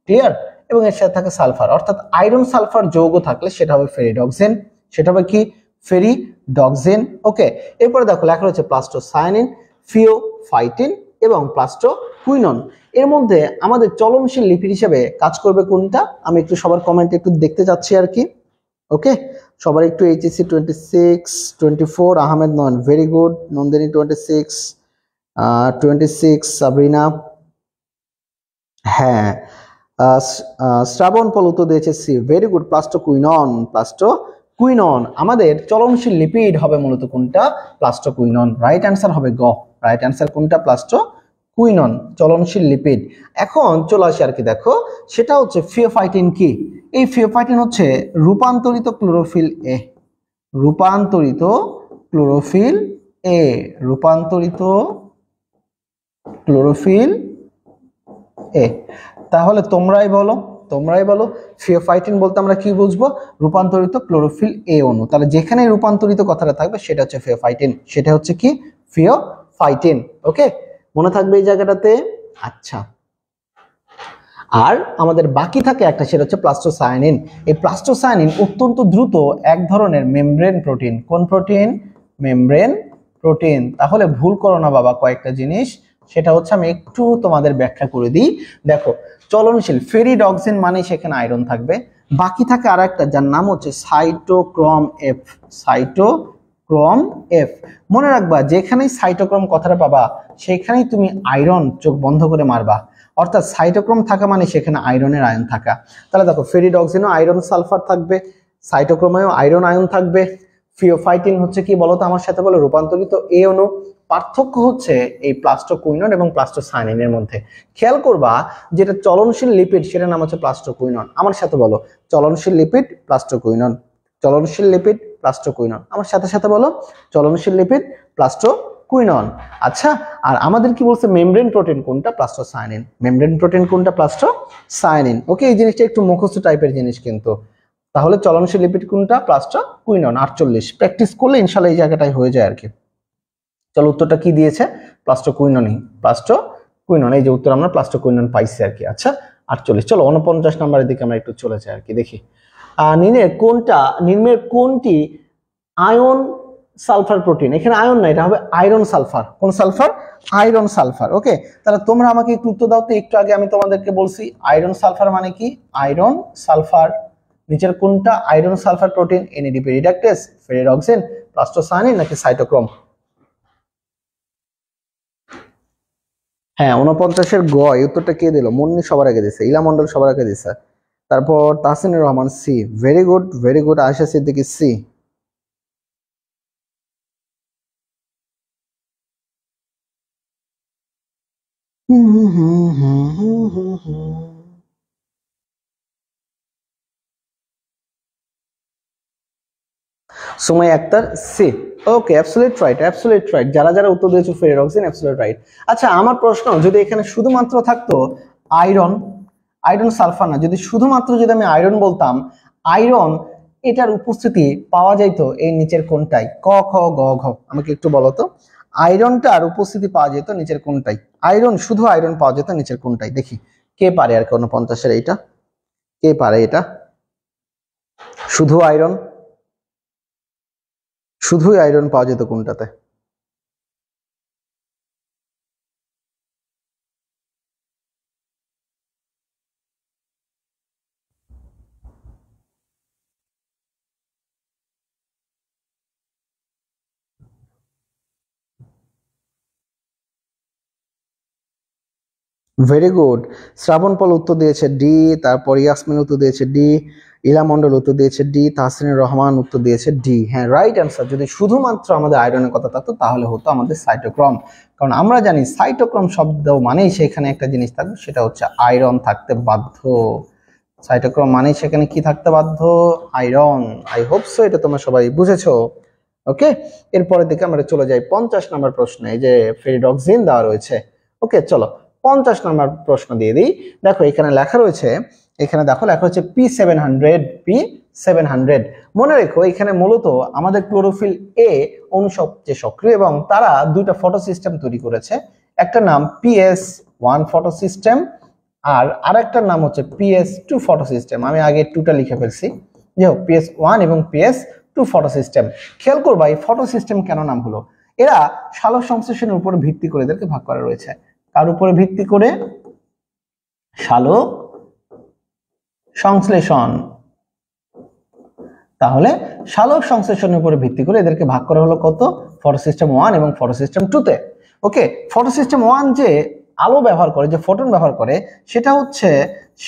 ক্লিয়ার, এবং এর সাথে থাকে সালফার, অর্থাৎ আয়রন সালফার যৌগ থাকলে সেটা হবে ফেরিডক্সিন, সেটা হবে কি? ফেরিডক্সিন। ওকে, এরপরে দেখো লেখা রয়েছে প্লাস্টোসায়ানিন, ফিওফাইটিন এবং প্লাস্টোকুইনন। এর মধ্যে আমাদের চলনশীল লিপিড হিসেবে কাজ করবে কোনটা? আমি একটু সবার কমেন্ট একটু দেখতে চাচ্ছি আর কি। ওকে, সবার একটু HSC 26, 24, আহমেদ নয়ন, ভেরি গুড। নন্দিনী 26, 26, সাবরিনা, হ্যাঁ। শ্রাবণ পল উত্তর দিয়েছে C, very good. Plastoquinone, plastoquinone আমাদের চলনশীল লিপিড হবে মূলত কোনটা? প্লাস্টোকুইনন। রাইট অ্যান্সার হবে গ, রাইট অ্যান্সার কোনটা? Plastoquinone চলনশীল lipid. এখন চলে আসি আর কি, দেখো সেটা হচ্ছে ফিওফাইটিন। কি এই ফিওফাইটিন? হচ্ছে রূপান্তরিত ক্লোরোফিল এ, রূপান্তরিত ক্লোরোফিল এ, রূপান্তরিত ক্লোরোফিল এ। তাহলে তোমরাই বলো, তোমরাই বলো ফিওফাইটিন বলতে আমরা কি বুঝবো? রূপান্তরিত ক্লোরোফিল এ অণু। তাহলে যেখানে রূপান্তরিত কথাটা থাকবে সেটা হচ্ছে ফিওফাইটিন, সেটা হচ্ছে কি? ফিওফাইটিন। ওকে, মনে থাকবে এই জায়গাটাতে। আচ্ছা, আর আমাদের বাকি থাকে একটা, সেটা হচ্ছে প্লাস্টোসায়ানিন। এই প্লাস্টোসায়ানিন অত্যন্ত দ্রুত এক ধরনের মেমব্রেন প্রোটিন। কোন প্রোটিন? Membrane protein. তাহলে ভুল করো না বাবা কয়েকটা জিনিস, সেটা হচ্ছে আমি একটু তোমাদের ব্যাখ্যা করে দিই। দেখো চলনশীল ফেরিডক্সিন মানে সেখানে আয়রন থাকবে, বাকি থাকে আর একটা যার নাম হচ্ছে সাইটোক্রোম এফ, সাইটোক্রোম এফ। মনে রাখবা যেখানেই সাইটোক্রোম কথাটা পাবা সেখানেই তুমি আয়রন চোখ বন্ধ করে মারবা। অর্থাৎ সাইটোক্রোম থাকা মানে সেখানে আয়রনের আয়ন থাকা। তাহলে দেখো ফেরিডক্সিনও আয়রন সালফার থাকবে, সাইটোক্রোমেও আয়রন আয়ন থাকবে। ফিওফাইটিন হচ্ছে কি বলতো আমার সাথে বলো, রূপান্তরিত এ অণু। পার্থক্য হচ্ছে এই প্লাস্টোকুইনন এবং প্লাস্টোসায়ানিনের মধ্যে। খেয়াল করবা যেটা চলনশীল লিপিড সেটার নাম হচ্ছে প্লাস্টোকুইনন। আমার সাথে বলো, চলনশীল লিপিড প্লাস্টোকুইনন, চলনশীল লিপিড প্লাস্টোকুইনন। আমার সাথে সাথে বলো, চলনশীল লিপিড প্লাস্টোকুইনন। আচ্ছা, আর আমাদের কি বলছে, মেমব্রেন প্রোটিন কোনটা, প্লাস্টোসায়ানিন। মেমব্রেন প্রোটিন কোনটা, প্লাস্টোসায়ানিন। ওকে, এই জিনিসটা একটু মুখস্থ টাইপের জিনিস কিন্তু। তাহলে চলনশীল লিপিড কোনটা, প্লাস্টোকুইনন। 48 প্র্যাকটিস করলে ইনশাআল্লাহ এই জায়গাটাই হয়ে যায় আর কি। চলো উত্তরটা কি দিয়েছে, প্লাস্টোকুইননই, প্লাস্টোকুইনন। এই যে উত্তর আমরা প্লাস্টোকুইনন পাইছি আর কি। আচ্ছা 48। চলো 49 নম্বরের দিকে আমরা একটু চলে যাই আর কি, দেখি নিম্নের কোনটি আয়ন সালফার প্রোটিন। এখানে আয়ন না, এটা হবে আয়রন সালফার। কোন সালফার, আয়রন সালফার। ওকে, তাহলে তোমরা আমাকে একটু উত্তর দাও তো। একটু আগে আমি তোমাদেরকে বলছি আয়রন সালফার মানে কি, আয়রন সালফার নিচের কোনটা iron sulphur protein, NADP reductase, ferredoxin, plastocyanin নাকি সাইটোক্রোম। হ্যাঁ 49-এর গ, এই উত্তরটা কে দিল, মুন্নি সবার আগে দিছে, ইলা মন্ডল সবার আগে দিছে। তারপর Tahsinur Rahman C, very good very good. Ayesha Siddiqui C. Sumaiya Akter C. Okay, absolute right, absolute right. যারা যারা উত্তর দিয়েছো ফেরিডক্সিন, অ্যাবসলিউট রাইট। আচ্ছা আমার প্রশ্ন, যদি এখানে শুধুমাত্র থাকতো আয়রন, আয়রন সালফার না, যদি শুধুমাত্র যদি আমি আয়রন বলতাম, আয়রন এটার উপস্থিতি পাওয়া যাইতো এই নিচের কোনটাই, ক খ গ ঘ। আমাকে একটু বলো তো, আয়রনটার উপস্থিতি পাওয়া যেত নিচের কোনটাই, আয়রন শুধু আয়রন পাওয়া যেত নিচের কোনটাই। দেখি কে পারে আর 49-এর এইটা, কে পারে এটা, শুধু আয়রন, শুধুই আয়রন পাওয়া যেত কোনটাতে। Very good. শ্রাবণ পল উত্তর দিয়েছে ডি, তারপর ইয়াসমিন উত্তর দিয়েছে ডি, ইলা মন্ডল উত্তর দিয়েছে ডি, তাহসিনুর রহমান উত্তর দিয়েছে ডি। হ্যাঁ রাইট অ্যান্সার। যদি শুধুমাত্র আমাদের আয়রনের কথা থাকতো তাহলে হতো আমাদের সাইটোক্রোম, কারণ আমরা জানি সাইটোক্রোম শব্দ মানেই সেখানে একটা জিনিস থাকবে, সেটা হচ্ছে আয়রন থাকতে বাধ্য। সাইটোক্রোম মানেই সেখানে কি থাকতে বাধ্য, আয়রন। আই হোপ সো এটা তোমরা সবাই বুঝেছো। ওকে, এরপরের দিকে আমরা চলে যাই 50 নম্বর প্রশ্নে। এই যে ফেরিডক্সিন দেওয়া রয়েছে। ওকে চলো 50 নম্বর প্রশ্ন দিয়ে দিই। দেখো এখানে লেখা রয়েছে, এখানে দেখো লেখা হচ্ছে P700। মনে রেখো এখানে মূলত আমাদের ক্লোরোফিল এ অণু সবচেয়ে সক্রিয় এবং তারা দুইটা ফটো সিস্টেম তৈরি করেছে। একটা নাম PS1 ফটো সিস্টেম আর আরেকটার নাম হচ্ছে PS2 ফটো সিস্টেম। আমি আগে 2টা লিখে ফেলছি, যাই হোক PS1 এবং PS2 ফটো সিস্টেম। খেয়াল করবা এই ফটো সিস্টেম কেন নাম হলো, এরা সালোক সংশ্লেষণের উপর ভিত্তি করে এদেরকে ভাগ করা রয়েছে। কার উপরে ভিত্তি করে, সালোক সংশ্লেষণ। তাহলে সালোক সংশ্লেষণের উপরে ভিত্তি করে এদেরকে ভাগ করা হলো কত, ফটো সিস্টেম 1 এবং ফটো সিস্টেম 2 তে। ওকে, ফটো সিস্টেম 1 যে আলো ব্যবহার করে, যে ফোটন ব্যবহার করে, সেটা হচ্ছে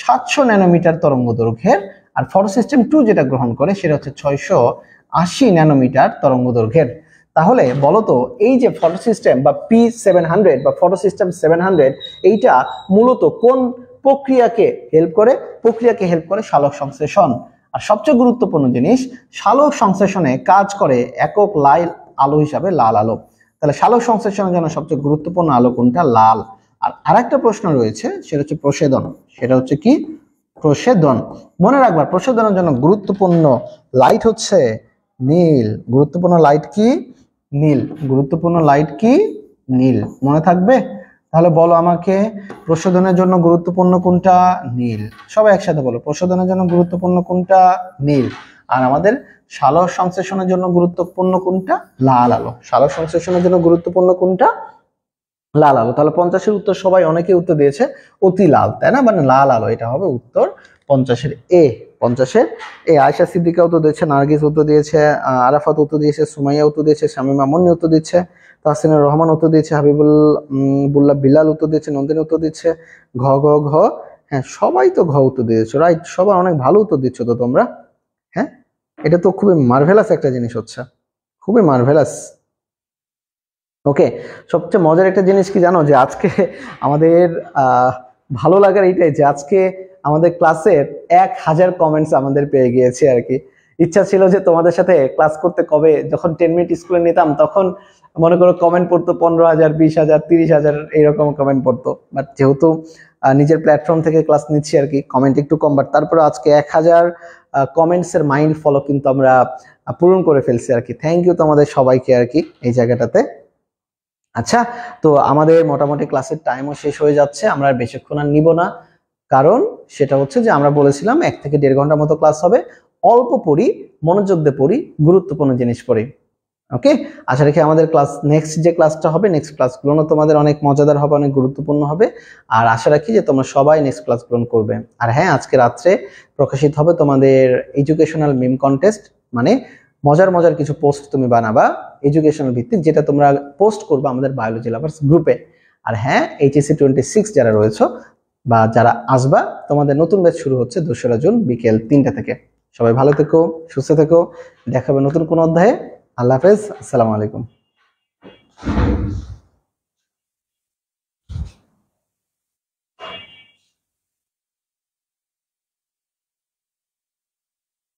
700 ন্যানোমিটার তরঙ্গ দৈর্ঘ্যের, আর ফটো সিস্টেম 2 যেটা গ্রহণ করে সেটা হচ্ছে 680 ন্যানোমিটার তরঙ্গ দৈর্ঘ্যের। তাহলে বলতো এই যে ফটো সিস্টেম বা P700 বা ফটো সিস্টেম 700, এইটা মূলত কোন প্রক্রিয়াকে হেল্প করে, প্রক্রিয়াকে হেল্প করে সালোক সংশ্লেষণ। আর সবচেয়ে গুরুত্বপূর্ণ জিনিস, সালোক সংশ্লেষণে কাজ করে একক লাল আলো হিসাবে লাল আলো। তাহলে সালোক সংশ্লেষণের জন্য সবচেয়ে গুরুত্বপূর্ণ আলো কোনটা, লাল। আর আরেকটা প্রশ্ন রয়েছে, সেটা হচ্ছে প্রসেদন। সেটা হচ্ছে কি, প্রসেদন। মনে রাখবা প্রসেদনের জন্য গুরুত্বপূর্ণ লাইট হচ্ছে নীল। গুরুত্বপূর্ণ লাইট কি, নীল। গুরুত্বপূর্ণ লাইট কি, নীল। মনে থাকবে? তাহলে বলো আমাকে, প্রশোধনের জন্য গুরুত্বপূর্ণ কোনটা, নীল। সবাই একসাথে বলো, প্রশোধনের জন্য গুরুত্বপূর্ণ কোনটা, নীল। আর আমাদের সালোক সংশ্লেষণের জন্য গুরুত্বপূর্ণ কোনটা, লাল আলো। সালোক সংশ্লেষণের জন্য গুরুত্বপূর্ণ কোনটা, লাল আলো। তাহলে 50-এর উত্তর সবাই অনেকে উত্তর দিয়েছে অতি লাল, তাই না, মানে লাল আলো। এটা হবে উত্তর 50-এর এ, 50-এর। এই আয়েশা সিদ্দিকা উত্তর দিয়েছে, নার্গিস উত্তর দিয়েছে, আরাফাত উত্তর দিয়েছে, সুমাইয়া উত্তর দিয়েছে, শামীমা মুন্নি উত্তর দিচ্ছে, তাহসিনুর রহমান উত্তর দিয়েছে, বুল্লাহ বিলাল উত্তর দিচ্ছে, নন্দিনী উত্তর দিচ্ছে, ঘ ঘ ঘ। হ্যাঁ, সবাই তো ঘ উত্তর দিয়েছো, রাইট। সবাই অনেক ভালো উত্তর দিচ্ছ তো তোমরা। হ্যাঁ, এটা তো খুবই মার্ভেলাস একটা জিনিস হচ্ছে, খুবই মার্ভেলাস। ওকে, সবচেয়ে মজার একটা জিনিস কি জানো, যে আজকে আমাদের ভালো লাগার এইটাই যে আজকে আমাদের ক্লাসের 1000 কমেন্টস আমাদের পেয়ে গিয়েছে আর কি। ইচ্ছা ছিল যে তোমাদের সাথে ক্লাস করতে, কবে যখন 10 মিনিট স্কুলে নিতাম তখন মনে করো কমেন্ট পড়তো 15,000, 20,000, 30,000 এইরকম কমেন্ট পড়তো। বাট যেহেতু নিজের প্ল্যাটফর্ম থেকে ক্লাস নিচ্ছি আর কি, কমেন্ট একটু কম, বাট তারপরে আজকে 1000 কমেন্টস এর মাইন্ড ফলো কিন্তু আমরা পূরণ করে ফেলছি আর কি। থ্যাংক ইউ তোমাদের সবাইকে আর কি এই জায়গাটাতে। আচ্ছা, তো আমাদের মোটামুটি ক্লাসের টাইমও শেষ হয়ে যাচ্ছে, আমরা আর বেশিক্ষণ আর নিব না। কারণ সেটা হচ্ছে যে আমরা বলেছিলাম 1 থেকে 1.5 ঘন্টার মতো ক্লাস হবে, অল্প পড়ি, মনোযোগ দিয়ে পড়ি, গুরুত্বপূর্ণ জিনিস পড়ি। ওকে, আশা রাখি আমাদের ক্লাস নেক্সট যে ক্লাসটা হবে, নেক্সট ক্লাসগুলো তোমাদের অনেক মজাদার হবে, অনেক গুরুত্বপূর্ণ হবে। আর আশা রাখি যে তোমরা সবাই নেক্সট ক্লাসগুলো করবে। আর হ্যাঁ, আজকে রাত্রে প্রকাশিত হবে তোমাদের এডুকেশনাল মিম কন্টেস্ট, মানে মজার মজার কিছু পোস্ট তুমি বানাবা এডুকেশনাল ভিত্তিক, যেটা তোমরা পোস্ট করবে আমাদের বায়োলজি লাভার্স গ্রুপে। আর হ্যাঁ, HSC 26 যারা রয়েছে বা যারা আসবা, তোমাদের নতুন ব্যাচ শুরু হচ্ছে 2রা জুন বিকেল 3টা থেকে। সবাই ভালো থেকো, সুস্থ থেকো, দেখা হবে নতুন কোনো অধ্যায়ে। আল্লাহ হাফেজ, আসসালামু আলাইকুম।